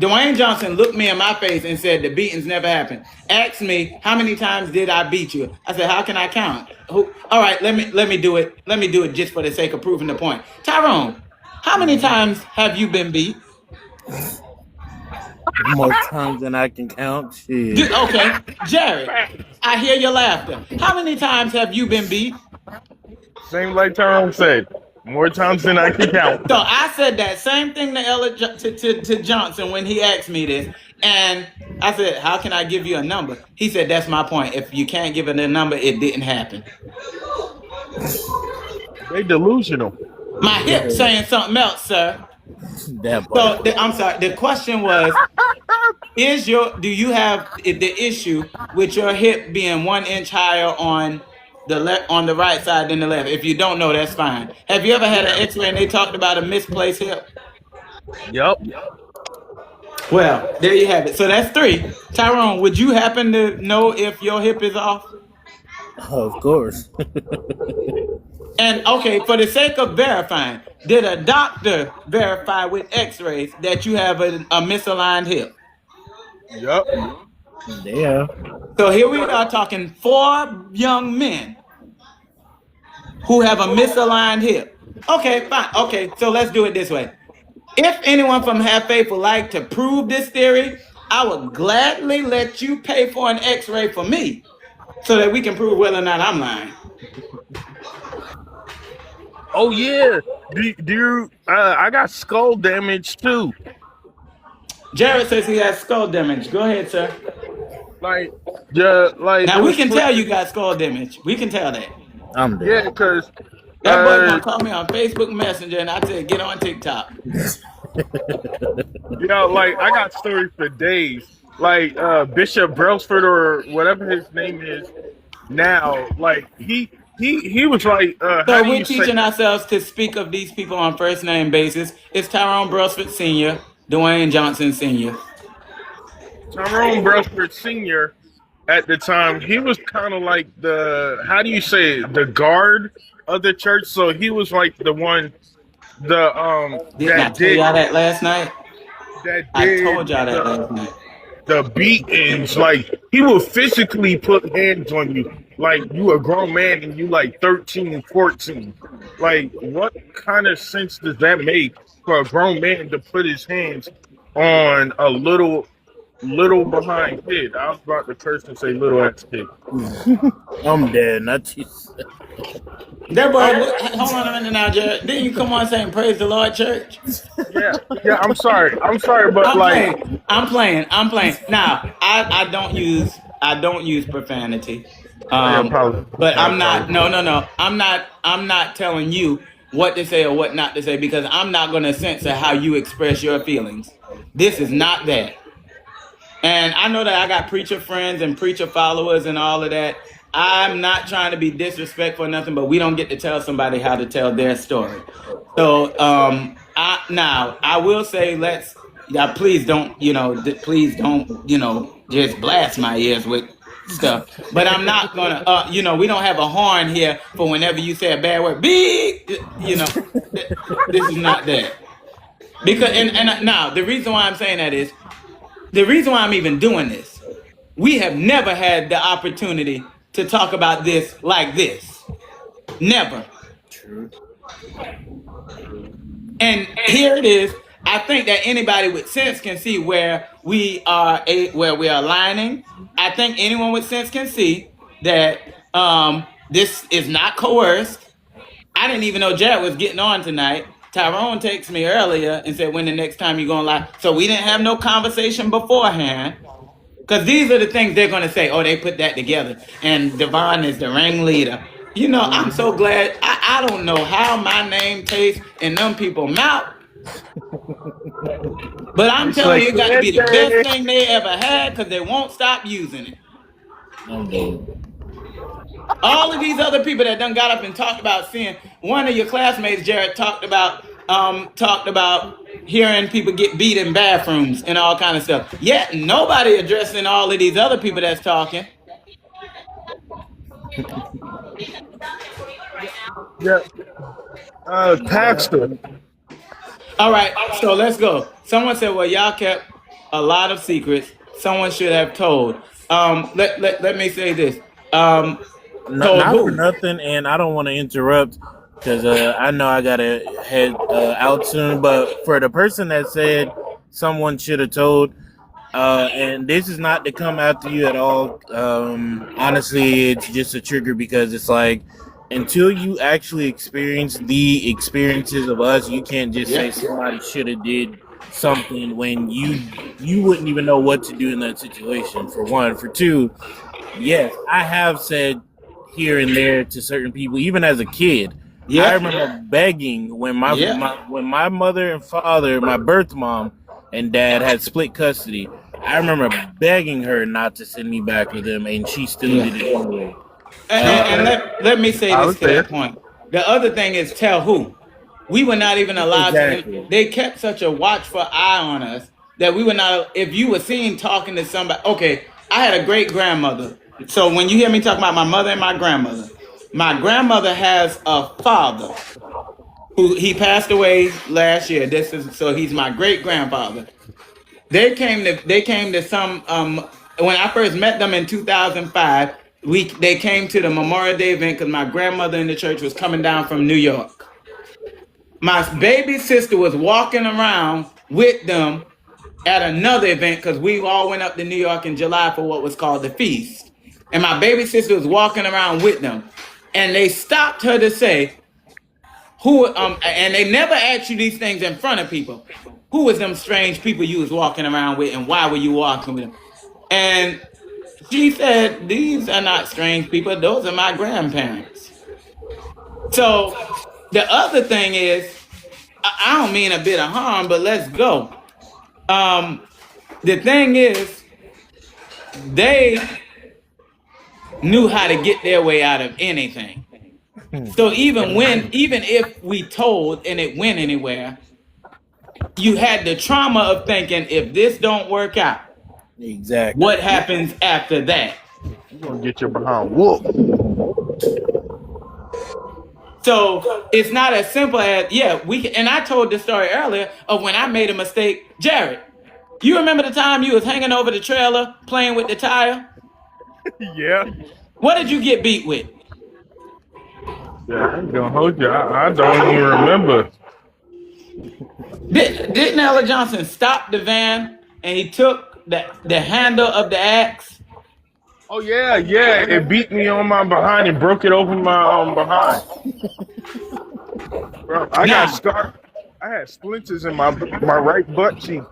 A: Dwayne Johnson looked me in my face and said the beatings never happened. Asked me how many times did I beat you? I said how can I count? All right, let me do it. Let me do it just for the sake of proving the point. Tyrone, how many
C: Mm-hmm.
A: times have you been beat?
C: More times than I can count. Shit.
A: Okay, Jared, I hear your laughter. How many times have you been beat?
D: Same like Tyrone said, more times than I can count.
A: So I said that same thing to to Johnson when he asked me this, and I said, "How can I give you a number?" He said, "That's my point. If you can't give it a number, it didn't happen."
D: They delusional.
A: My hip
C: Yeah,
A: saying something else, sir.
C: that part.
A: So I'm sorry. The question was, do you have the issue with your hip being 1 inch higher on the left on the right side than the left? If you don't know, that's fine. Have you ever had an
D: Yeah.
A: X-ray and they talked about a misplaced hip?
D: Yep.
A: Well, there you have it. So that's three. Tyrone, would you happen to know if your hip is off?
C: Of course.
A: And okay, for the sake of verifying, did a doctor verify with X-rays that you have a misaligned hip?
D: Yep.
C: Yeah.
A: So here we are talking four young men who have a misaligned hip. Okay, fine. Okay, so let's do it this way. If anyone from Have Faith would like to prove this theory, I would gladly let you pay for an X-ray for me. so that we can prove whether or not I'm lying.
D: Oh yeah. Do you, I got skull damage too.
A: Jared says he has skull damage. Go ahead, sir.
D: Like yeah, like
A: Now
D: it
A: we
D: was
A: can tell
D: twisted.
A: you got skull damage. We can tell that.
C: I'm
D: Yeah,
C: dead.
D: because
A: That boy
D: uh
A: gonna call me on Facebook Messenger and I said, get on TikTok.
D: yeah, like I got stories for days. Like Bishop Brailsford or whatever his name is now, like he was like, how
A: So
D: do
A: we're
D: you say
A: teaching
D: it?
A: ourselves to speak of these people on first name basis. It's Tyrone Brosford Sr., Dwayne Johnson Sr.
D: Tyrone Brailsford Sr. at the time, he was kind of like the, how do you say it, the guard of the church. So he was like the one, the
A: Didn't I tell y'all that last night?
D: that
A: I
D: did
A: told y'all that last night.
D: the beatings. Like he will physically put hands on you, like you a grown man and you like 13, 14. Like what kind of sense does that make for a grown man to put his hands on a little behind kid? I was about to curse and say little ass kid.
C: I'm dead. Not you.
A: That boy, hold on a minute now, Jared. Didn't you come on saying praise the Lord, church?
D: Yeah, yeah. I'm sorry, but
A: I'm
D: like
A: playing. I'm playing. I'm playing. Now, I don't use profanity.
D: I
A: Um,
D: apologize.
A: but
D: I
A: I'm not
D: apologize.
A: no. I'm not telling you what to say or what not to say because I'm not gonna censor how you express your feelings. This is not that. And I know that I got preacher friends and preacher followers and all of that. I'm not trying to be disrespectful or nothing, but we don't get to tell somebody how to tell their story. So I will say yeah, please don't, please don't, just blast my ears with stuff. But I'm not gonna we don't have a horn here for whenever you say a bad word. Beep, this is not that. Because and now the reason why I'm saying that is the reason why I'm even doing this. We have never had the opportunity to talk about this like this. Never.
C: True.
A: And here it is. I think that anybody with sense can see where we are aligning. I think anyone with sense can see that this is not coerced. I didn't even know Jared was getting on tonight. Tyrone texted me earlier and said, when the next time you gonna lie? So we didn't have no conversation beforehand. Because these are the things they're going to say. Oh, they put that together. And Devon is the ringleader. I'm so glad. I don't know how my name tastes in them people's mouth. But I'm
D: It's
A: telling
D: like
A: you, it got to be the best
D: Andy.
A: thing they ever had because they won't stop using it.
C: I'm dead.
A: All of these other people that done got up and talked about seeing one of your classmates, Jared, talked about hearing people get beat in bathrooms and all kind of stuff. Yet nobody addressing all of these other people that's talking.
D: Yeah, pastor.
A: All right, so let's go. Someone said, well, y'all kept a lot of secrets. Someone should have told. Let me say this.
C: Not,
A: Told
C: not for
A: who?
C: nothing, and I don't want to interrupt because I know I gotta head out soon. But for the person that said someone should have told, and this is not to come after you at all. Honestly, it's just a trigger because it's like until you actually experience the experiences of us, you can't just say
A: Yeah.
C: somebody should have did something when you wouldn't even know what to do in that situation. For one, for two, yes, I have said here and there to certain people, even as a kid. I
A: Yeah.
C: remember begging when
A: Yeah.
C: when my mother and father, my birth mom and dad had split custody. I remember begging her not to send me back with them, and she still
A: Yeah.
C: did it anyway.
A: And let me say
D: I
A: this
D: was
A: to
D: there.
A: that point. The other thing is tell who. We were not even allowed to. And
C: Exactly.
A: they kept such a watchful eye on us that we were not. If you were seen talking to somebody, okay. I had a great grandmother. So when you hear me talk about my mother and my grandmother has a father who he passed away last year. So he's my great grandfather. They came to some when I first met them in 2005. They came to the Memorial Day event because my grandmother in the church was coming down from New York. My baby sister was walking around with them at another event because we all went up to New York in July for what was called the feast. and my baby sister was walking around with them, and they stopped her to say, "Who?" And they never asked you these things in front of people. Who was them strange people you was walking around with, and why were you walking with them? And she said, "These are not strange people. Those are my grandparents." So the other thing is, I don't mean a bit of harm, but let's go. The thing is, they knew how to get their way out of anything. So even if we told and it went anywhere, you had the trauma of thinking, if this don't work out,
C: Exactly.
A: what happens after that?
D: You're gonna get your behind whooped.
A: So it's not as simple as, yeah, we can, and I told this story earlier of when I made a mistake. Jared, you remember the time you was hanging over the trailer playing with the tire?
D: Yeah.
A: What did you get beat with?
D: Yeah, I ain't gonna hold you. I don't even remember.
A: Didn't Ella Johnson stop the van and he took the handle of the axe?
D: Oh yeah, yeah. It beat me on my behind and broke it over my behind. Bro, I got
A: Now,
D: scar. I had splinters in my right butt cheek.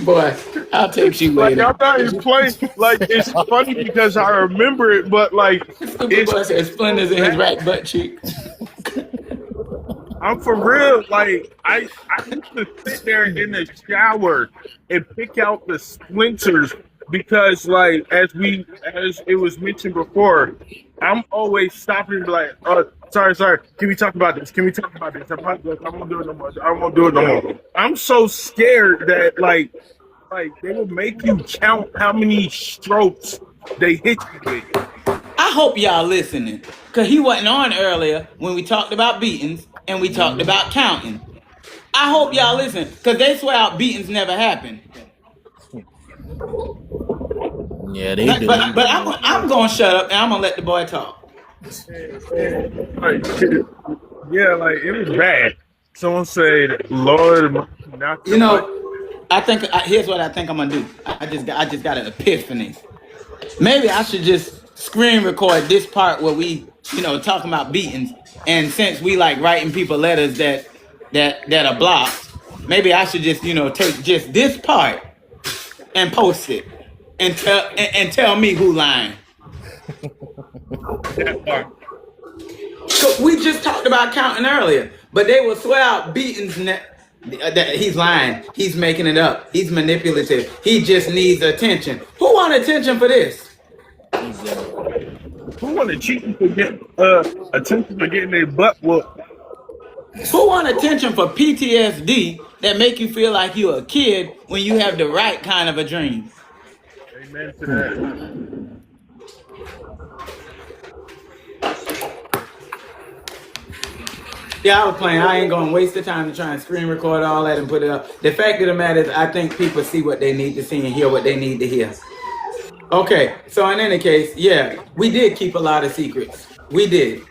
A: boy, I'll take you
D: Like
A: later.
D: I'm not even playing. Like it's funny because I remember it, but like
A: Stupid
D: it's
A: boy said splinters in his right butt cheek.
D: I'm for real. Like I used to sit there in the shower and pick out the splinters because like as it was mentioned before, I'm always stopping and be like, oh sorry, can we talk about this? Can we talk about this? I won't do it no more. I won't do it no more. I'm so scared that like they will make you count how many strokes they hit you with.
A: I hope y'all listening, because he wasn't on earlier when we talked about beatings and we talked about counting. I hope y'all listen, because they swear out beatings never happened.
C: Yeah, they
A: But,
C: do.
A: but I'm going to shut up and I'm going to let the boy talk.
D: Like, yeah, like it was bad. Someone said, "Lord, not
A: You
D: too much."
A: know, here's what I think I'm going to do. I just got an epiphany. Maybe I should just screen record this part where we, talking about beatings. And since we like writing people letters that are blocked, maybe I should just, take just this part and post it and tell me who lying. So we just talked about counting earlier, but they will swear out beatings that he's lying, he's making it up, he's manipulative, he just needs attention. Who want attention for this?
D: Who want to cheat for get attention for getting their butt whooped?
A: Who want attention for PTSD that make you feel like you're a kid when you have the right kind of a dream?
D: Amen to that.
A: Yeah, I was playing. I ain't gonna waste the time to try and screen record all that and put it up. The fact of the matter is, I think people see what they need to see and hear what they need to hear. Okay, so in any case, yeah, we did keep a lot of secrets. We did.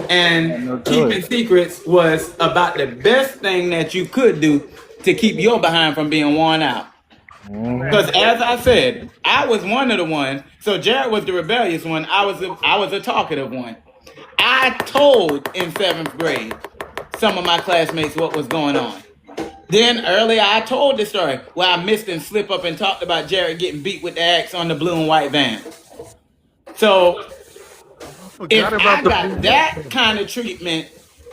A: And keeping secrets was about the best thing that you could do to keep your behind from being worn out. Because as I said, I was one of the ones. So Jared was the rebellious one. I was a talkative one. I told in 7th grade some of my classmates what was going on. Then earlier I told the story where I missed and slipped up and talked about Jared getting beat with the axe on the blue and white van. So if I got that kind of treatment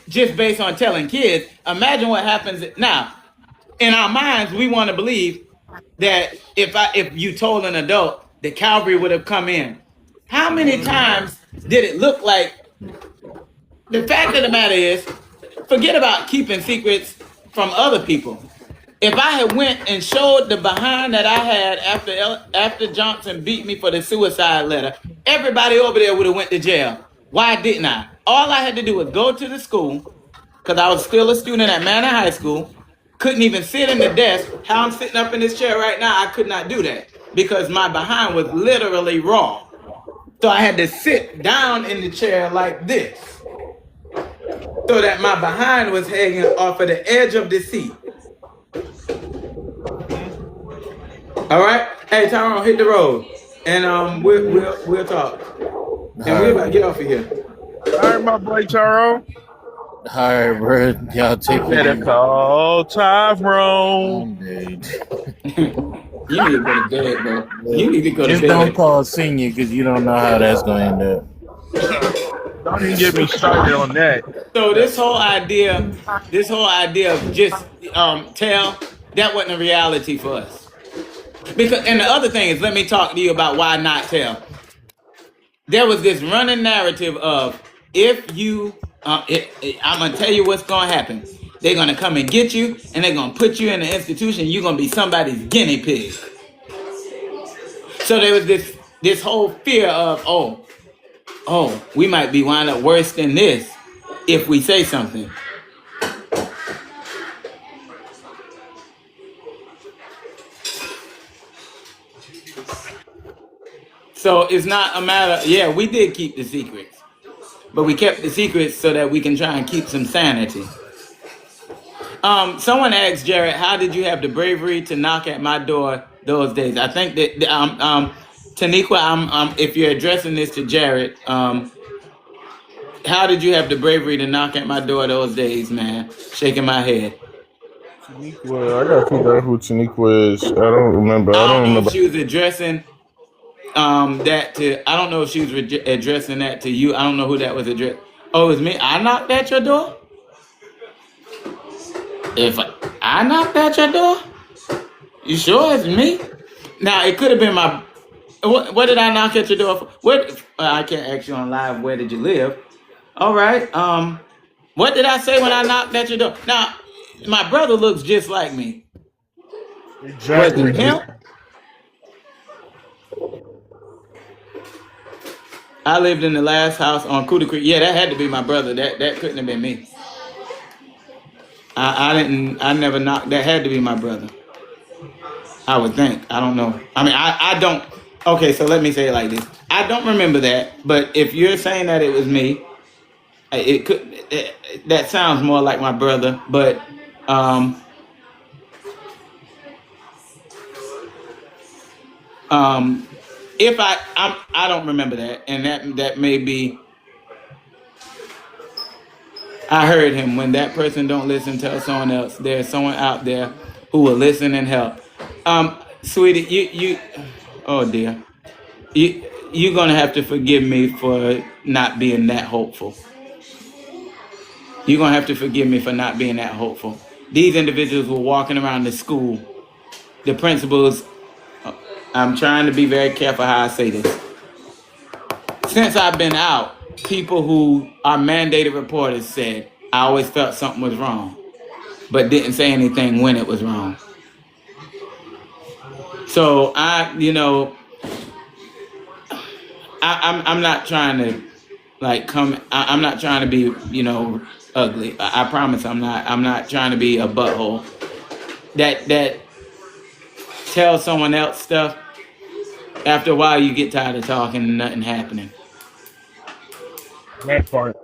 A: just based on telling kids, imagine what happens now. In our minds, we want to believe that if you told an adult, the cavalry would have come in. How many times did it look like? The fact of the matter is, forget about keeping secrets from other people. If I had went and showed the behind that I had after Johnson beat me for the suicide letter, everybody over there would have went to jail. Why didn't I? All I had to do was go to the school, because I was still a student at Manor High School, couldn't even sit in the desk. How I'm sitting up in this chair right now, I could not do that because my behind was literally raw. So I had to sit down in the chair like this so that my behind was hanging off of the edge of the seat. All right? Hey, Tyrone, hit the road, and we'll talk,
C: All
A: and we're about to
C: right,
A: get off of here.
D: All right, my boy Taro.
C: all right, bro. Y'all take it
D: Better
C: easy.
D: call Tyrone.
C: I'm dead.
A: You need to go to bed, bro. You
C: Look,
A: need to go to
C: just don't
A: bed.
C: call senior because you don't know how that's going to end up.
D: Don't even get me started on that.
A: So this whole idea of just tell, that wasn't a reality for us. Because, and the other thing is, let me talk to you about why not tell. There was this running narrative of, if you, I'm gonna tell you what's gonna happen. They're gonna come and get you, and they're gonna put you in an institution. You're gonna be somebody's guinea pig. So there was this whole fear of, we might be wind up worse than this if we say something. So it's not a matter. Yeah, we did keep the secrets, but we kept the secrets so that we can try and keep some sanity. Someone asked Jared, "How did you have the bravery to knock at my door those days?" I think that Taniqua, if you're addressing this to Jared, how did you have the bravery to knock at my door those days, man? Shaking my head.
D: Taniqua, I gotta figure out who Taniqua is. I don't remember. I
A: I don't
D: don't
A: know if
D: remember.
A: she was addressing that to. I don't know if she was addressing that to you. I don't know who that was addressed. Oh, it was me. I knocked at your door. If I knocked at your door, you sure it's me? Now it could have been my. What did I knock at your door for? What? I can't ask you on live. Where did you live? All right. What did I say when I knocked at your door? Now, my brother looks just like me. Was
D: Exactly.
A: it him? I lived in the last house on Cooter Creek. Yeah, that had to be my brother. That couldn't have been me. I didn't. I never knocked. That had to be my brother. I would think. I don't know. I mean, I don't. Okay, so let me say it like this. I don't remember that, but if you're saying that it was me, it could. That sounds more like my brother. But um, um, if I don't remember that, and that may be. I heard him. When that person don't listen, tell someone else. There's someone out there who will listen and help. Sweetie, oh dear, you're gonna have to forgive me for not being that hopeful. You're gonna have to forgive me for not being that hopeful. These individuals were walking around the school. The principals. I'm trying to be very careful how I say this. Since I've been out, people who are mandated reporters said I always felt something was wrong, but didn't say anything when it was wrong. So I'm not trying to like come. I'm not trying to be ugly. I promise I'm not. I'm not trying to be a butthole. That tell someone else stuff. After a while, you get tired of talking and nothing happening.
D: That part.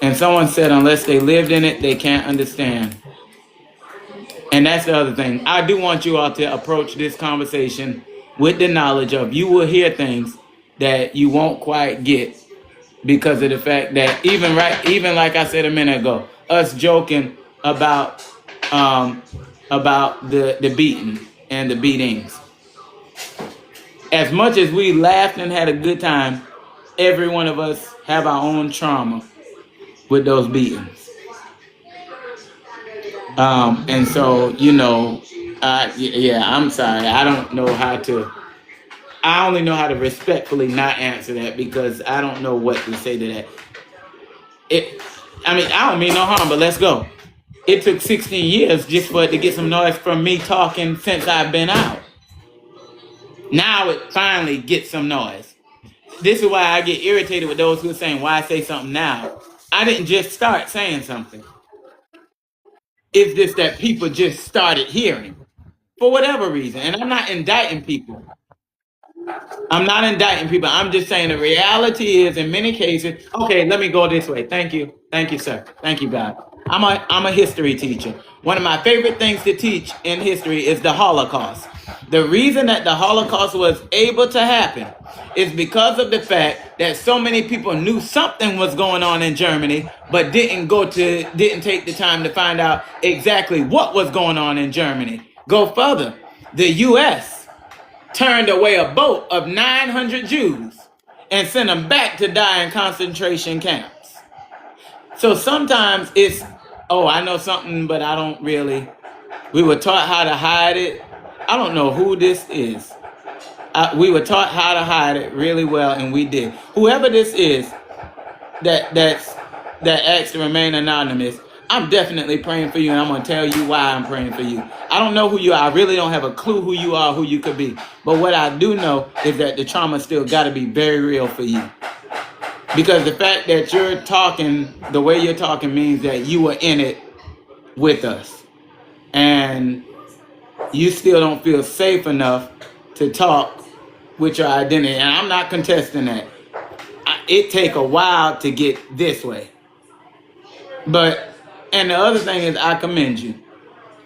A: And someone said, unless they lived in it, they can't understand. And that's the other thing. I do want you all to approach this conversation with the knowledge of you will hear things that you won't quite get because of the fact that even like I said a minute ago, us joking um, about the beating and the beatings. As much as we laughed and had a good time, every one of us have our own trauma with those beatings. And so, yeah, I'm sorry. I don't know how to, I only know how to respectfully not answer that because I don't know what to say to that. I don't mean no harm, but let's go. It took 16 years just for it to get some noise from me talking since I've been out. Now it finally gets some noise. This is why I get irritated with those who are saying, why say something now? I didn't just start saying something. It's just that people just started hearing for whatever reason. And I'm not indicting people. I'm just saying the reality is in many cases, okay, let me go this way. Thank you. Thank you, sir. Thank you, God. I'm a history teacher. One of my favorite things to teach in history is the Holocaust. The reason that the Holocaust was able to happen is because of the fact that so many people knew something was going on in Germany, but didn't take the time to find out exactly what was going on in Germany. Go further. The U.S. turned away a boat of 900 Jews and sent them back to die in concentration camps. So sometimes it's, oh, I know something, but I don't really. We were taught how to hide it. I don't know who this is. We were taught how to hide it really well, and we did. Whoever this is that asked to remain anonymous, I'm definitely praying for you, and I'm going to tell you why I'm praying for you. I don't know who you are. I really don't have a clue who you are, who you could be. But what I do know is that the trauma still got to be very real for you. Because the fact that you're talking the way you're talking means that you were in it with us. And you still don't feel safe enough to talk with your identity. And I'm not contesting that. It take a while to get this way. And the other thing is, I commend you.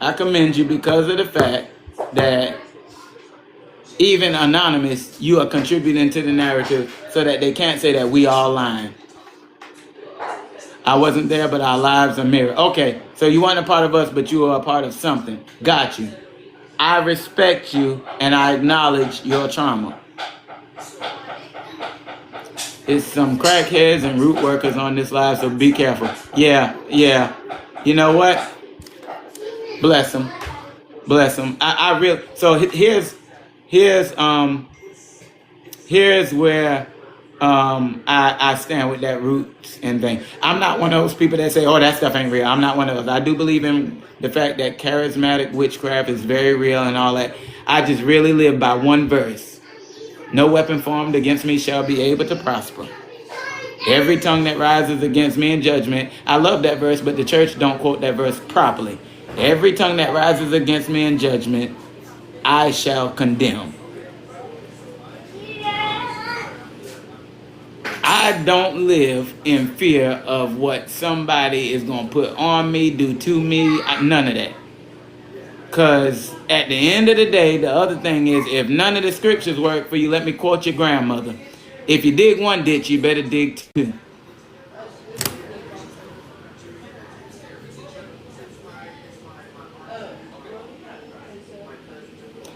A: I commend you because of the fact that even anonymous, you are contributing to the narrative so that they can't say that we all lying. I wasn't there, but our lives are mirrored. Okay, so you weren't a part of us, but you are a part of something. Got you. I respect you, and I acknowledge your trauma. It's some crackheads and root workers on this live, so be careful. Yeah. You know what? Bless them. Bless them. I really. So here's where I stand with that roots and thing. I'm not one of those people that say, oh, that stuff ain't real. I'm not one of those. I do believe in the fact that charismatic witchcraft is very real and all that. I just really live by one verse. No weapon formed against me shall be able to prosper. Every tongue that rises against me in judgment. I love that verse, but the church don't quote that verse properly. Every tongue that rises against me in judgment, I shall condemn. I don't live in fear of what somebody is going to put on me, do to me, none of that. Because at the end of the day, the other thing is, if none of the scriptures work for you, let me quote your grandmother. If you dig one ditch, you better dig two.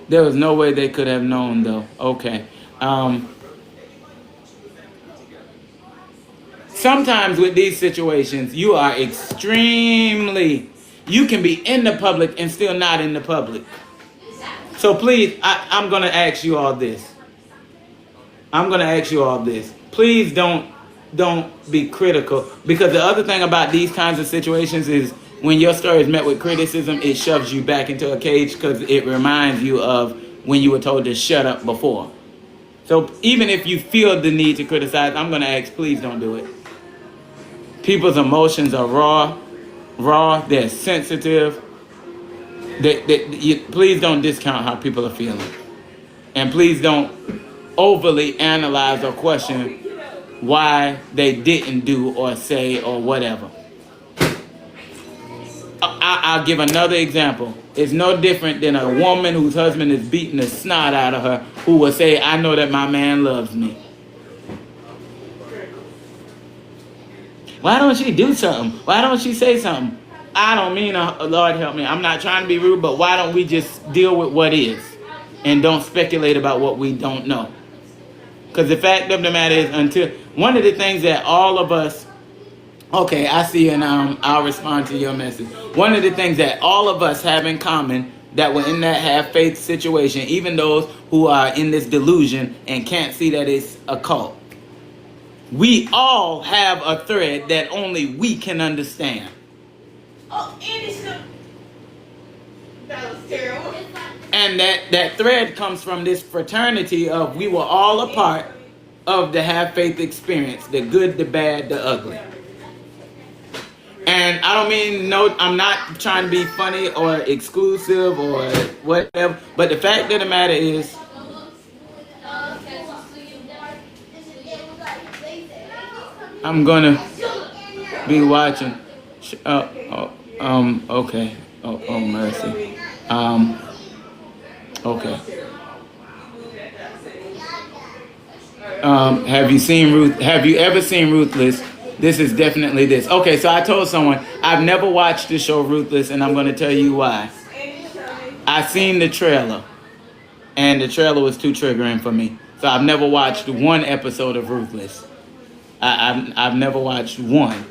A: There was no way they could have known, though. Okay. Sometimes with these situations, you are you can be in the public and still not in the public. So please, I'm going to ask you all this. Please don't be critical, because the other thing about these kinds of situations is when your story is met with criticism, it shoves you back into a cage because it reminds you of when you were told to shut up before. So even if you feel the need to criticize, I'm going to ask, please don't do it. People's emotions are raw, they're sensitive. Please don't discount how people are feeling. And please don't overly analyze or question why they didn't do or say or whatever. I'll give another example. It's no different than a woman whose husband is beating the snot out of her who will say, I know that my man loves me. Why don't she do something? Why don't she say something? I don't mean, Lord help me, I'm not trying to be rude, but why don't we just deal with what is and don't speculate about what we don't know? Because the fact of the matter is, one of the things that all of us, okay, I see, and I'll respond to your message. One of the things that all of us have in common that were in that half-faith situation, even those who are in this delusion and can't see that it's a cult, we all have a thread that only we can understand. Oh, that was terrible. And that thread comes from this fraternity of we were all a part of the have-faith experience, the good, the bad, the ugly. And I don't mean, I'm not trying to be funny or exclusive or whatever, but the fact of the matter is, I'm gonna be watching. Okay. Oh, mercy. Um, okay. Have you seen Ruth? Have you ever seen Ruthless? This is definitely this. Okay, so I told someone I've never watched the show Ruthless, and I'm going to tell you why. I seen the trailer, and the trailer was too triggering for me. So I've never watched one episode of Ruthless. I've never watched one.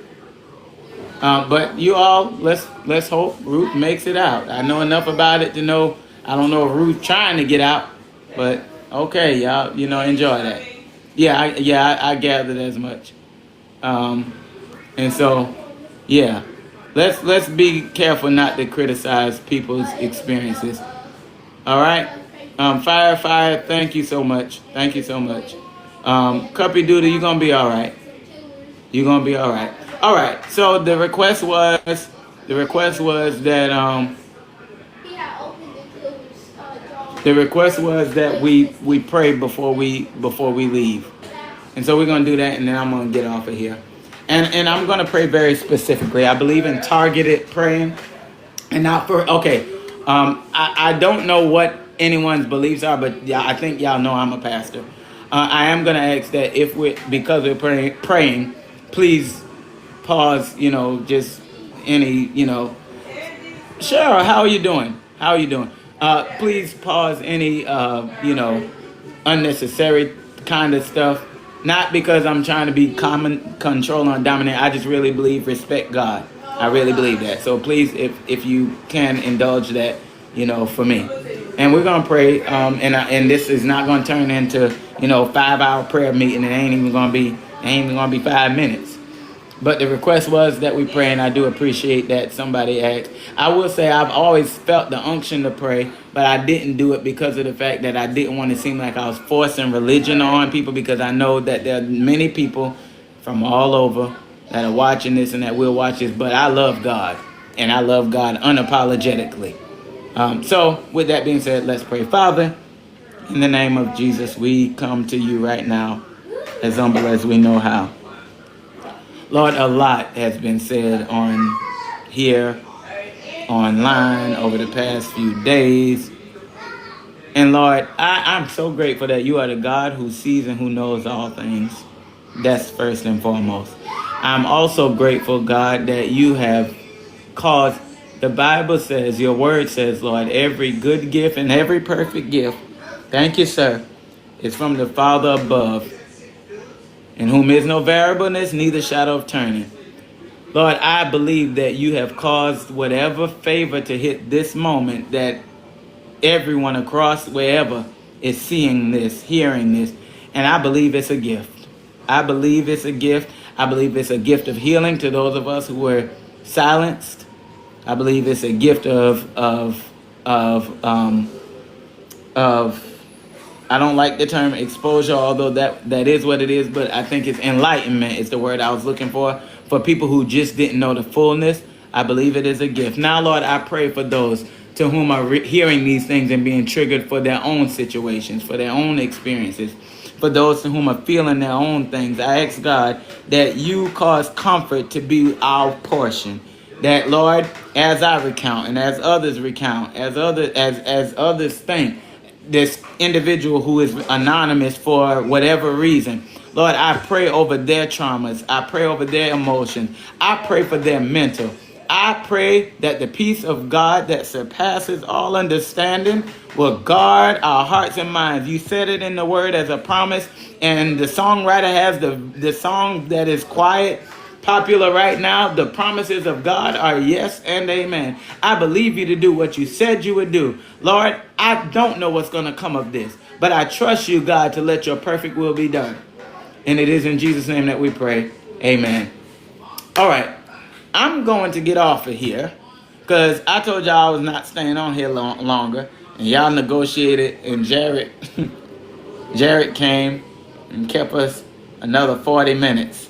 A: But you all, let's hope Ruth makes it out. I know enough about it to know. I don't know if Ruth trying to get out, but okay, y'all, enjoy that. Yeah, I gathered as much. And so, yeah, let's be careful not to criticize people's experiences. All right, fire. Thank you so much. Thank you so much. Cuppy Doodle, you're gonna be all right. You're gonna be all right. All right. So the request was that we pray before we leave. And so we're going to do that, and then I'm going to get off of here. And I'm going to pray very specifically. I believe in targeted praying. And not for, okay, I don't know what anyone's beliefs are, but yeah, I think y'all know I'm a pastor. I am going to ask that because we're praying, please pause, just any, sure, how are you doing? Please pause any, unnecessary kind of stuff. Not because I'm trying to be controlling or dominant. I just really believe respect God. I really believe that. So please, if you can indulge that, for me. And we're gonna pray. And this is not gonna turn into 5-hour prayer meeting. It ain't even gonna be 5 minutes. But the request was that we pray, and I do appreciate that somebody asked. I will say I've always felt the unction to pray, but I didn't do it because of the fact that I didn't want to seem like I was forcing religion on people, because I know that there are many people from all over that are watching this and that will watch this, but I love God, and I love God unapologetically. So with that being said, let's pray. Father, in the name of Jesus, we come to you right now as humble as we know how. Lord, a lot has been said on here, online, over the past few days. And Lord, I'm so grateful that you are the God who sees and who knows all things. That's first and foremost. I'm also grateful, God, that you have caused, the Bible says, your word says, Lord, every good gift and every perfect gift, thank you, sir, is from the Father above, in whom is no variableness, neither shadow of turning. Lord, I believe that you have caused whatever favor to hit this moment, that everyone across wherever is seeing this, hearing this, and I believe it's a gift. I believe it's a gift. I believe it's a gift of healing to those of us who were silenced. I believe it's a gift of I don't like the term exposure, although that is what it is, but I think it's enlightenment is the word I was looking for people who just didn't know the fullness. I believe it is a gift. Now, Lord, I pray for those to whom are hearing these things and being triggered for their own situations, for their own experiences, for those to whom are feeling their own things. I ask God that you cause comfort to be our portion. That, Lord, as I recount and as others recount, as others think, this individual who is anonymous for whatever reason, Lord, I pray over their traumas. I pray over their emotions. I pray for their mental. I pray that the peace of God that surpasses all understanding will guard our hearts and minds. You said it in the word as a promise, and the songwriter has the song that is quiet, popular right now. The promises of God are yes and amen. I believe you to do what you said you would do. Lord, I don't know what's going to come of this, but I trust you, God, to let your perfect will be done. And it is in Jesus' name that we pray. Amen. All right. I'm going to get off of here because I told y'all I was not staying on here longer. And y'all negotiated, and Jared came and kept us another 40 minutes.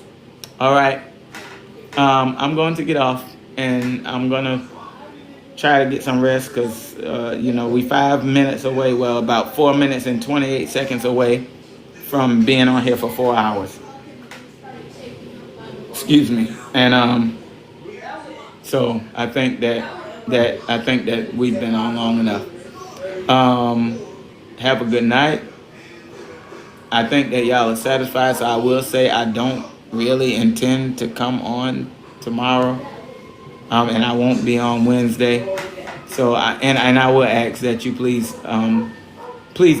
A: All right. I'm going to get off, and I'm going to try to get some rest because, we 5 minutes away, well, about 4 minutes and 28 seconds away from being on here for 4 hours. Excuse me. And So I think that we've been on long enough. Have a good night. I think that y'all are satisfied. So I will say I don't really intend to come on tomorrow, and I won't be on Wednesday. So I will ask that you please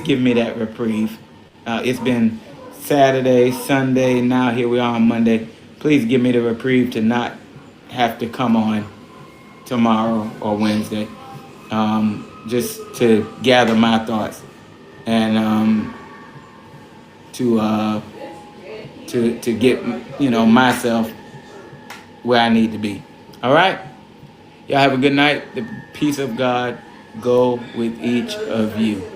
A: give me that reprieve. It's been Saturday, Sunday, now here we are on Monday. Please give me the reprieve to not have to come on tomorrow or Wednesday, just to gather my thoughts and to get myself where I need to be. All right, y'all have a good night. The peace of God go with each of you.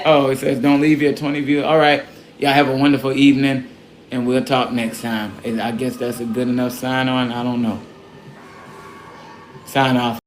A: Oh, it says don't leave your 20 views. All right, y'all have a wonderful evening, and we'll talk next time. I guess that's a good enough sign on. I don't know. Sign off.